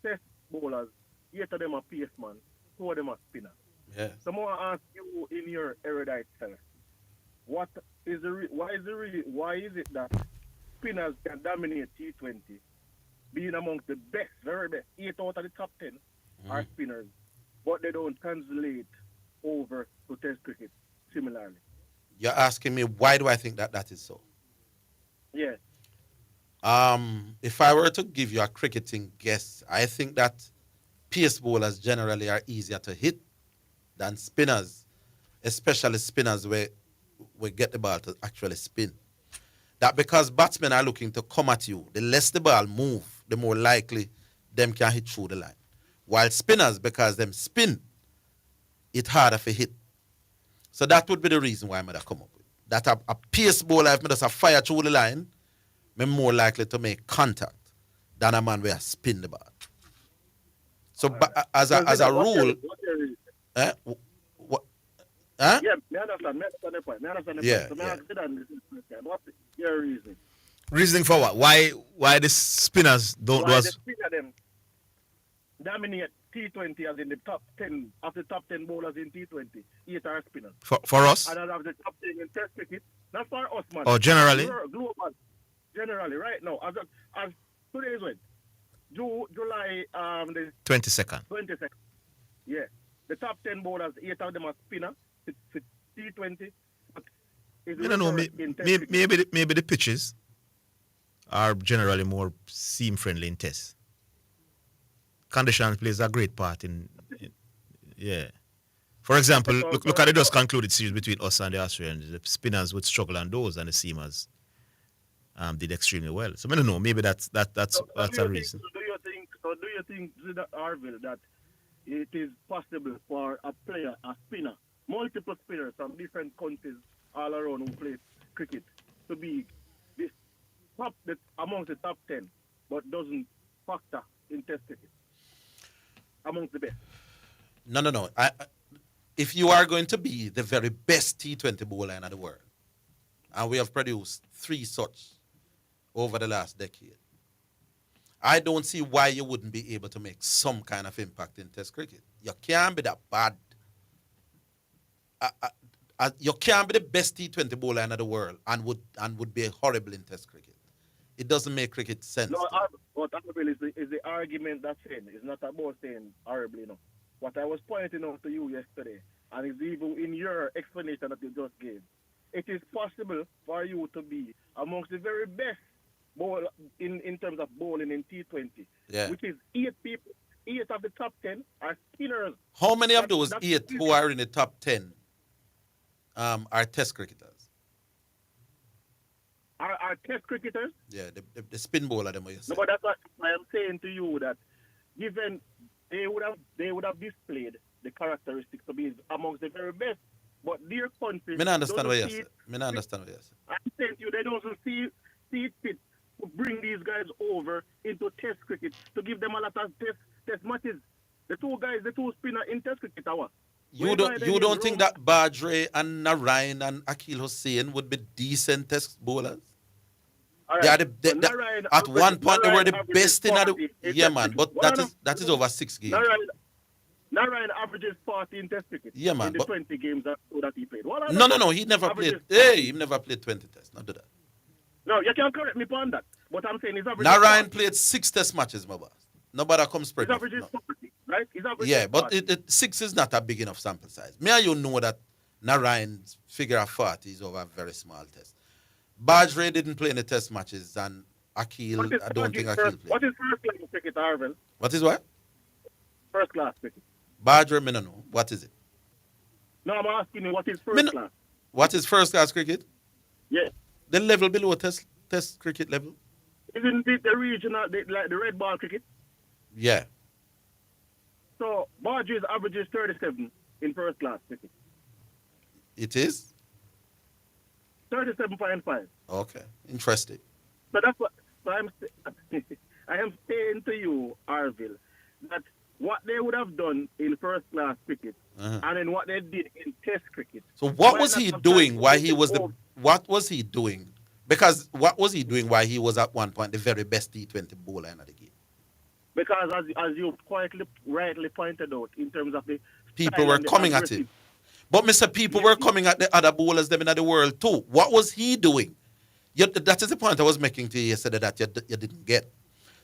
test bowlers, 8 of them are pace man, 2 of them are spinners. Yeah. So I ask you in your erudite self, why is it that spinners can dominate T20, being amongst the best, very best, 8 out of the top 10 are spinners, but they don't translate over to Test cricket similarly? You're asking me why do I think that is so? Yeah. If I were to give you a cricketing guess, I think that pace bowlers generally are easier to hit than spinners, especially spinners where we get the ball to actually spin. That because batsmen are looking to come at you, the less the ball move, the more likely them can hit through the line. While spinners, because them spin, it's harder for hit. So that would be the reason why I'm going to come up with. That a pace bowler, if me just a fire through the line, I'm more likely to make contact than a man where I spin the ball. So as a rule... Yeah, I understand the point. Yeah. What's your reason? Reasoning for what? Why the spinners don't do Why us? the spinner them dominate T20 as in the top 10 of the top 10 bowlers in T20, 8 are spinners. For us? And out of the top 10 in Test cricket, not for us, man. Oh, generally? Global. Generally, right now, as today's when? July the 22nd. 22nd. Yeah. The top 10 bowlers, 8 of them are spinner for T20. I don't know. Maybe the pitches are generally more seam friendly in tests. Conditions plays a great part in yeah. For example, look at the just concluded series between us and the Australians. The spinners would struggle on those, and the seamers did extremely well. So I don't know. Maybe that's a reason. Do you think, Orville, that it is possible for a player, a spinner, multiple spinners from different countries all around who play cricket, to be amongst the top 10, but doesn't factor in Test cricket amongst the best? No. If you are going to be the very best T20 bowler in the world, and we have produced 3 such over the last decade, I don't see why you wouldn't be able to make some kind of impact in Test cricket. You can't be that bad. You can't be the best T20 bowler in the world and would be horrible in Test cricket. It doesn't make cricket sense. No, what is the argument that's saying. It's not about saying horribly, no. What I was pointing out to you yesterday, and it's even in your explanation that you just gave, it is possible for you to be amongst the very best bowler in terms of bowling in T20, which is 8 people. 8 of the top 10 are spinners. How many of those 8 who are in the top 10 are Test cricketers? Are Test cricketers? Yeah, the spin bowler them. No, but that's what I am saying to you, that given they would have displayed the characteristics to be amongst the very best, but their country. I understand what you said. I'm saying to you, they don't see it fit to bring these guys over into Test cricket, to give them a lot of test matches. The two spinner in Test cricket are what? You don't think that Badre and Narayan and Akil Hussain would be decent Test bowlers? Right. At one point they were the best in the man, but that is over 6 games. Narayan averages 40 in Test cricket. Yeah, man. In the 20 games that he played. No. He never played. He never played 20 tests. Not do that. No, you can correct me on that. But I'm saying his average. Narayan played 6 Test matches, my boss. Nobody comes spread. His average is 40, right? Yeah, but 6 is not a big enough sample size. Me and you know that Narayan's figure of 40 is over a very small test. Badre didn't play in the Test matches, and Akil, I don't think Akil played. What is first class cricket, Orville? What is what? First class cricket. Badre, me no know. What is it? No, I'm asking you, what is first class? What is first class cricket? Yeah. The level below test cricket level. Isn't it the regional, like the red ball cricket? Yeah. So Badre's average is 37 in first class cricket. It is? 37.5. Okay, interesting. So that's what I am saying to you, Orville, that what they would have done in first class cricket and then what they did in Test cricket. So what was he doing while he was what was he doing? Because what was he doing while he was at one point the very best T20 bowler in the game? Because as you quite rightly pointed out, in terms of the people were coming at him. But Mr. People were coming at the other bowlers them in the world too. What was he doing? That is the point I was making to you yesterday that you didn't get.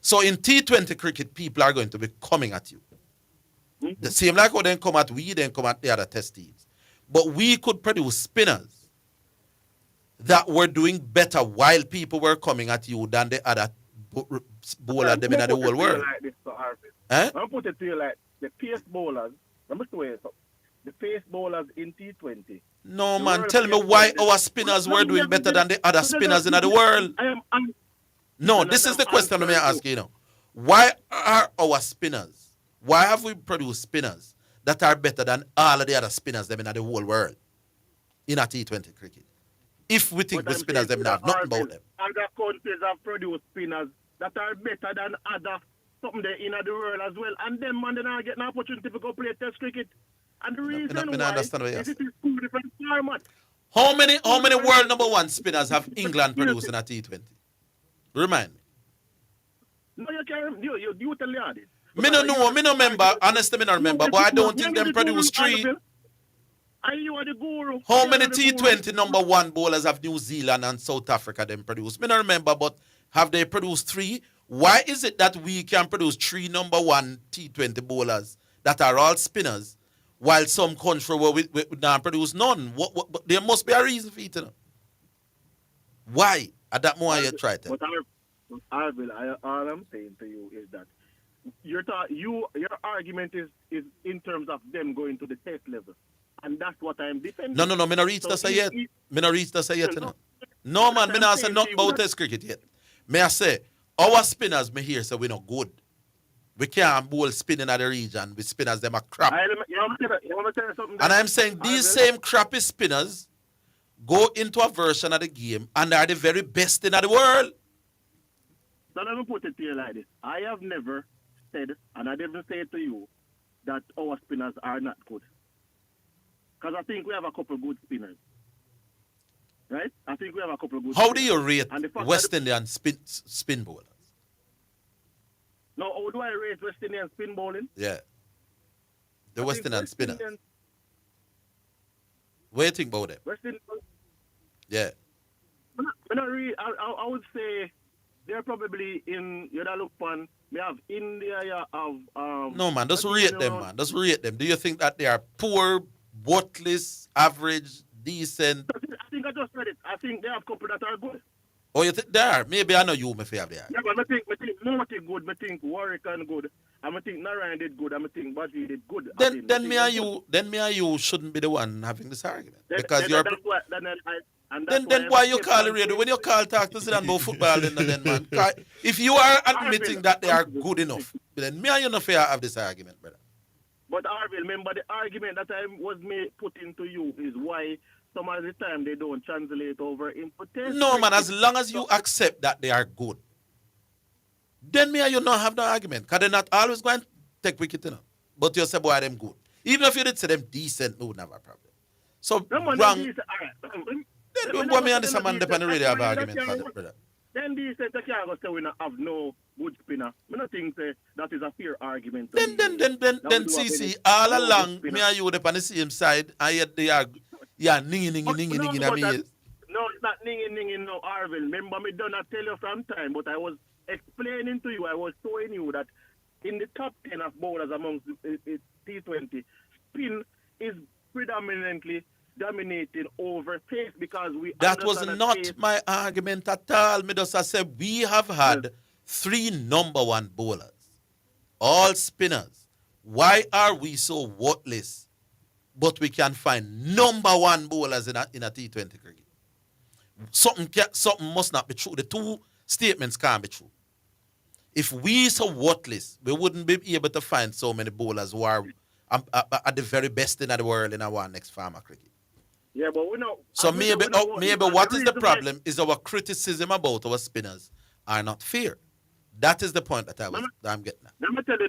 So in T20 cricket, people are going to be coming at you. The same like how they come at we, then come at the other test teams. But we could produce spinners that were doing better while people were coming at you than the other bowlers them in the whole world. I'll put it to you like the pace bowlers. Let me show you something. The pace bowlers in T20. No, man, tell me why our spinners were doing better than the other spinners in the world. No, this is the question I'm asking you now. Why are our spinners, why have we produced spinners that are better than all of the other spinners them in the whole world in a T20 cricket? If we think the spinners them have nothing about them. Other countries have produced spinners that are better than other something there in the world as well. And them man, they not get an opportunity to go play test cricket. And the reason why is it is two different formats. How many world number one spinners have England produced in a T20? Remind me. No, you can't. You tell me this. Me no know. Me no remember. Honestly, me no remember. But I don't think them produce three. And you are the guru. How many T20 number one bowlers have New Zealand and South Africa them produced? Me no remember. But have they produced three? Why is it that we can produce three number one T20 bowlers that are all spinners, while some country where we don't produce none? What, there must be a reason for it. You know? Why? At that moment you try to. But all I'm saying to you is that your argument is in terms of them going to the test level. And that's what I'm defending. No, me not reach that yet. Me not reach that yet. No, man, me not say nothing about test cricket yet. May I say, our spinners, me here say we not good. We can't bowl spinning at the region with spinners, them are crap. And I'm saying these same crappy spinners go into a version of the game and are the very best in the world. So let me put it to you like this. I have never said, and I never say to you, that our spinners are not good. Because I think we have a couple good spinners. Right? I think we have a couple good How spinners. do you rate West Indian spin bowlers? No, how do I rate West Indian spin bowling? Yeah. The West Indian spinners. What do you think about them? West Indian, yeah. I would say they're probably in, you know, look on, we have India, you have... no, man, just rate them, man. Just rate them. Do you think that they are poor, worthless, average, decent? I think I just said it. I think they have a couple that are good. Oh, you think they are? Maybe I know you, my favorite. Yeah, but I think Morty good, I think Warwick good, I think Narayan did good, I think Baji did good. Then me and you shouldn't be the one having this argument. Because you're... Then why you call the radio? When you call talk to Zidane about football, then man. If you are admitting that they are good enough, then me and you no fair have this argument, brother. But Orville, remember the argument that I was putting to you is why some of the time they don't translate over into test. No, man, as long as you accept that they are good, then me and you not have no argument. Because they're not always going to take wicket, you know. But you say, boy, them good. Even if you did say them decent, no, never have a problem. So, wrong. Then boy, me and this man depend on the radio have argument for that, brother. Then decent, they can't go say we not have no good spinner. I don't think that is a fair argument. Then CC, all along, me and you depend on the same side, and yet they are, ningy. No, it's not ningy, no, Orville. Remember, me done not tell you from time, but I was explaining to you, I was showing you that in the top 10 of bowlers amongst T20, spin is predominantly dominating over pace because we... That was not my argument at all. Me just said we have had 3 number one bowlers, all spinners. Why are we so worthless, but we can find number one bowlers in a T20 cricket? Something must not be true. The two statements can't be true. If we so worthless, we wouldn't be able to find so many bowlers who are at the very best in the world in our next farmer cricket. Yeah, but we know. So maybe what is the problem is our criticism about our spinners are not fair. That is the point that I'm getting at. Let me tell you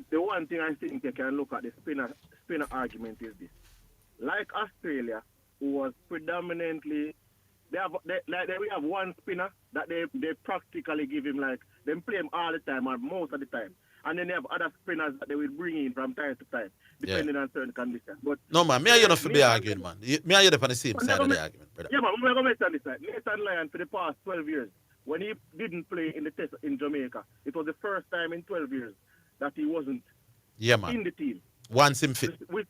the one thing I think you can look at the spinner argument is this. Like Australia, who was predominantly we have one spinner that they practically give him, like, them play him all the time or most of the time. and then they have other spinners that they will bring in from time to time, depending on certain conditions. But no, man, me and you not for be arguing, man. Me and you on the same side of the argument, brother. Yeah, man, we're going to mention this. Like, Nathan Lyon, for the past 12 years, when he didn't play in the test in Jamaica, it was the first time in 12 years that he wasn't in the team. Once him fit. Once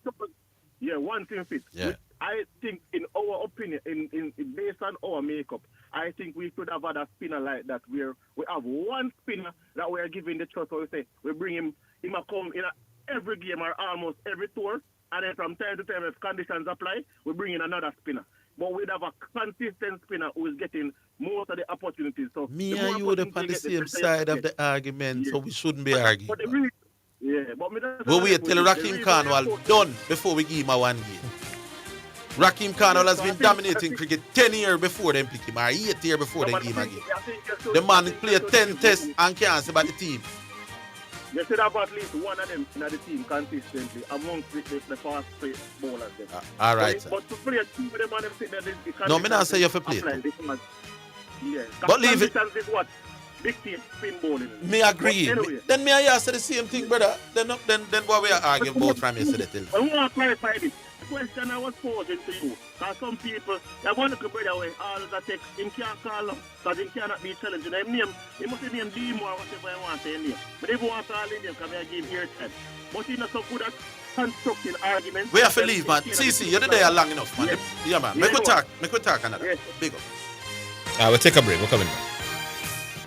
him fit. Yeah. I think, in our opinion, in based on our makeup, I think we could have had a spinner like that where we have one spinner that we are giving the trust. So we say we bring him a come in every game or almost every tour, and then from time to time, if conditions apply, we bring in another spinner. But we'd have a consistent spinner who is getting most of the opportunities. So me and you would have on the same side of the argument, so we shouldn't be arguing. We'll wait till Raheem Carnival done before we give him a one game. Raheem Carnival has been dominating cricket 10 years before them pick him, or 8 years before they give him a game. The man played 10 tests and can't say about the team. You should have at least one of them in the team consistently amongst the fast play bowlers. All right. But to play two of them and them sit there, no, me not say you have to play. But leave it. Is what? Big team spin bowling. Me agree. Anyway. Then me and you say the same thing, brother. Then what we are arguing about from yesterday till. I want to clarify this. The question I was posing to you, because some people, they want to brother away all the text, him can't call up, because he cannot be challenged. He must name Demo or whatever I want to name. But if you want to call him, because I give ear time. But he's not so good at constructing arguments. We have to leave, man. See, you're there long enough, man. Yeah, man. Make we talk another. Yes. Big up. We'll take a break. We're coming back.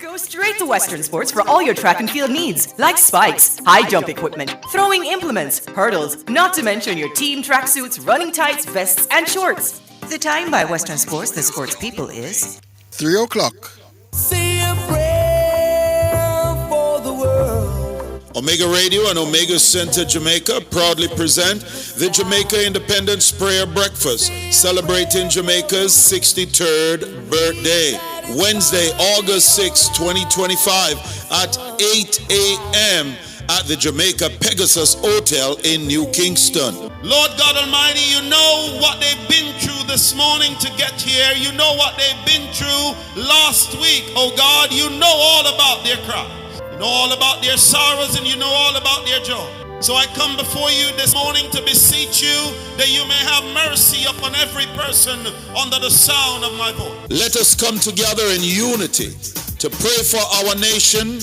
Go straight to Western Sports for all your track and field needs, like spikes, high jump equipment, throwing implements, hurdles, not to mention your team tracksuits, running tights, vests, and shorts. The time by Western Sports, the sports people, is 3 o'clock. Say a prayer for the world. Omega Radio and Omega Center Jamaica proudly present the Jamaica Independence Prayer Breakfast, celebrating Jamaica's 63rd birthday. Wednesday, August 6, 2025 at 8 a.m. at the Jamaica Pegasus Hotel in New Kingston. Lord God Almighty, you know what they've been through this morning to get here. You know what they've been through last week. Oh God, you know all about their cries. You know all about their sorrows, and you know all about their joy. So I come before you this morning to beseech you that you may have mercy upon every person under the sound of my voice. Let us come together in unity to pray for our nation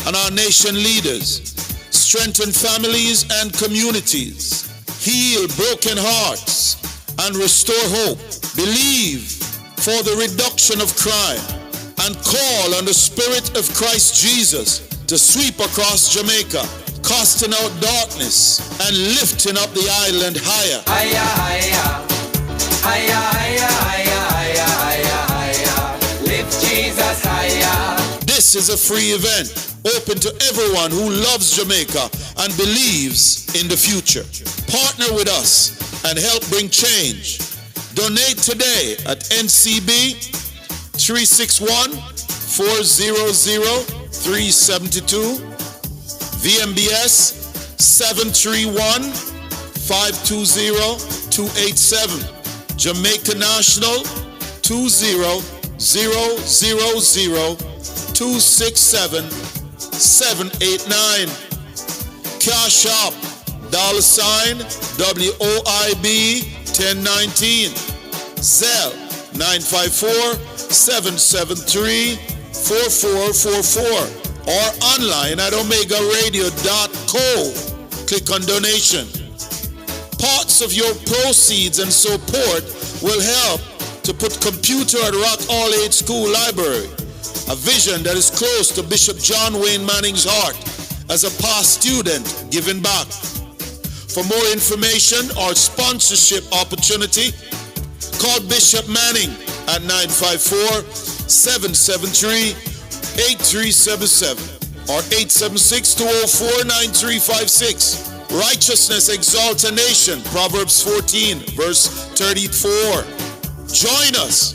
and our nation leaders, strengthen families and communities, heal broken hearts, and restore hope. Believe for the reduction of crime, and call on the Spirit of Christ Jesus to sweep across Jamaica, casting out darkness and lifting up the island higher. Higher, higher, higher, higher, higher, higher, higher. Lift Jesus higher. This is a free event, open to everyone who loves Jamaica and believes in the future. Partner with us and help bring change. Donate today at NCB 361-400-372, VMBS 731-520-287, Jamaica National 200-000-267-789, Cash App $sign WOIB 1019, Zelle 954-773-4444, or online at omegaradio.co. Click on donation. Parts of your proceeds and support will help to put computer at Rock All Age School Library, a vision that is close to Bishop John Wayne Manning's heart as a past student giving back. For more information or sponsorship opportunity, call Bishop Manning at 954-773-8377 or 876-204-9356. Righteousness exalts a nation, Proverbs 14, verse 34. Join us.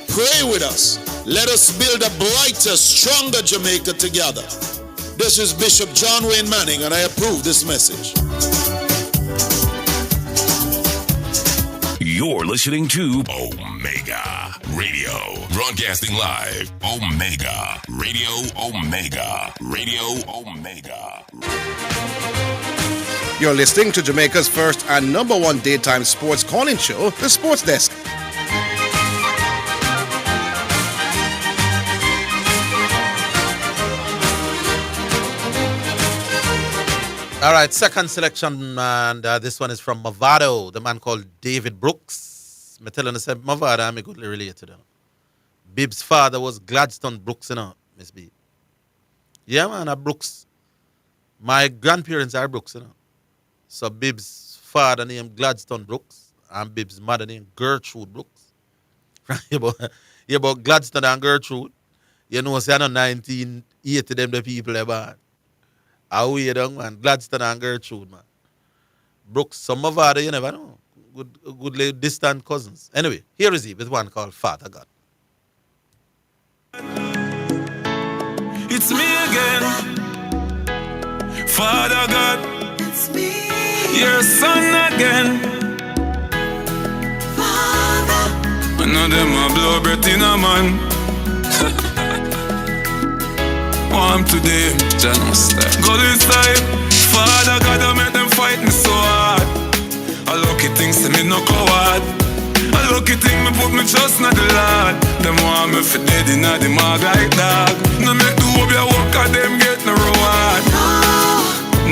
Pray with us. Let us build a brighter, stronger Jamaica together. This is Bishop John Wayne Manning, and I approve this message. You're listening to Omega Radio. Broadcasting live. Omega Radio. Omega Radio. Omega. You're listening to Jamaica's first and number one daytime sports calling show, The Sports Desk. All right, second selection, and this one is from Mavado, the man called David Brooks. I'm telling you, Mavado, I'm goodly related to them. Bib's father was Gladstone Brooks, you know, Miss B. Yeah, man, Brooks. My grandparents are Brooks, you know. So Bib's father named Gladstone Brooks, and Bib's mother named Gertrude Brooks. yeah, but Gladstone and Gertrude, you know, say, 1980 them the people are born. How we done, man? Gladstone and Gertrude, man. Brooks, some of other, you never know. Good distant cousins. Anyway, here is he with one called Father God. It's me again, Father God. It's me, your son again, Father. None of them a blow breath in a man. Warm today, go this time. Father God, I make them fight me so hard. A lucky thing say me no coward. A lucky thing me put me trust in the Lord. Them want me for dead in the mag like dog. No make do up your work and them get no reward.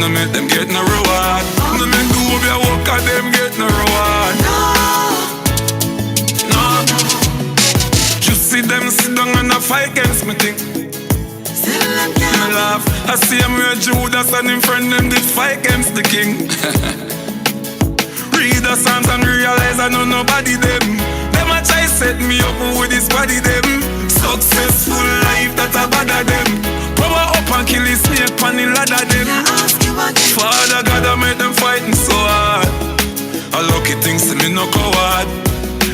No make them get no reward. No make do up your work and them get no reward. No. Just see them sit down and a fight against me thing. Me laugh. I see him where Judas and him friend them did fight against the king. Read the Psalms and realize I know nobody them. Them a try set me up with this body them. Successful life that a bother them. Power up and kill the snake pan the ladder them. Father God, I made them fighting so hard. A lucky thing say me no coward.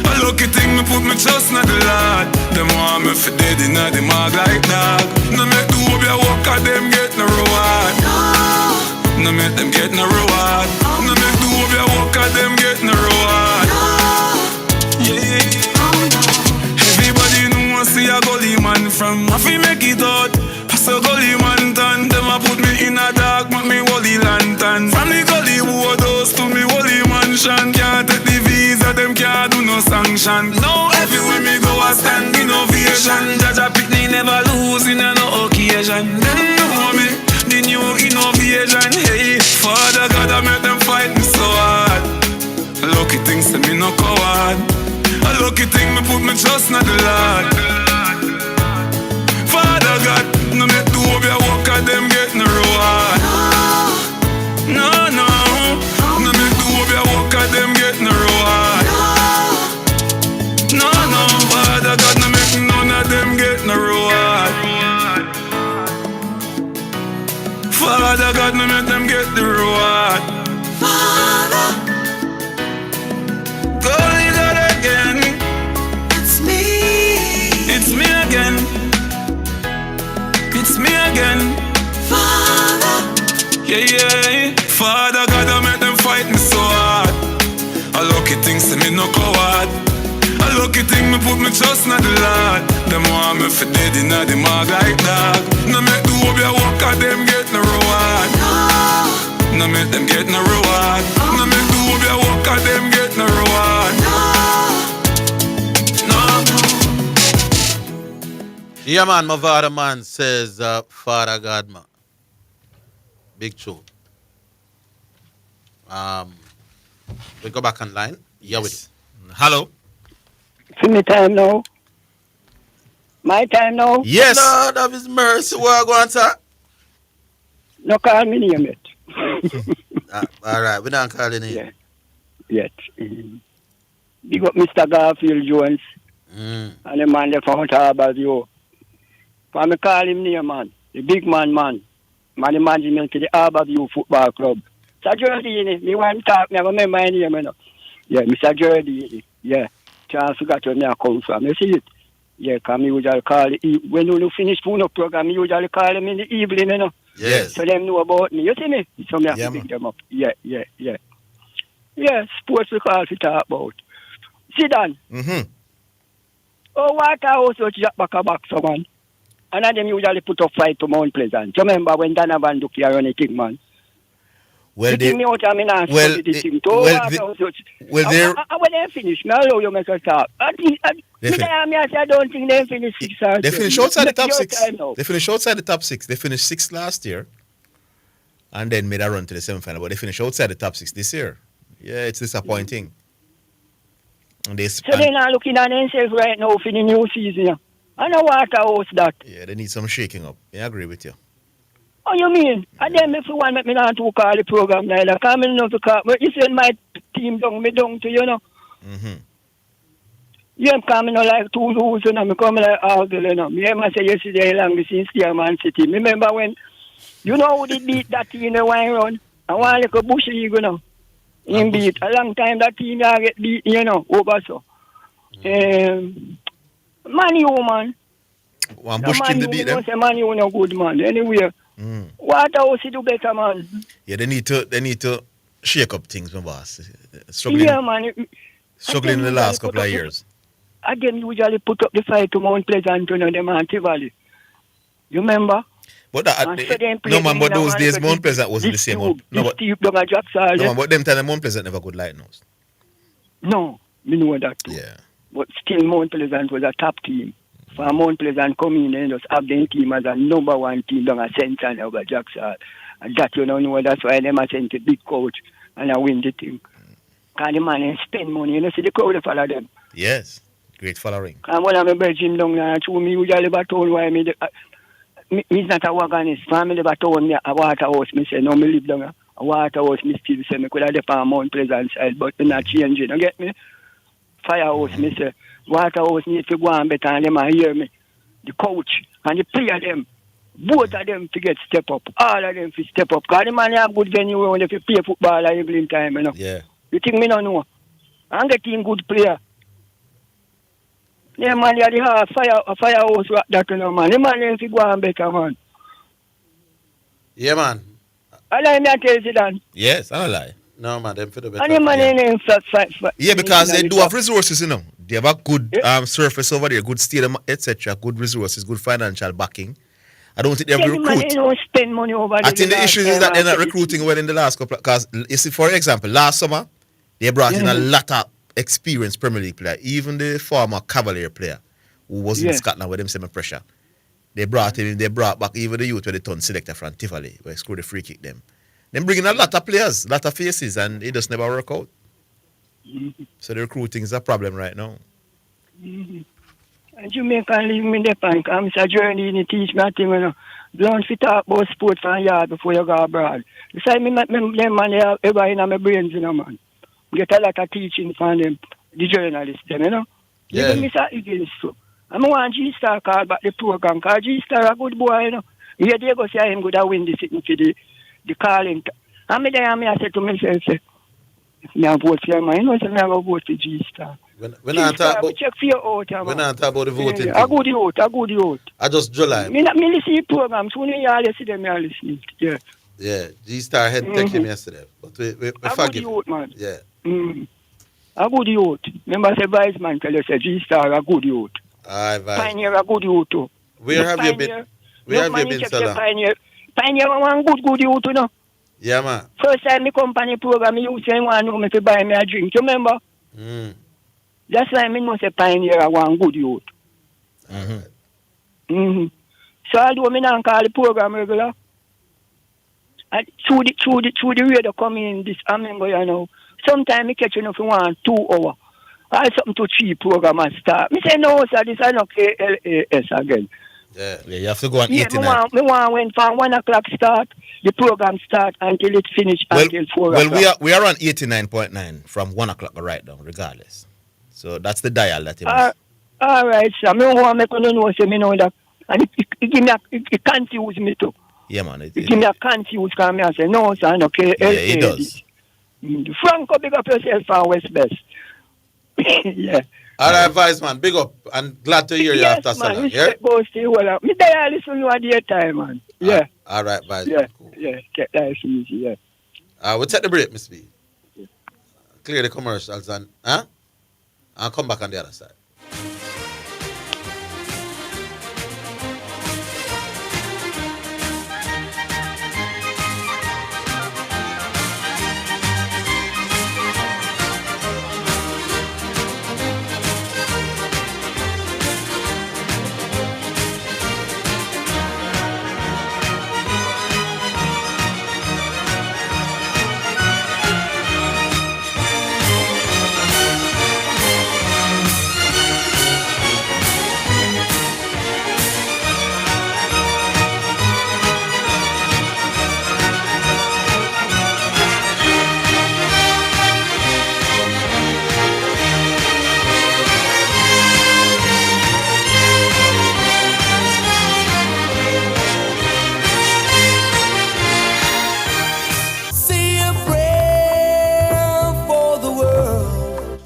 A lucky thing me put me trust in the Lord. Them want me for dead in the mag like dog. No make do up your work and them get no reward. No make them get no reward. No make do up your work and them get no reward. Yeah. Everybody know I see a gully man from I fi make it out. So gully man done. Them a put me in a dark, make me holy lantern. From the gully woodhouse to me holy mansion. Can't take the visa, them can't do no sanction. Now everywhere me go I stand innovation. Jaja pick me never lose in no occasion. Them know me, the new innovation. Hey, Father God, I make them fight me so hard. A lucky thing say me no coward. A lucky thing me put me trust in the Lord. Father God, no make do up your work and them get no reward. No, no. No make do up your work and them get no reward. No, no. Father God, no make none of them get no reward. Father God, no make them get the reward. Father, calling God again. It's me again. It's me again, Father. Yeah, yeah. Father God, I make them fight me so hard. A lucky thing say me no coward. A lucky thing me put me trust in the Lord. Them want me for dead in the mag like dog. No make do up your work and them get no reward. No make them get no reward. No make do up your work and them get no reward. Yeah, man, my father man says, Father God, man. Big tune. We go back online. Yeah, with it. Hello. See me time now? My time now? Yes. Lord of His mercy. What go on, sir? No call me name yet. All right, we don't call the name. Yeah. Yet. Big up Mr. Garfield Jones. And the man that from Harbour View. For me call him name, man. The big man. Man, the management to the Harbour View Football Club. Mr. Jordini, me want to talk, me remember my name, you know. Yeah, Mr. Jordini. Yeah. Chance got to me I come from. You see it? Yeah, because me usually call it, when you finish phone program, me usually call them in the evening, you know. Yes. So them know about me. You see me? So me have to pick them up. Yeah. Yeah, sports we call to talk about. Zidane. Mm-hmm. Oh, Water also drop back a box, man. And then them usually put up fight to Mount Pleasant. You remember when Dana Van Duke here on the thing, man? Well, you think me out of me not study the thing. When they finish, me allow you make a talk. I don't think they finish 6 or They finished outside the top 6. They finished outside the top 6. They finished 6th last year. And then made a run to the semi-final. But they finished outside the top 6 this year. Yeah, it's disappointing. And so they're not looking at themselves right now for the new season. I know what I host that. Yeah, they need some shaking up. Yeah, I agree with you. Oh, you mean? And then if you want me not to call the program neither, come in enough to call. But you send my team down, me down to, you know. Mm-hmm. You ain't coming like 2 lose, you know. Me come like Orville, you know. Me ever say yesterday long since Man City. Remember when, you know who did beat that team in the wine run? I want like a Bush League, you know. He beat. A long time that team get beat, you know, over so. Man, you, man. One Bush team to beat them? Man, you no good, man. Anyway. What else you do better, man? Yeah, they need to shake up things, my boss. Struggling, yeah, man. Struggling in the last couple of years. Again, usually put up the fight to Mount Pleasant, you know, them Anti-Valley. You remember? But no, man, but those days Mount Pleasant wasn't the same. No, but them time Mount Pleasant never good light nose. No, me know that too. Yeah. But still Mount Pleasant was a top team. For Mount Pleasant come in and just have their team as a number 1 team down a Central over Jackson. And that you don't know, that's why them are sent a big coach and I win the thing. Because the man spend money, you know, see the crowd follow them. Yes, great following. And when I'm a Belgium down there, to me, usually about told why me, me's not a wagonist. Family about told me a Waterhouse, me say, no, me live down there. A Waterhouse, me still say, me could have left on Mount Pleasant side, but me not changing, you get me? Firehouse, me say, Waterhouse need to go on better and them hear me. The coach and the player them, both of them to get step up. All of them to step up. Because the man have good venue when they play football at evening time, you know. Yeah. You think me don't know? I'm getting good player. Yeah, man, they have firehouse that, you know, man. The man have to go on better, man. Yeah, man. I like me, I tell you that. Yes, I don't lie. No, man, them for the better. And the man ain't yeah, because they do have resources, you know. They have a good surface over there, good stadium, etc., good resources, good financial backing. I don't think they have to recruit. They don't spend money over there. I think the issue is that they're not recruiting well in the last couple. Because you see, for example, last summer they brought in a lot of experienced Premier League player, even the former Cavalier player who was in Scotland with them semi pressure. They brought him in. They brought back even the youth where they turned selector from Tivoli, where they scored the free kick them. Then bringing a lot of players, a lot of faces, and it just never work out. So the recruiting is a problem right now. And Jamaica leave me the pan, because it's a journey and teach me a thing, you know. Don't fit talk about sports from yard before you go abroad. You say them man they have ever in my brains, you know, man. Get a lot of teaching from them, the journalists, them, you know. Yeah. Even Mr. Higgins too. I want G-Star call back the program, because G-Star a good boy, you know. Yeah, they go say him good at win the sitting for the calling. And me there, I said to myself, say, if me a vote for your man, you know, so me a go vote for G-Star. When I talk about check for your out, when I talk about the voting, a good youth. I just July. Me listen to programs. When you all see them, I listen. Yeah. Yeah, G-Star had text him yesterday, but we forgive him. Youth, man. Yeah. A good youth. Remember, say vice man tell you say G-Star a good youth. Aye, vice. Pioneer a good youth too. Where have you been? Where have you been, Salah? Pioneer one good youth, you know. Yeah, man. First time me company program, me used to want to know me to buy me a drink. You remember? That's why me know say Pioneer a one good youth. So although me not call the program regular, and through the radio come in this Amengo, you know. Sometimes me catch you know for 1 2 hours. I something to cheap program and start. Me say no, sir, this is not KLAS again. Yeah, you have to go on 89. Me want when from 1 o'clock start, the program start until it finish until 4 o'clock. Well, we are on 89.9 from 1 o'clock right now, regardless. So that's the dial that you must. All right, sir. Me want make you know, say me know that, and it give me it confuse me too. Yeah, man. It give me a confuse because me I say no, sir, no KLAS. Yeah, it does. Franco, big up yourself for West Best. Yeah. All right, Vice man, big up and glad to hear you after Salah. Yeah. Go stay well. Me there listen to you at the time, man. Yeah. All right, Vice. Yeah. Cool. Yeah. Get that easy. Yeah. We'll take the break, Miss B. Clear the commercials and I'll come back on the other side.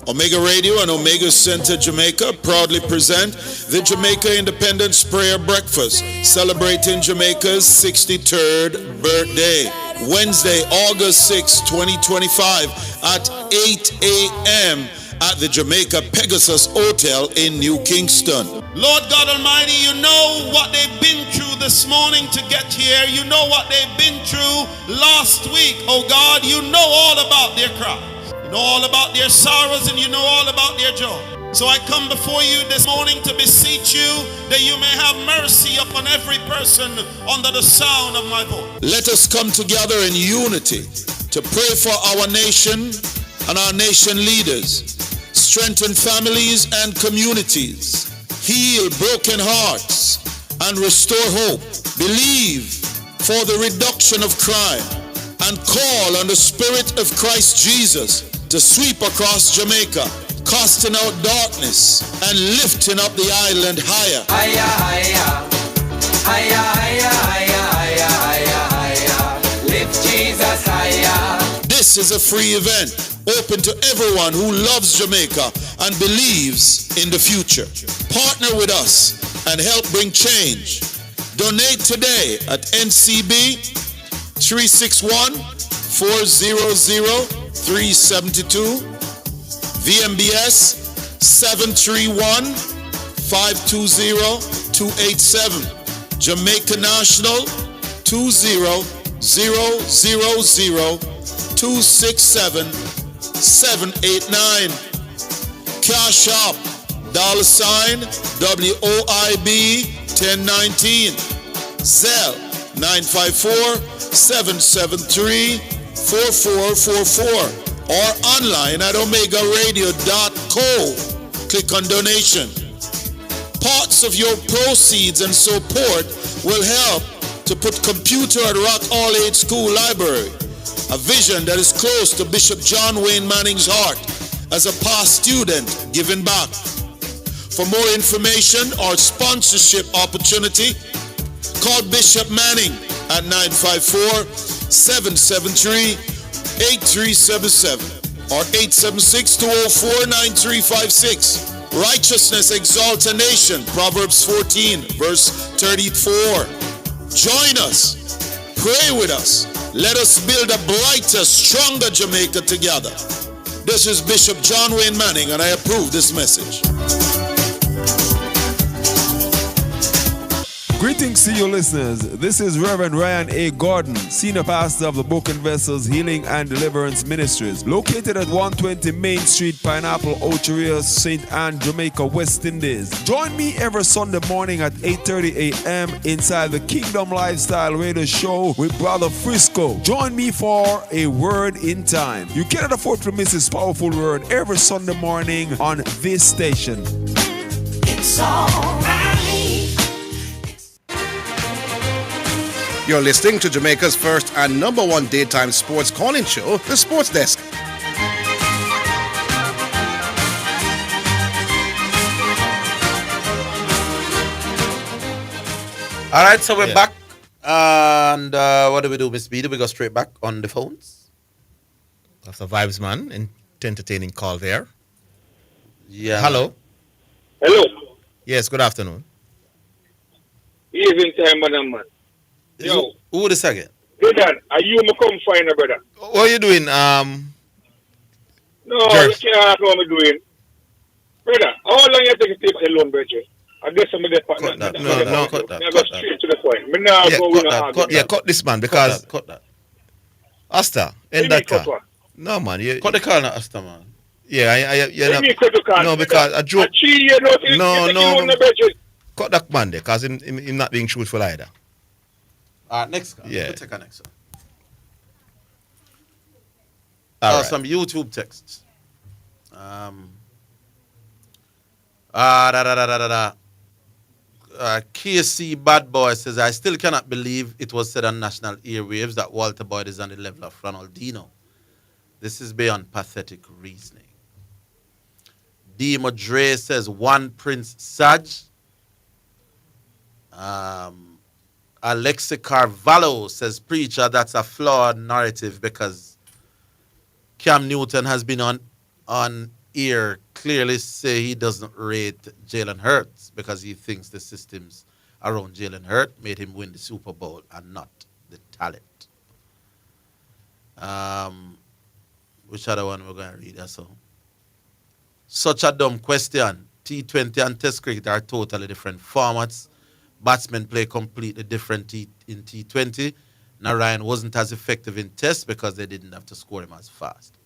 Omega Radio and Omega Center Jamaica proudly present the Jamaica Independence Prayer Breakfast, celebrating Jamaica's 63rd birthday. Wednesday, August 6, 2025 at 8 a.m. at the Jamaica Pegasus Hotel in New Kingston. Lord God Almighty, you know what they've been through this morning to get here. You know what they've been through last week. Oh God, you know all about their cries. You know all about their sorrows, and you know all about their joy. So I come before you this morning to beseech you that you may have mercy upon every person under the sound of my voice. Let us come together in unity to pray for our nation and our nation leaders, strengthen families and communities, heal broken hearts, and restore hope. Believe for the reduction of crime, and call on the Spirit of Christ Jesus to sweep across Jamaica, casting out darkness and lifting up the island higher. Higher, higher, higher, higher, higher, higher, higher. Lift Jesus higher. This is a free event, open to everyone who loves Jamaica and believes in the future. Partner with us and help bring change. Donate today at NCB 361-400-372, VMBS 731-520-287, Jamaica National 200-000-267-789, Cash App $ WOIB 1019, Zelle 954-773-4444, or online at omegaradio.co. Click on donation. Parts of your proceeds and support will help to put computer at Rock All Age School Library, a vision that is close to Bishop John Wayne Manning's heart as a past student giving back. For more information or sponsorship opportunity, call Bishop Manning at 954-773-8377 or 876-204-9356. Righteousness exalts a nation, Proverbs 14, verse 34. Join us. Pray with us. Let us build a brighter, stronger Jamaica together. This is Bishop John Wayne Manning, and I approve this message. Greetings to you listeners. This is Reverend Ryan A. Gordon, Senior Pastor of the Broken Vessels Healing and Deliverance Ministries, located at 120 Main Street, Pineapple, Ocheria, St. Anne, Jamaica, West Indies. Join me every Sunday morning at 8:30 a.m. inside the Kingdom Lifestyle Radio Show with Brother Frisco. Join me for a word in time. You cannot afford to miss this powerful word every Sunday morning on this station. It's alright. You're listening to Jamaica's first and number one daytime sports calling show, The Sports Desk. All right, so we're back. And what do we do, Miss B? Do we go straight back on the phones? That's the vibes, man. And entertaining call there. Yeah. Hello. Hello. Yes, good afternoon. Evening time, madam, man. Yo. Who this again? Zidane, are you my come find a brother? What are you doing? No, you can't ask what I'm doing. Brother, how long you take to take alone, Bridget? I guess I'm going to Cut that. go straight to the point. Me now Yeah, go cut with no that. argument. Yeah, cut this man because Cut that. Asta, What end do you that mean cut car. what? No man, Cut the call now, Asta, man. Yeah, What do you mean cut the call? no, because a joke. No, you take alone the Bridget. Cut that man there, because him not being truthful either. Next call. Yeah. We'll take a next one. All right. Some YouTube texts. KC Bad Boy says, I still cannot believe it was said on national airwaves that Walter Boyd is on the level of Ronaldinho. This is beyond pathetic reasoning. D. Madre says, one Prince Saj. Alexi Carvalho says, preacher, that's a flawed narrative because Cam Newton has been on air clearly say he doesn't rate Jalen Hurts because he thinks the systems around Jalen Hurts made him win the Super Bowl and not the talent. Which other one we're going to read? That's all. Such a dumb question. T20 and Test cricket are totally different formats. Batsmen play completely different in T20. Narayan wasn't as effective in Test because they didn't have to score him as fast.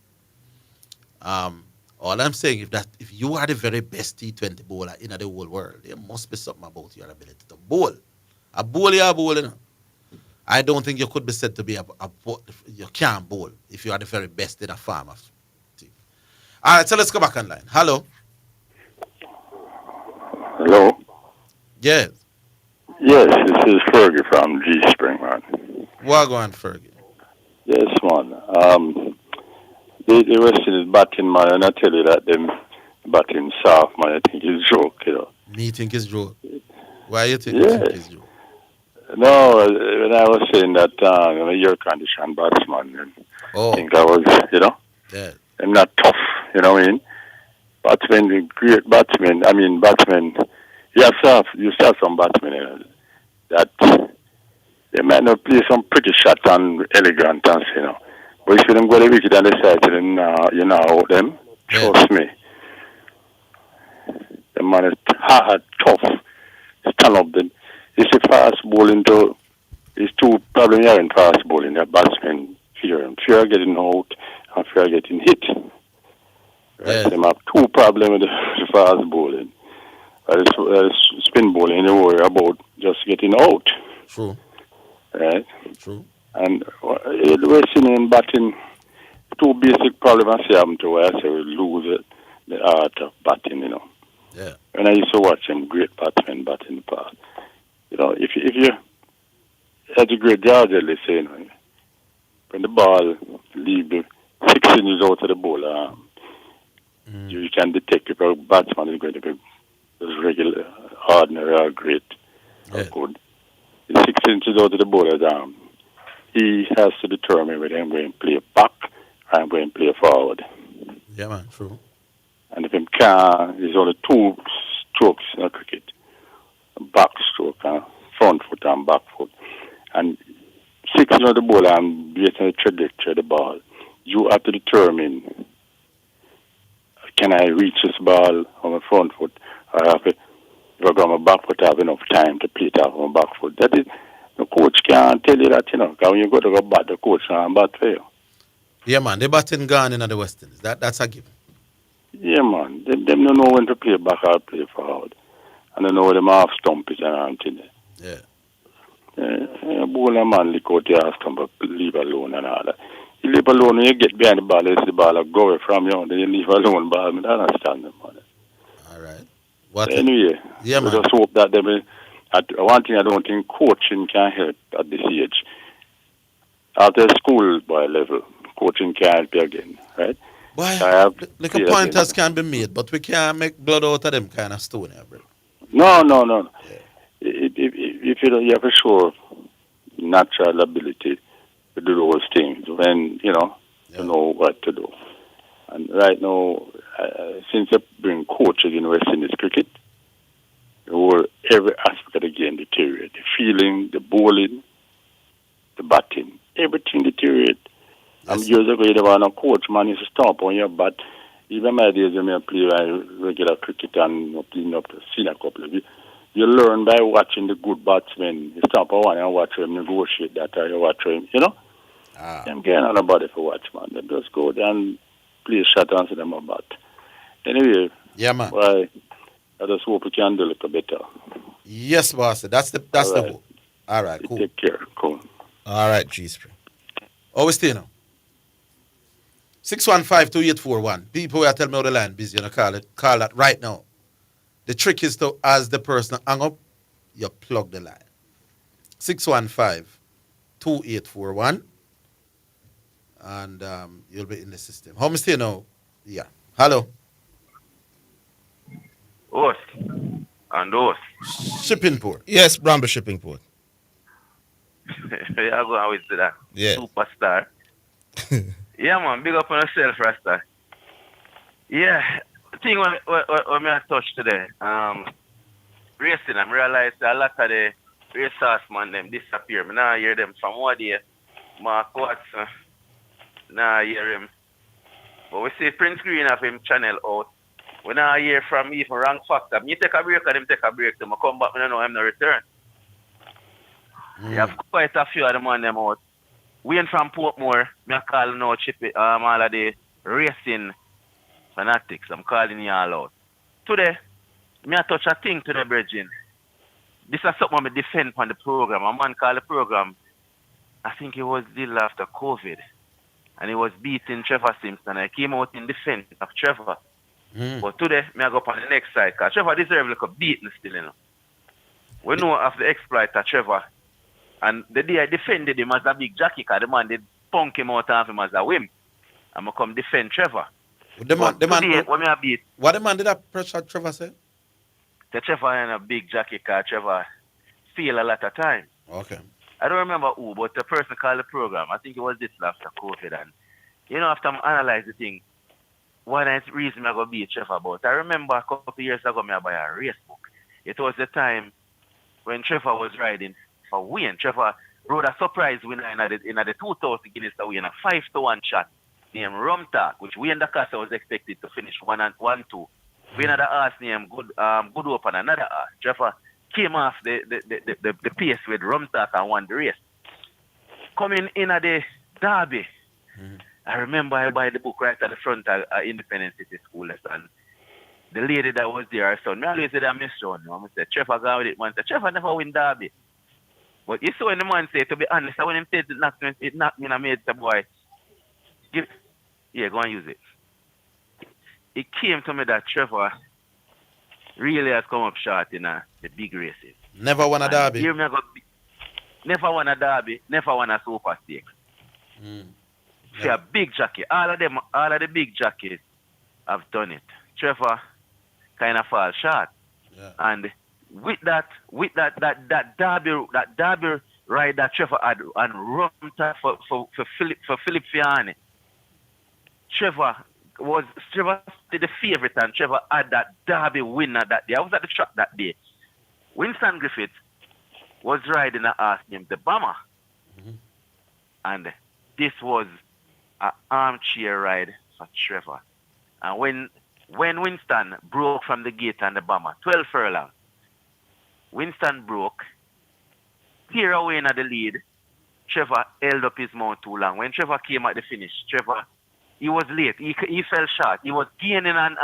All I'm saying is that if you are the very best T20 bowler in the whole world, there must be something about your ability to bowl. A bowl, you're a bowler. I don't think you could be said to be you can't bowl if you are the very best in a farm of team. All right, so let's go back online. Hello. Hello. Yes. Yes, this is Fergie from G Spring, man. What going, Fergie? Yes, man. The Western is batting, man, and I tell you that them batting soft, man. I think it's joke, you know. Me think it's joke. Why you think it's joke? No, when I was saying that I'm a air-conditioned batsman, and I think I was, you know, I'm not tough, you know what I mean? Batsmen, great batsmen. You have some batsmen, you know, that they might not play some pretty shot and elegant and, you know. But if you don't go to the wicket on the side, then you know out them. Trust me. The man is hard, tough. Stand up them. It's a fast bowling to. It's two problems here in fast bowling. The batsmen fear of getting out and fear of getting hit. Right? They have two problems with the fast bowling. Spin bowling, they worry about just getting out. True. Right? True. And we're seeing batting, two basic problems I see happen to where I say we lose the art of batting, you know. Yeah. When I used to watch them great batsmen batting in the past, you know, if you as a great Georgia, they say, you know, when the ball leaves 6 inches out of the bowler, you can detect if a batsman is going to be regular, ordinary, or great, or good. 6 inches out of the bowler's arm. He has to determine whether I'm going to play back or I'm going to play forward. Yeah, man, true. And if him can't, there's only two strokes in a cricket. Back stroke, front foot and back foot. And 6 inches of the ball and based on the trajectory of the ball, you have to determine, can I reach this ball on my front foot or if I got my back foot, I have enough time to play it off on my back foot. That is, the coach can't tell you that, you know, because when you go to go bat, the coach can't bat for you. Yeah, man, they batting gone in the West Indies. That's a given. Yeah, man. Them don't know when to play back or play forward. And they know them half stump it and everything. Yeah. Bowler man lick out your half stump, but leave alone and all that. You leave alone when you get behind the ball, you see the ball go away from you, then you leave alone ball. I mean, I understand them, man. All right. Anyway, yeah, we man. just hope that one thing I don't think coaching can help at this age. At the school boy level, coaching can't help you again, right? Why? Like a pointers can be made, but we can't make blood out of them kind of stone here, bro. No. Yeah. If you have a sure natural ability to do those things, when you know what to do. And right now, since I bring coaches in West Indies cricket, every aspect of the game deteriorate. The feeling, the bowling, the batting, everything deteriorate. Years ago, you never had a coach, man, used to stomp on your bat. even my days when I play regular cricket and playing up the senior couple, you learn by watching the good batsmen. You stop a one and watch them negotiate that, or you watch them, you know? I'm getting on about it for watch, man. They just go there and play a shot and see them about. Anyway, yeah, man. Well, I just hope we can do a little better. Yes, boss. That's the hope. All right, cool. Take care. Cool. All right, G-Spring. Oh, we stay now. 615-2841. People are telling me how the line busy, you know, call that right now. The trick is to, as the person hang up, you plug the line. 615-2841. And you'll be in the system. How me stay now? Yeah. Hello. Us. And us. Shipping port. Yes, Bramble Shipping Port. Yeah, go on with that. Yeah. Superstar. Yeah, man. Big up on yourself, Rasta. Yeah. The thing what I touched today, racing, I realized a lot of the race horse man, them disappear. I now hear them from what day. Mark Watson. Now hear him. But we see Prince Green have him channel out. We now hear from even Rank Factor. You take a break and him take a break. So I come back and I know I'm not return. You have quite a few of them on them out. Wayne from Portmore, I call now all of the racing fanatics. I'm calling you all out. Today, I touch a thing to the bridging. This is something I defend on the program. A man called the program, I think it was still after COVID. And he was beating Trevor Simpson. I came out in defense of Trevor. But today, I go up on the next side. Because Trevor deserves like a beating still, you know. We know of the exploit of Trevor. And the day I defended him as a big jockey, because the man did punk him out of him as a whim. I'm going to come defend Trevor. What the man did that pressure Trevor say? The Trevor is a big jockey because Trevor feel a lot of time. Okay. I don't remember who, but the person called the program. I think it was this after COVID. And, you know, after I analyze the thing, one reason I go beat Trevor about. I remember a couple of years ago, I buy a race book. It was the time when Trevor was riding for Wayne. Trevor rode a surprise winner in the 2000 Guinness away in a 5-1 shot named Rum Talk, which Wayne Dakasa was expected to finish 1-2. We had a horse named Good Hope and another horse. Trevor came off the pace with Rum Talk and won the race. Coming in at the Derby, I remember I buy the book right at the front of Independence City School, and the lady that was there, her son, I always said, I miss John. I said, Trevor got with it, man. Said, Trevor never win Derby. But you saw when the man said, to be honest, when him said it knocked me and I made the boy, go and use it. It came to me that Trevor really has come up short in the big races. Never won a Derby. Never won a Derby, never won a Super Stakes. See, a big jockey. All of the big jockeys have done it. Trevor kind of falls short. Yeah. And with that Derby ride that Trevor had and run for Philip Fiani, Trevor did the favourite and Trevor had that Derby winner that day. I was at the track that day. Winston Griffith was riding a horse named the Bomber. And this was an armchair ride for Trevor. And when Winston broke from the gate and the Bomber, 12 furlongs, Winston broke, clear away in the lead. Trevor held up his mount too long. When Trevor came at the finish, he was late. He fell short. He was gaining on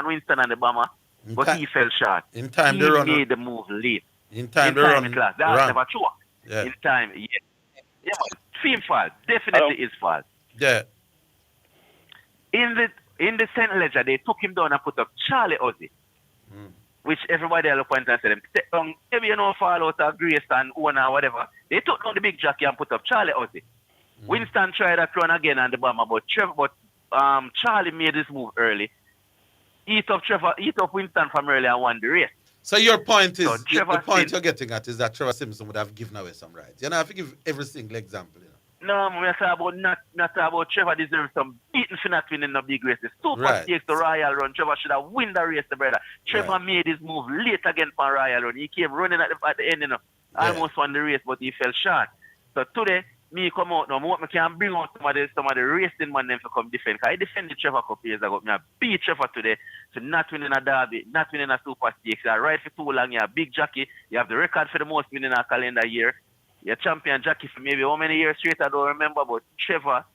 Winston and the Bomber, but he fell short. In time, he made the move late. In time, the run. That's never true. Yeah. In time, yeah. Team fault. Definitely his fault. Yeah. In the St. Ledger, they took him down and put up Charlie Ozzy, which everybody at the point and said, maybe you know, fall out of Grace and owner or whatever. They took down the big jockey and put up Charlie Ozzy. Winston tried that run again on the Bomber, but Charlie made this move early. Eat up Winston from early and won the race. So your point is, the point you're getting at is that Trevor Simpson would have given away some rides. You know, I have to give every single example. You know? No, we're talking about Trevor deserves some beating for not winning the big races. Super Stakes to Royal Run. Trevor should have won the race, brother. Trevor made his move late again for Royal Run. He came running at the end, you know. Almost won the race, but he fell short. So today, me come out now, I can bring out some of the racing man them to come defend. Because I defended Trevor couple years ago. I beat Trevor today to not winning a derby, not winning a super stakes. You ride for too long, you're a big jockey. You have the record for the most winning a calendar year. You're champion jockey for maybe how many years straight I don't remember, but Trevor,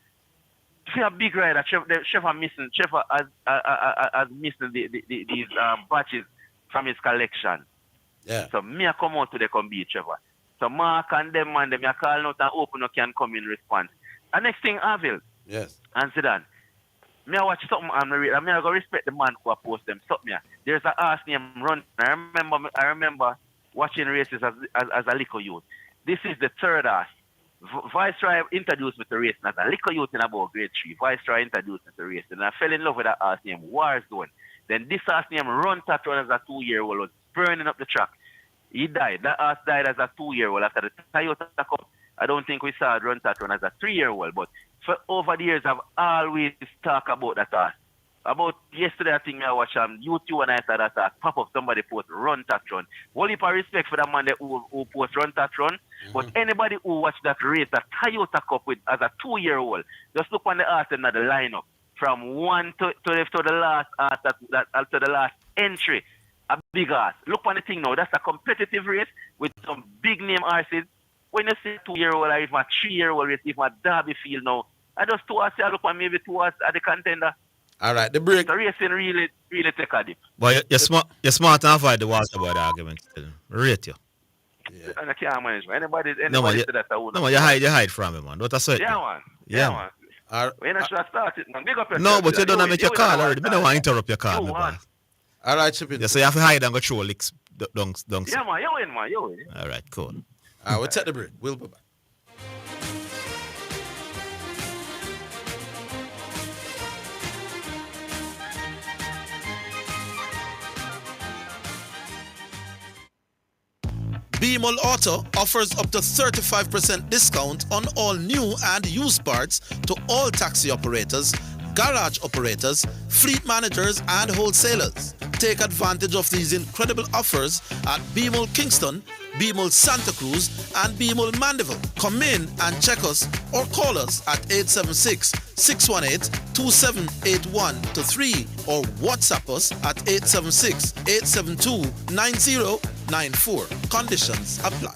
if you're a big rider, Trevor missing. Trevor has missing these batches from his collection. Yeah. So me I come out today come beat Trevor. So Mark and them man, them you call out and open up can come in response. And next thing, Orville. Yes. And Zidane. Me I watch something and me I go respect the man who post them. Stop me. There's a ass named Run. I remember watching races as a little youth. This is the third ass. Viceroy introduced me to racing as a little youth in about grade 3. Viceroy introduced me to racing. And I fell in love with that ass named Warzone. Then this ass named Run Tatron as a 2-year-old was burning up the track. He died. That ass died as a 2-year-old after the Toyota Cup. I don't think we saw Run Tatron as a 3-year-old, but for over the years I've always talked about that ass. About yesterday I think I watched YouTube and I saw that ass pop up somebody post Run Tatron. One heap of respect for the man who post Run Tatron, but anybody who watched that race, that Toyota Cup with as a 2-year-old, just look on the ass in the lineup from one to the last ass to the last entry. A big ass. Look on the thing now. That's a competitive race with some big name horses. When you see 2-year-old or even a 3-year-old race, even a Derby field now, I just 2 horses, I look on maybe 2 horses at the contender. All right, the break. The racing really take a dip. But you're smart and avoid the water boy argument still. Rate you. Yeah. And I can't manage, man. Anybody No man, say that I wouldn't. you hide from him, man. Don't I say it? Yeah, man. Yeah, man. When I should have started, man. Big up yourself. No, but you don't make your call already. I don't want to interrupt your call, my boy. All right, Chippin. Yeah, so you have to hide and go through licks. Don't. Yeah, man. You win, man. You win. All right, cool. All right, we'll take the break. We'll be back. Bemol Auto offers up to 35% discount on all new and used parts to all taxi operators, garage operators, fleet managers, and wholesalers. Take advantage of these incredible offers at Bemol Kingston, Bemol Santa Cruz, and Bemol Mandeville. Come in and check us or call us at 876-618-2781-3 or WhatsApp us at 876-872-9094. Conditions apply.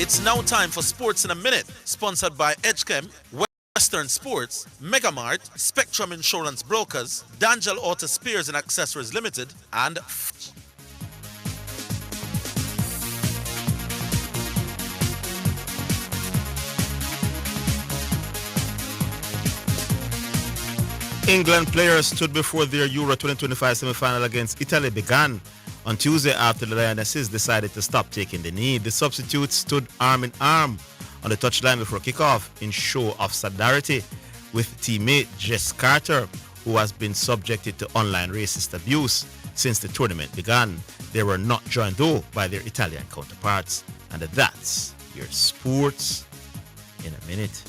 It's now time for Sports in a Minute, sponsored by Edgechem, Western Sports, Megamart, Spectrum Insurance Brokers, Dangel Auto Spares and Accessories Limited, and England players stood before their Euro 2025 semi-final against Italy began on Tuesday after the Lionesses decided to stop taking the knee. The substitutes stood arm in arm on the touchline before kickoff in show of solidarity with teammate Jess Carter, who has been subjected to online racist abuse since the tournament began. They were not joined though by their Italian counterparts. And that's your Sports in a Minute.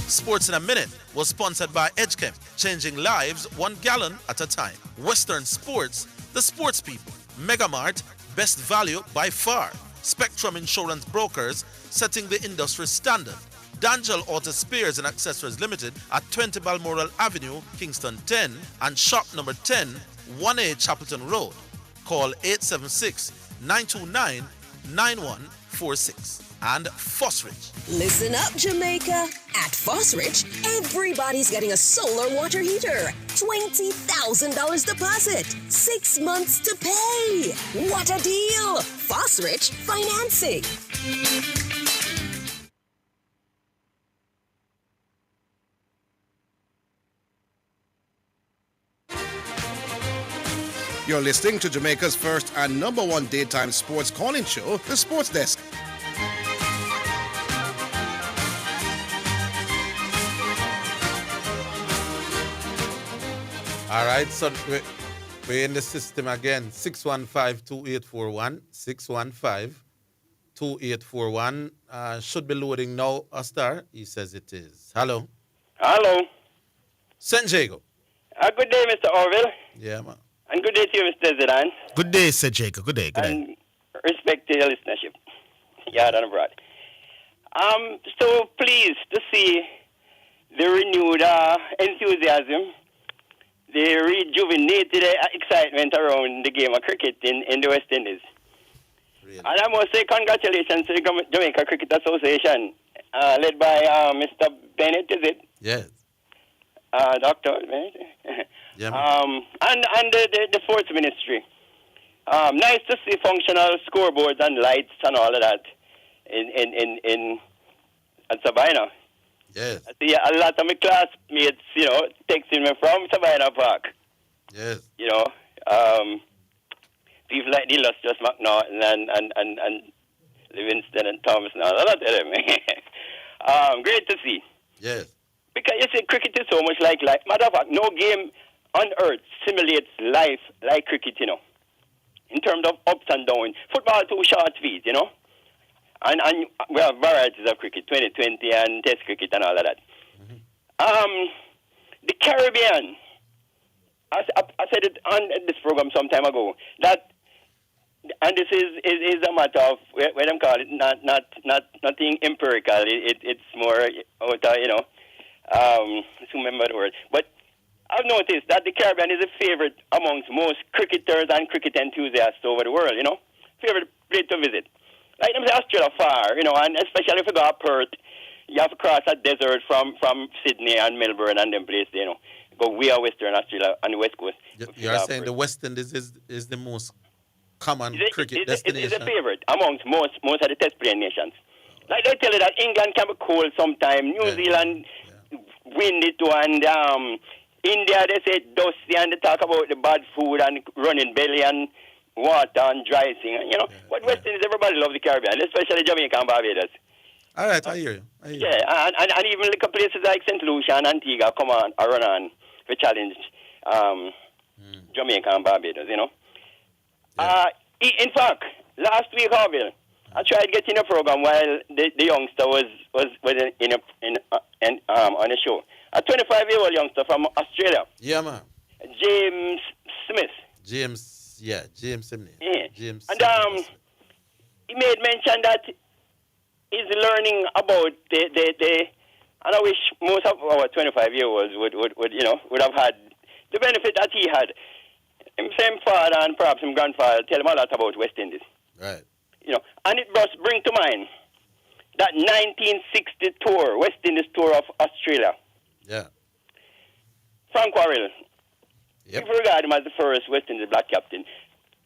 Sports in a Minute was sponsored by Edgechem, changing lives 1 gallon at a time. Western Sports, the sports people. Megamart, best value by far. Spectrum Insurance Brokers, setting the industry standard. Dangel Auto Spares and Accessories Limited at 20 Balmoral Avenue, Kingston 10, and shop number 10, 1A Chapelton Road. Call 876-929-9146. And Fosrich. Listen up, Jamaica. At Fosrich, everybody's getting a solar water heater. $20,000 deposit. 6 months to pay. What a deal! Fosrich Financing. You're listening to Jamaica's first and number 1 daytime sports calling show, The Sports Desk. All right, so we're in the system again. 615-2841. 615-2841. Should be loading now, Astar. He says it is. Hello. Hello. San Diego. Good day, Mr. Orville. Yeah, man. And good day to you, Mr. Zidane. Good day, Sir Jacob. Good day. And respect to your listenership. yard and abroad. So pleased to see the renewed enthusiasm, the rejuvenated excitement around the game of cricket in the West Indies. Really? And I must say congratulations to the Jamaica Cricket Association, led by Mr. Bennett, is it? Yes. Dr. Bennett. And the Sports Ministry. Nice to see functional scoreboards and lights and all of that in Sabina. Yes. I see a lot of my classmates, texting me from Sabina Park. Yes. People like the illustrious McNaughton and Livingston and Thomas and all of them. Great to see. Yes. Because you see, cricket is so much like life. Matter of fact, no game on earth simulates life like cricket, in terms of ups and downs. Football, 2 short feet, And we have varieties of cricket, 2020 and test cricket and all of that. Mm-hmm. The Caribbean, I said it on this program some time ago, that, and this is a matter of, what I'm calling it, nothing empirical. It's more, remember the word. But I've noticed that the Caribbean is a favorite amongst most cricketers and cricket enthusiasts over the world, Favorite place to visit. Like them say Australia far, and especially if you go to Perth, you have to cross a desert from Sydney and Melbourne and them places, Go way out Western Australia on the West Coast. You're saying the West Indies is the most common cricket destination? It's a favorite amongst most of the test playing nations. Like they tell you that England can be cold sometime, New Zealand windy too, and India, they say dusty, and they talk about the bad food and running belly and water and dry thing. But West Indies, everybody loves the Caribbean, especially Jamaica and Barbados. All right, I hear you. Yeah, and even little places like St. Lucia and Antigua come on, or run on to challenge Jamaica and Barbados, In fact, last week, Orville, I tried getting a program while the youngster was on a show. A 25-year-old youngster from Australia. Yeah, man. James Smith. James Smith. Yeah. James and he made mention that he's learning about the and I wish most of our 25-year-olds would have had the benefit that he had. His same father and perhaps his grandfather tell him a lot about West Indies. Right. And it just bring to mind that 1960 tour, West Indies tour of Australia. Yeah. Frank Worrell. Yep. People regard him as the first West Indies black captain.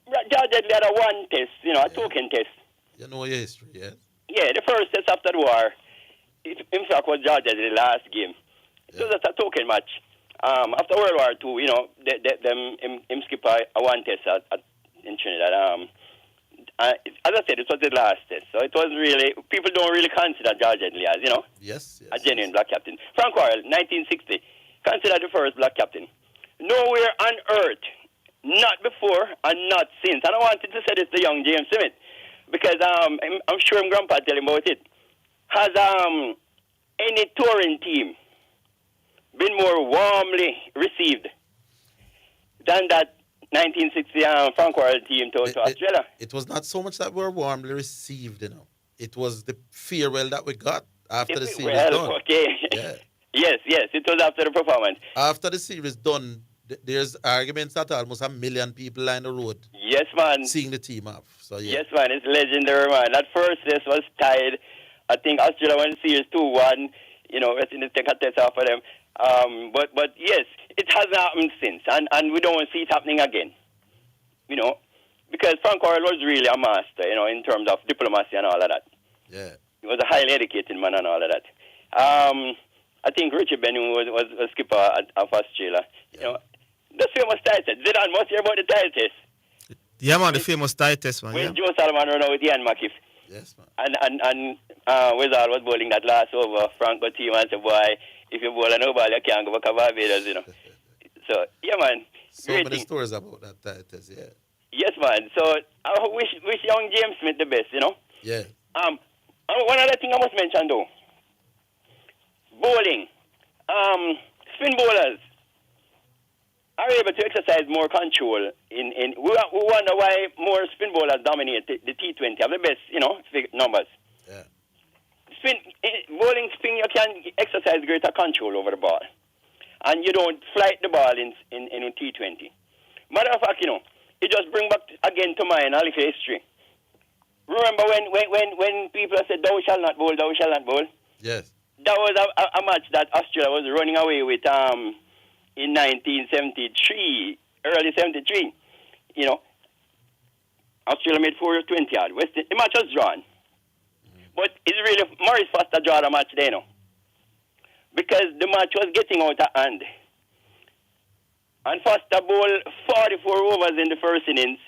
George Headley had a one test, a token test. You know your history, yeah? Yeah, the first test after the war, in fact, was George Headley's last game. It was just a token match. After World War II, him skip a one test in Trinidad. As I said, it was the last test. So it was really, people don't really consider George Headley as, yes, a genuine black captain. Frank Worrell, 1960, considered the first black captain. Nowhere on earth, not before and not since. And I wanted to say this to young James Smith, because I'm sure my grandpa tell him about it. Has any touring team been more warmly received than that 1960 Frank Worrell team to Australia? It was not so much that we were warmly received, It was the farewell that we got after the series done. Okay. Yeah. Yes, it was after the performance. After the series done, there's arguments that almost 1 million people line the road. Yes, man. Seeing the team off. So yeah. Yes, man. It's legendary, man. That first test was tied. I think Australia won the series 2-1. West Indies take a test off of them. But yes, it hasn't happened since, and we don't see it happening again. Because Frank Worrell was really a master, in terms of diplomacy and all of that. Yeah. He was a highly educated man and all of that. I think Richard Benning was skipper of Australia. The famous title. Zidane must hear about the title test. Yeah, man, the famous title test, man. When Joe Salomon ran out with Ian McKiff. Yes, man. And Wizard was bowling that last over. Frank got team and said, boy, if you bowl a no ball, you can't go back to Barbados, So, yeah, man. So many stories about that title test, yeah. Yes, man. So, I wish young James Smith the best, Yeah. One other thing I must mention, though. Bowling. Spin bowlers. are able to exercise more control. We wonder why more spin bowlers dominate the T20. Have the best, numbers. Yeah. Bowling spin, you can exercise greater control over the ball, and you don't flight the ball in T20. Matter of fact, it just bring back again to mind a little history. Remember when people said, "Thou shalt not bowl, thou shalt not bowl." Yes. That was a match that Australia was running away with in 1973, early 73. Australia made 420 odd. The match was drawn. But it's really Maurice Foster draw the match there, because the match was getting out of hand. And Foster bowled 44 overs in the first innings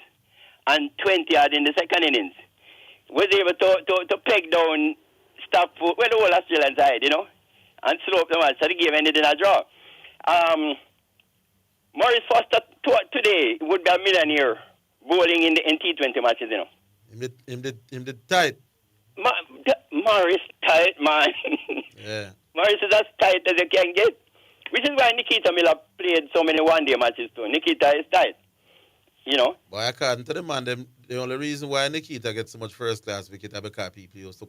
and 20 odd in the second innings. Was able to peg down the whole Australian side, and slope the match. So the game ended in a draw. Maurice Foster today would be a millionaire bowling in T20 matches, Him did tight. Maurice tight, man. Yeah. Maurice is as tight as you can get. Which is why Nikita Miller played so many one-day matches too. Nikita is tight. Boy, according to the man, the only reason why Nikita gets so much first-class wicket is because people used to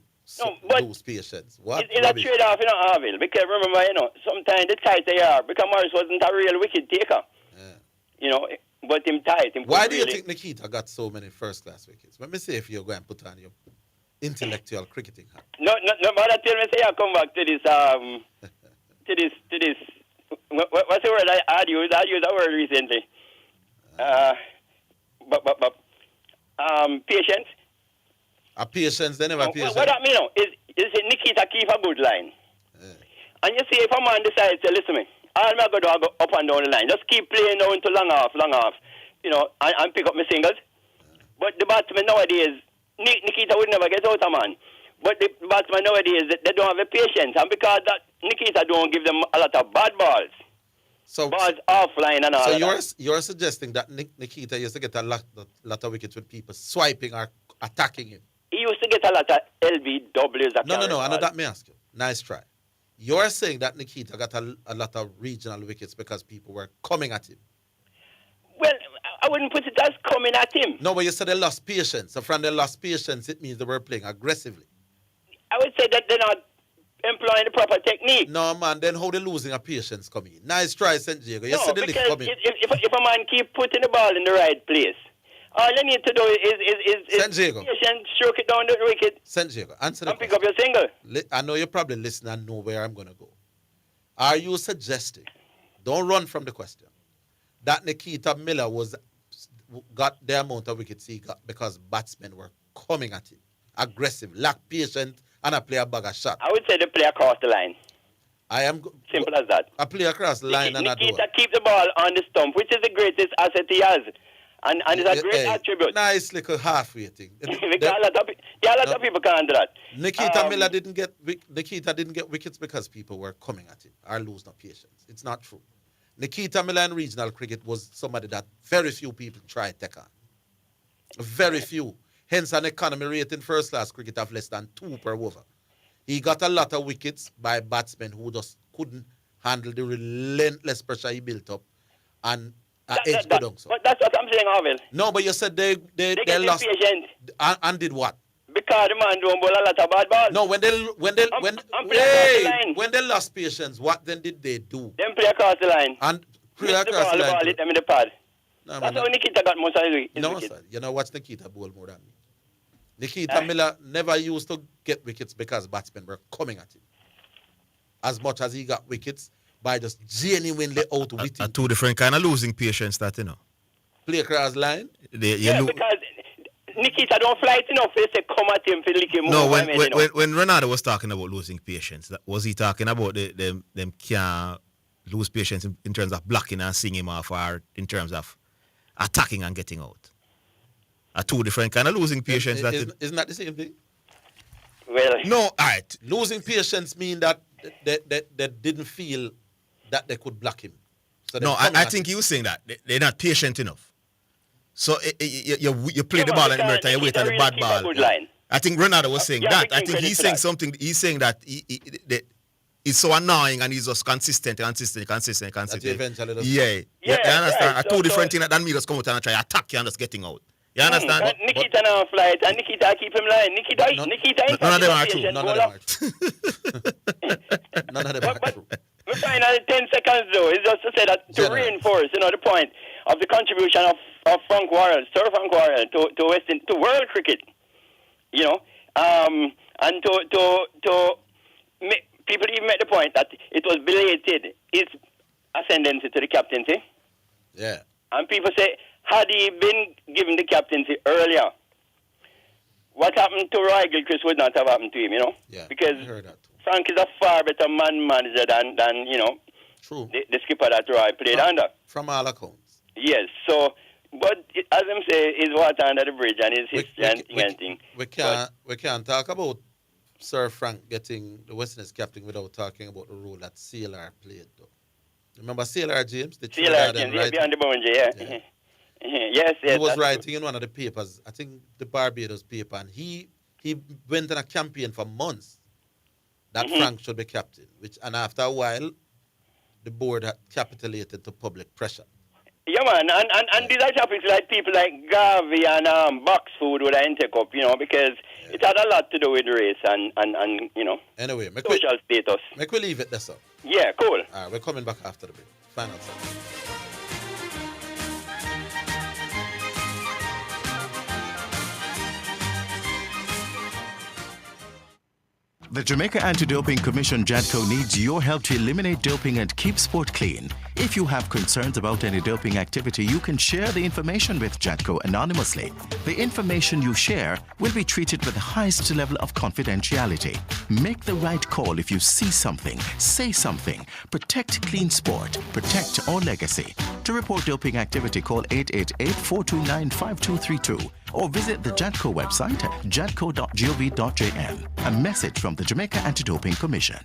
lose patience. What? It's a trade-off, Orville. Because remember, sometimes the tighter you are, because Maurice wasn't a real wicket taker. Yeah. But him tight. Why do you think Nikita got so many first-class wickets? Let me see if you're going to put on your intellectual cricketing hat. No, matter tell me, say I come back to this, what's the word I used? I used that word recently. Patience. A patience, they never patience. What that mean is Nikita keep a good line. Yeah. And you see, if a man decides to listen to me, all I'm going to do, I go up and down the line. Just keep playing down to long off, and pick up my singles. Yeah. But the batsmen nowadays, Nikita would never get out, man. But the batsmen nowadays, they don't have the patience. And because that Nikita don't give them a lot of bad balls. So balls offline and all that. So you're suggesting that Nikita used to get a lot of wickets with people swiping or attacking him? He used to get a lot of LBWs. No. I know that may ask you. Nice try. You're saying that Nikita got a lot of regional wickets because people were coming at him? Well, I wouldn't put it as coming at him. No, but you said they lost patience. So from they lost patience, it means they were playing aggressively. I would say that they're not employing the proper technique. No, man, then how they losing a patience coming? Nice try, St. Diego. You said the lift coming. If a man keep putting the ball in the right place, all you need to do is St. Diego. Patience, stroke it down the wicket. St. Diego, answer the question. Pick up your single. I know you're probably listening and know where I'm going to go. Are you suggesting, don't run from the question, that Nikita Miller got the amount of wickets he got because batsmen were coming at him, aggressive, lack patience, and a player bag a shot? I would say the player crossed the line. Simple as that. A player across the line and a door. Nikita keep the ball on the stump, which is the greatest asset he has. And it's a great attribute. Nice little halfway thing. A lot of people can't do that. Nikita Miller didn't get wickets because people were coming at him or lose no patience. It's not true. Nikita Miller in regional cricket was somebody that very few people try to take on. Very few. Hence an economy rate in first class cricket of less than 2 per over. He got a lot of wickets by batsmen who just couldn't handle the relentless pressure he built up and edge go down. So. But that's what I'm saying, Orville. No, but you said they lost and did what? Because the man don't bowl a lot of bad balls. No, when they lost patience, what then did they do? Them play across the line. And play across the line. Hit them in the pad. No, that's how Nikita got most of his No, wickets. sir. You know what's Nikita bowl more than me? Nikita Miller never used to get wickets because batsmen were coming at him. As much as he got wickets by just genuinely out with him. Two different kind of losing patience that, Play across line? Because Nikita don't fly it enough. They say come at him for licking more. No, when Ronaldo was talking about losing patience, was he talking about them can't lose patience in terms of blocking and seeing him off, or in terms of attacking and getting out? Are two different kind of losing patience. Isn't that the same thing? Well, no, all right. Losing patience mean that they didn't feel that they could block him. So no, I think he was saying that they're not patient enough. So you play the ball in the mirror and you wait on the bad ball. I think Ronaldo was saying that. I think he's saying something. He's saying that It's so annoying and he's just consistent. That you eventually just- Yeah. You understand? right. Two different things that me just come out and try to attack you and just getting out. You understand? But Nikita now flight and Nikita keep him lying. Nikita None of them are true. None of them are true. None of them are true. The final 10 seconds though is just to say that to reinforce, the point of the contribution of Frank Worrell, Sir Frank Worrell to world cricket, and people even make the point that it was belated his ascendancy to the captaincy. Yeah. And people say, had he been given the captaincy earlier, what happened to Roy Gilchrist would not have happened to him, Yeah, because I heard that. Frank is a far better manager than True. The skipper that Roy played under. From all accounts. Yes, so, but as them say, is water under the bridge and his history and thing. We can't talk about Sir Frank getting the West Indies captain without talking about the role that CLR played, though. Remember CLR, James? CLR, James, yeah, behind the boundary, yeah. Yes. He was writing in one of the papers, I think the Barbados paper, and he went on a campaign for months that Frank should be captain, and after a while, the board had capitulated to public pressure. Yeah, man, and these are topics like people like Garvey and Boxfood would take up, because it had a lot to do with race and anyway, social status. Make we leave it there, sir. Yeah, cool. All right, we're coming back after the break. Final time. The Jamaica Anti-Doping Commission JADCO needs your help to eliminate doping and keep sport clean. If you have concerns about any doping activity, you can share the information with JADCO anonymously. The information you share will be treated with the highest level of confidentiality. Make the right call if you see something, say something. Protect clean sport. Protect our legacy. To report doping activity, call 888-429-5232 or visit the JADCO website at jadco.gov.jm. A message from the Jamaica Anti-Doping Commission.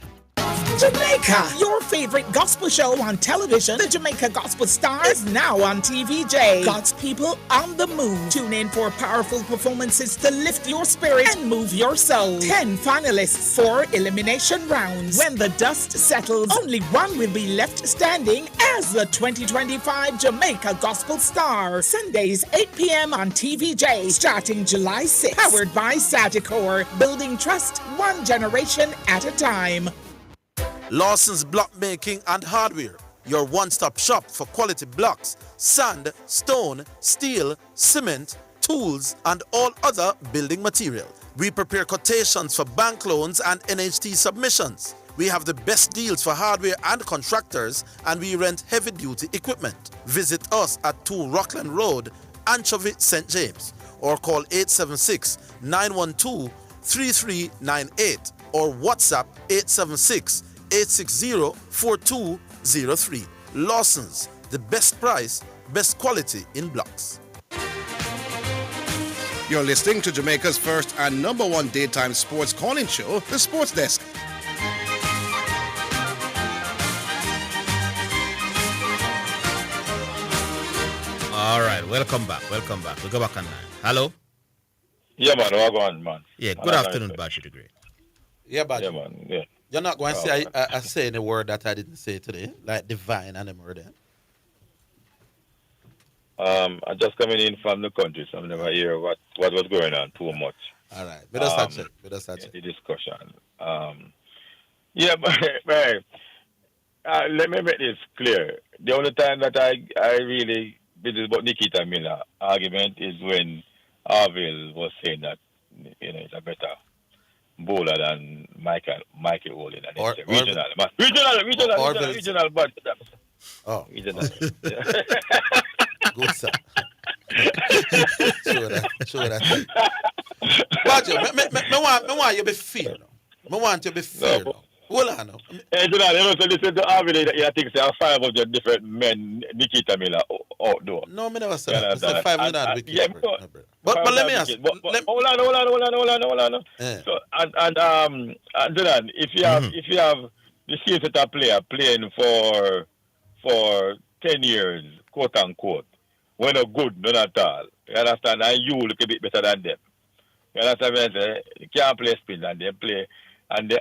Jamaica, your favorite gospel show on television, the Jamaica Gospel Star, is now on TVJ. God's people on the move. Tune in for powerful performances to lift your spirit and move your soul. 10 finalists, 4 elimination rounds. When the dust settles, only one will be left standing as the 2025 Jamaica Gospel Star. Sundays, 8 p.m. on TVJ, starting July 6th. Powered by Sagicor, building trust one generation at a time. Lawson's Block Making and Hardware, your one-stop shop for quality blocks, sand, stone, steel, cement, tools, and all other building material. We prepare quotations for bank loans and NHT submissions. We have the best deals for hardware and contractors, and we rent heavy-duty equipment. Visit us at 2 Rockland Road, Anchovy, St. James, or call 876-912-3398 or WhatsApp 876-860-4203. Lawson's, the best price, best quality in blocks. You're listening to Jamaica's first and number one daytime sports calling show, The Sports Desk. All right, welcome back. We go back online. Hello? Yeah, man, we're going, man. Yeah, good afternoon, Bashi the Great. Yeah, but yeah, man. Yeah. You're not going to say I say any word that I didn't say today, like divine and the murder. I'm just coming in from the country, so I never hear what was going on too much. All right, let us touch it. The discussion. Yeah, but let me make this clear. The only time that I really did this about Nikita Miller argument is when Orville was saying that it's a better bowler than Michael Olin. And it's regional, but regional. Good, sir. Sure that. Badger, I want you to be fair. I want you to be fair. Hold on now. Hey, you also listen to Orville, you think there are 500 different men, Nikita Miller, outdoor. No, I never said that. It's 500 wickets. Yeah, but let me ask. Hold on. So, and Zidane, if you have the same set of player playing for 10 years, quote unquote, when they're good, none at all. You understand? And you look a bit better than them. You understand what I say? You can't play spin and they play and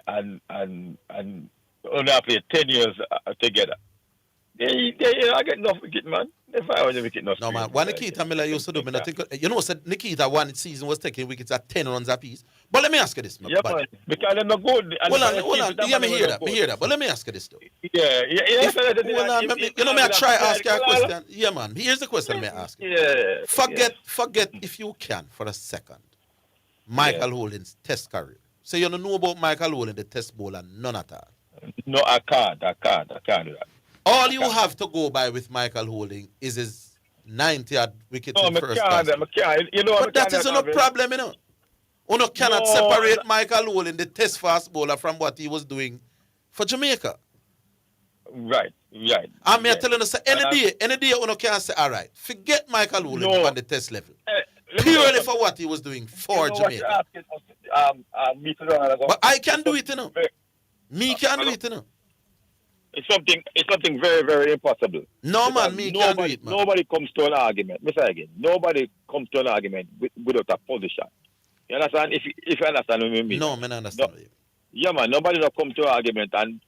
only played 10 years together. They I get enough wicket, man. They find the wicket enough. No, man. What Nikita Miller used to do, I think, you know, said Nikita one season was taking wickets at 10 runs apiece. But let me ask you this, yeah, man. Because they're not good. Hold on. Yeah, me hear that. But let me ask you this, though. Yeah. You know, may I try ask you a question? Yeah, man. Here's the question may I ask you. Yeah. Forget if you can for a second. Michael Holding's test career. So you don't know about Michael Holding, the test bowler, none at all. No, I can't do that. All you have to go by with Michael Holding is his 90th wicket in first class. You know, but that is no problem, you know. You cannot separate Michael Holding, the test fast bowler, from what he was doing for Jamaica. Right. I'm telling you, any day you can say, all right, forget Michael Holding on the test level. Purely for what he was doing for Jamaica. But I can do it, you know. Me can do it, you know. It's something very, very impossible. No, man, me can't do it, man. Nobody comes to an argument. Mr. Higgins, nobody comes to an argument without a position. You understand? If you understand what I mean. No, man, I understand. No. Yeah, man, nobody not come to an argument and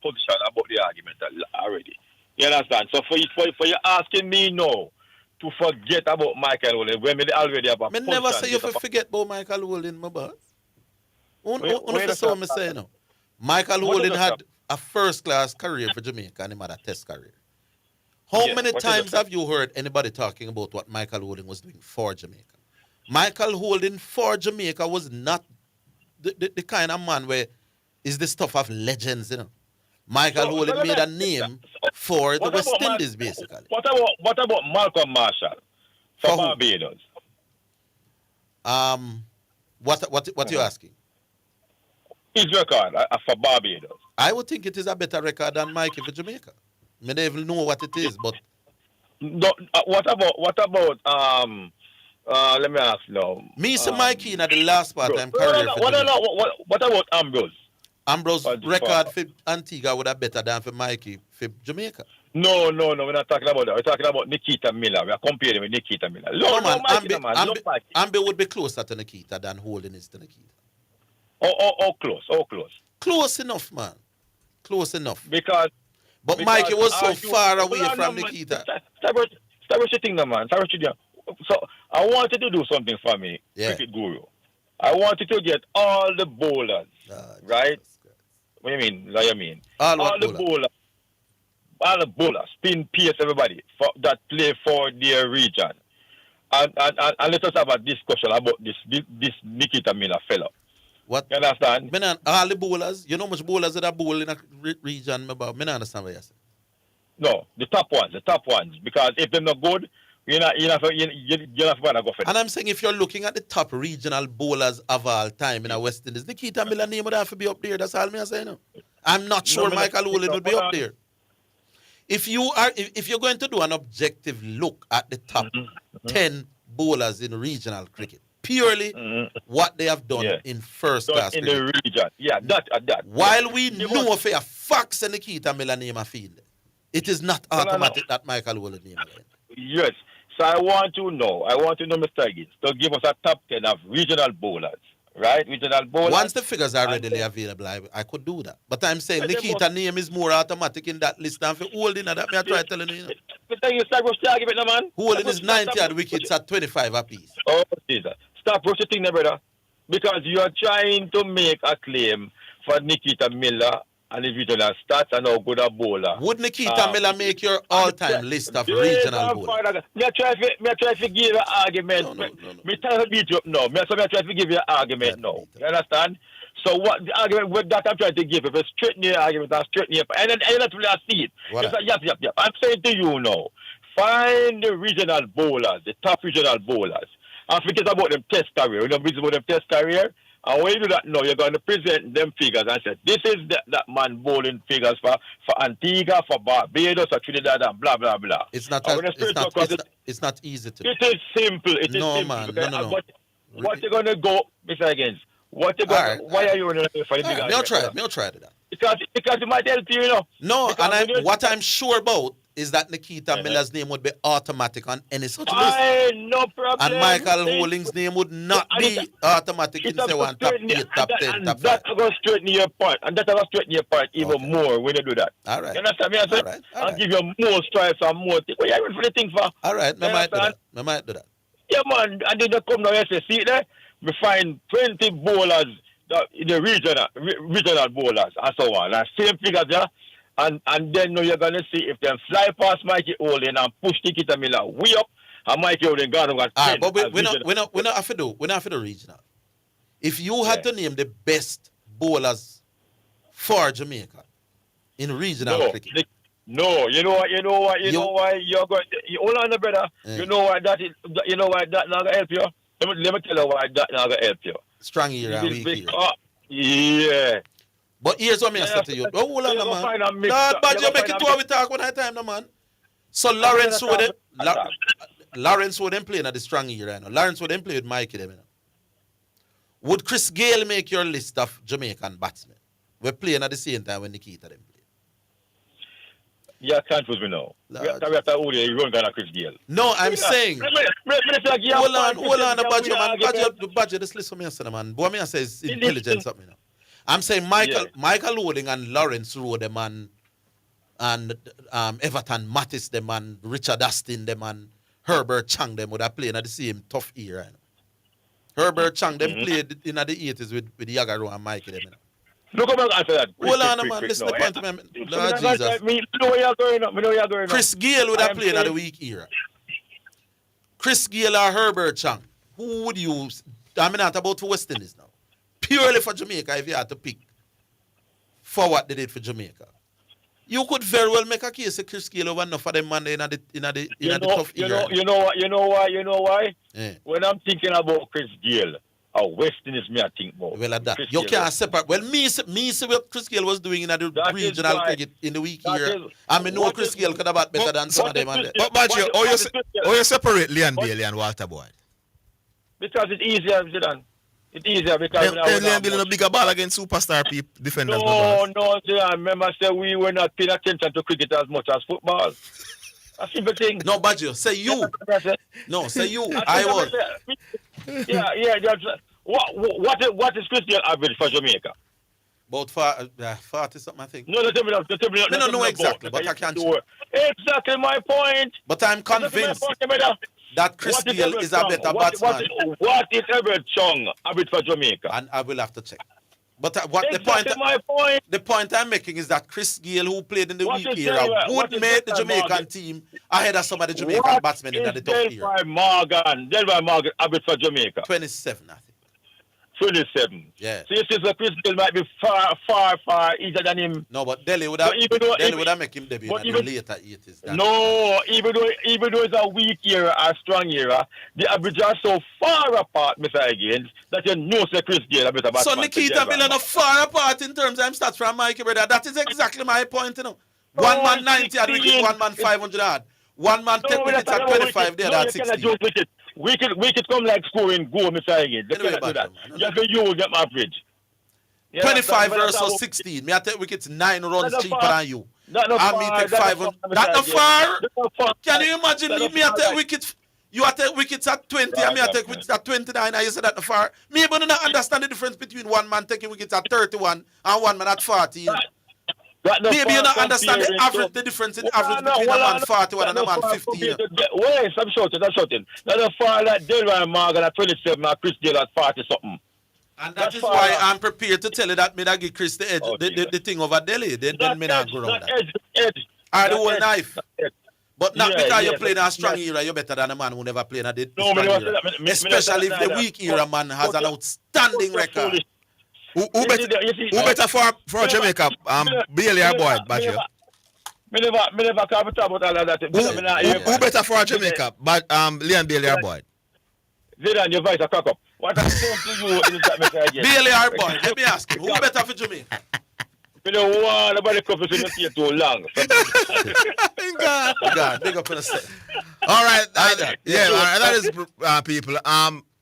position about the argument already. You understand? So for you asking me no to forget about Michael Holding when we already have a position. I never say you forget about Michael Holding, my boss. What I'm saying now. Michael Holding had a first-class career for Jamaica and he had a test career. How many times have you heard anybody talking about what Michael Holding was doing for Jamaica? Michael Holding for Jamaica was not the kind of man where is the stuff of legends, you know. Michael Holding made a name for the West Indies, basically. What about Malcolm Marshall for Barbados? What you asking? His record for Barbados. I would think it is a better record than Mikey for Jamaica. I don't even know what it is, but no, what about let me ask now. Me say Mikey in the last part-time career. What about Ambrose? Ambrose's record for Antigua would have better than for Mikey for Jamaica. No, we're not talking about that. We're talking about Nikita Miller. We are comparing with Nikita Miller. No, man, Ambe would be closer to Nikita than Holding is to Nikita. Oh, close. Close enough, man. Close enough. But Mikey was so far away from Nikita. Stop what you think, man. So I want you to do something for me, cricket guru. I want you to get all the bowlers, right? What do you mean? All the bowlers, spin, pace, everybody that play for their region, and let us have a discussion about this Nikita Miller fellow. What? You understand? All the bowlers, you know how much bowlers that are bowl in a region about? I don't understand what you're saying. No, the top ones. Because if they're not good, you're not going to go for it. And I'm saying if you're looking at the top regional bowlers of all time in the West Indies, Nikita Miller name would have to be up there. That's all I'm saying. No. I'm not sure Michael Holding will be up there. If you're going to do an objective look at the top 10 bowlers in regional cricket, purely what they have done in first class in cricket. The region. Yeah, that. While we know for a fact that Nikita Miller name a field, it is not automatic that Michael Holding name again. Yes. So I want to know, Mr. Higgins, to give us a top 10 of regional bowlers, right? Regional bowlers. Once the figures are readily available, I could do that. But I'm saying Nikita name is more automatic in that list than for Holding. That may I try telling you. Holding is 90 at wickets at 25 apiece. Oh, Jesus. Stop rotating there, brother. Because you are trying to make a claim for Nikita Miller and his regional stats and how good a bowler. Would Nikita Miller make your all-time list of regional bowlers? Me try to give you an argument. Me try to beat you up now. Me try to give you an argument now. You understand? So what the argument with that I'm trying to give, if it's straighten your argument and straighten your and then you not really see it. Yep. I'm saying to you now, find the regional bowlers, the top regional bowlers. And forget about them test career. You know about them test career? And when you do that now, you're going to present them figures and say, this is that man bowling figures for Antigua, for Barbados, for Trinidad, and blah, blah, blah. It's not easy to do. It is simple. It is simple. Man. No. What you're going to go, Mr. Higgins? Why are you running away for the bigger? I'll try it. Because it might help you, you know. No, and what I'm sure about is that Nikita Miller's name would be automatic on any such list. No problem. And Michael Holding's name would not be automatic in say one top 8, top 10, top 5. That will straighten your part, and that will straighten your part even more when you do that. All right. You understand me? I say, I'll give you more stripes and more things. What are you for the thing for? All right, I might do that. Yeah, man. And then they come down and say, see there, we find 20 bowlers in the regional bowlers and so on. And same figures there. And then now you're going to see if they fly past Mikey Holding and push Nikita Miller way up, and Mikey Holding got him at 10. But we not have to do regional. If you had to name the best bowlers for Jamaica in regional cricket. No, you know why you're going. Hold on, brother. Yeah. You know why that not gonna help you. Let me tell you why that not gonna help you. Strong year and weak year. Yeah. But here's what I say to you. Hold on, man. But you make it to we talk one time, no man. So Lawrence would them playing at the strong year right now. Lawrence would them play with Mikey them. Would Chris Gayle make your list of Jamaican batsmen? We're playing at the same time when Nikita them play. Yeah, confuse me now. Chris Gayle. No, I'm saying. Hold on, the budget. This list for me, man. What me say is intelligence. Something. I'm saying Michael Holding and Lawrence Rowe, the man, and Everton Mattis, the man, Richard Astin, the man, Herbert Chang, them would have played at the same tough era. Right? Herbert Chang, them played in the 80s with Yagaro and Mikey, them. Look at answer that. Hold on, man. Listen to the point to me. Lord Jesus. Me know where you're going. Chris Gayle would have played at the weak era. Chris Gayle or Herbert Chang. Who would you? I'm not about for West Indies now. Purely for Jamaica, if you had to pick for what they did for Jamaica. You could very well make a case of Chris Gayle over enough for them man in the tough era. You know why? Yeah. When I'm thinking about Chris Gayle, West Indies me I think about. Well, that you can't separate. Well, me see what Chris Gayle was doing in the regional cricket in the week here. I mean, no Chris Gayle could have bat better than some of them. But Badger, how you separate Leon Bailey and Walter Boyd? Because it's easier, Zidane. It's easier because Leon Bailey a bigger ball against superstar defenders. No, Zidane. Remember, say we were not paying attention to cricket as much as football. A simple thing. No, Badger, say you. No, say you. I was. Yeah. What is Chris Gayle average for Jamaica? About 40 something, I think. No, tell me. I don't know exactly, but I can't. Exactly my point. But I'm convinced that Chris Gayle is a better batsman. What is Everett Chong average for Jamaica? And I will have to check. But the point I'm making is that Chris Gayle, who played in the weak era, would make the Jamaican team ahead of some of the Jamaican batsmen in the tough era. Delroy Morgan average for Jamaica? 27, I think. 27. Yeah. So you see, Chris Gayle might be far easier than him. No, but Delhi would have make him debut in the later 80s. No, even though it's a weak era or strong era, the average are so far apart, Mr. Higgins, that you know say Chris Gayle a better batsman. So Nikita Miller not far apart in terms of stats from Mikey, brother. That is exactly my point, you know. One man 90 at wicket, one man 500 hard. One man take wickets at 25, the other at 60. We could come like scoring goal, Mr. Higgins. They cannot do that. You have to use them average. 25 versus 16. Me I take wickets 9 runs cheaper than you. And me take 500. That's not far. Can you imagine me I take wickets? You take wickets at 20 and me I take wickets at 29 and you say that's not far. Me even don't understand the difference between one man taking wickets at 31 and one man at 14. Maybe you don't understand the difference in average between a man 41 and a man 15. Wait, I'm shouting. That's a far like Delroy Morgan at 27 and Chris Gayle at 40 something. And that is why I'm prepared to tell you that me that give Chris the edge, the thing over Delhi. Then me not go around that. Edge. Or the whole knife. But not because you're playing a strong era, you're better than a man who never played a strong era. Especially if the weak era man has an outstanding record. Who better for Jamaica? Bailey or Boyd, Badger? Me never can talk about all of that. Who better for Jamaica? But Leon Bailey or Boyd? Zidane, your voice a crack up. What I'm saying to you in the Bailey or Boyd? Let me ask you. Who better for Jamaica? You don't want nobody coffee to stay too long. God, big up for the set. All right, that is people.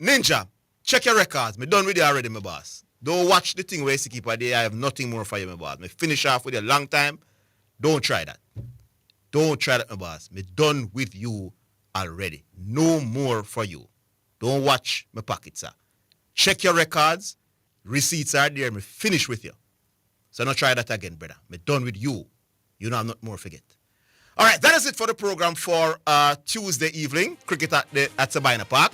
Ninja, check your records. Me done with you already, my boss. Don't watch the thing where you keep a day. I have nothing more for you, my boss. Me finish off with you a long time. Don't try that. Don't try that, my boss. Me done with you already. No more for you. Don't watch my pockets, sir. Check your records. Receipts are there. Me finish with you. So not try that again, brother. Me done with you. You know I'm not more forget. All right, that is it for the program for Tuesday evening. Cricket at Sabina Park.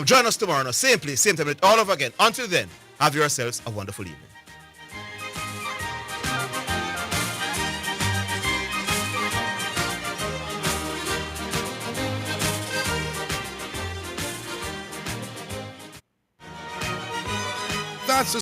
Join us tomorrow. Same place, same time, all over again. Until then, have yourselves a wonderful evening. That's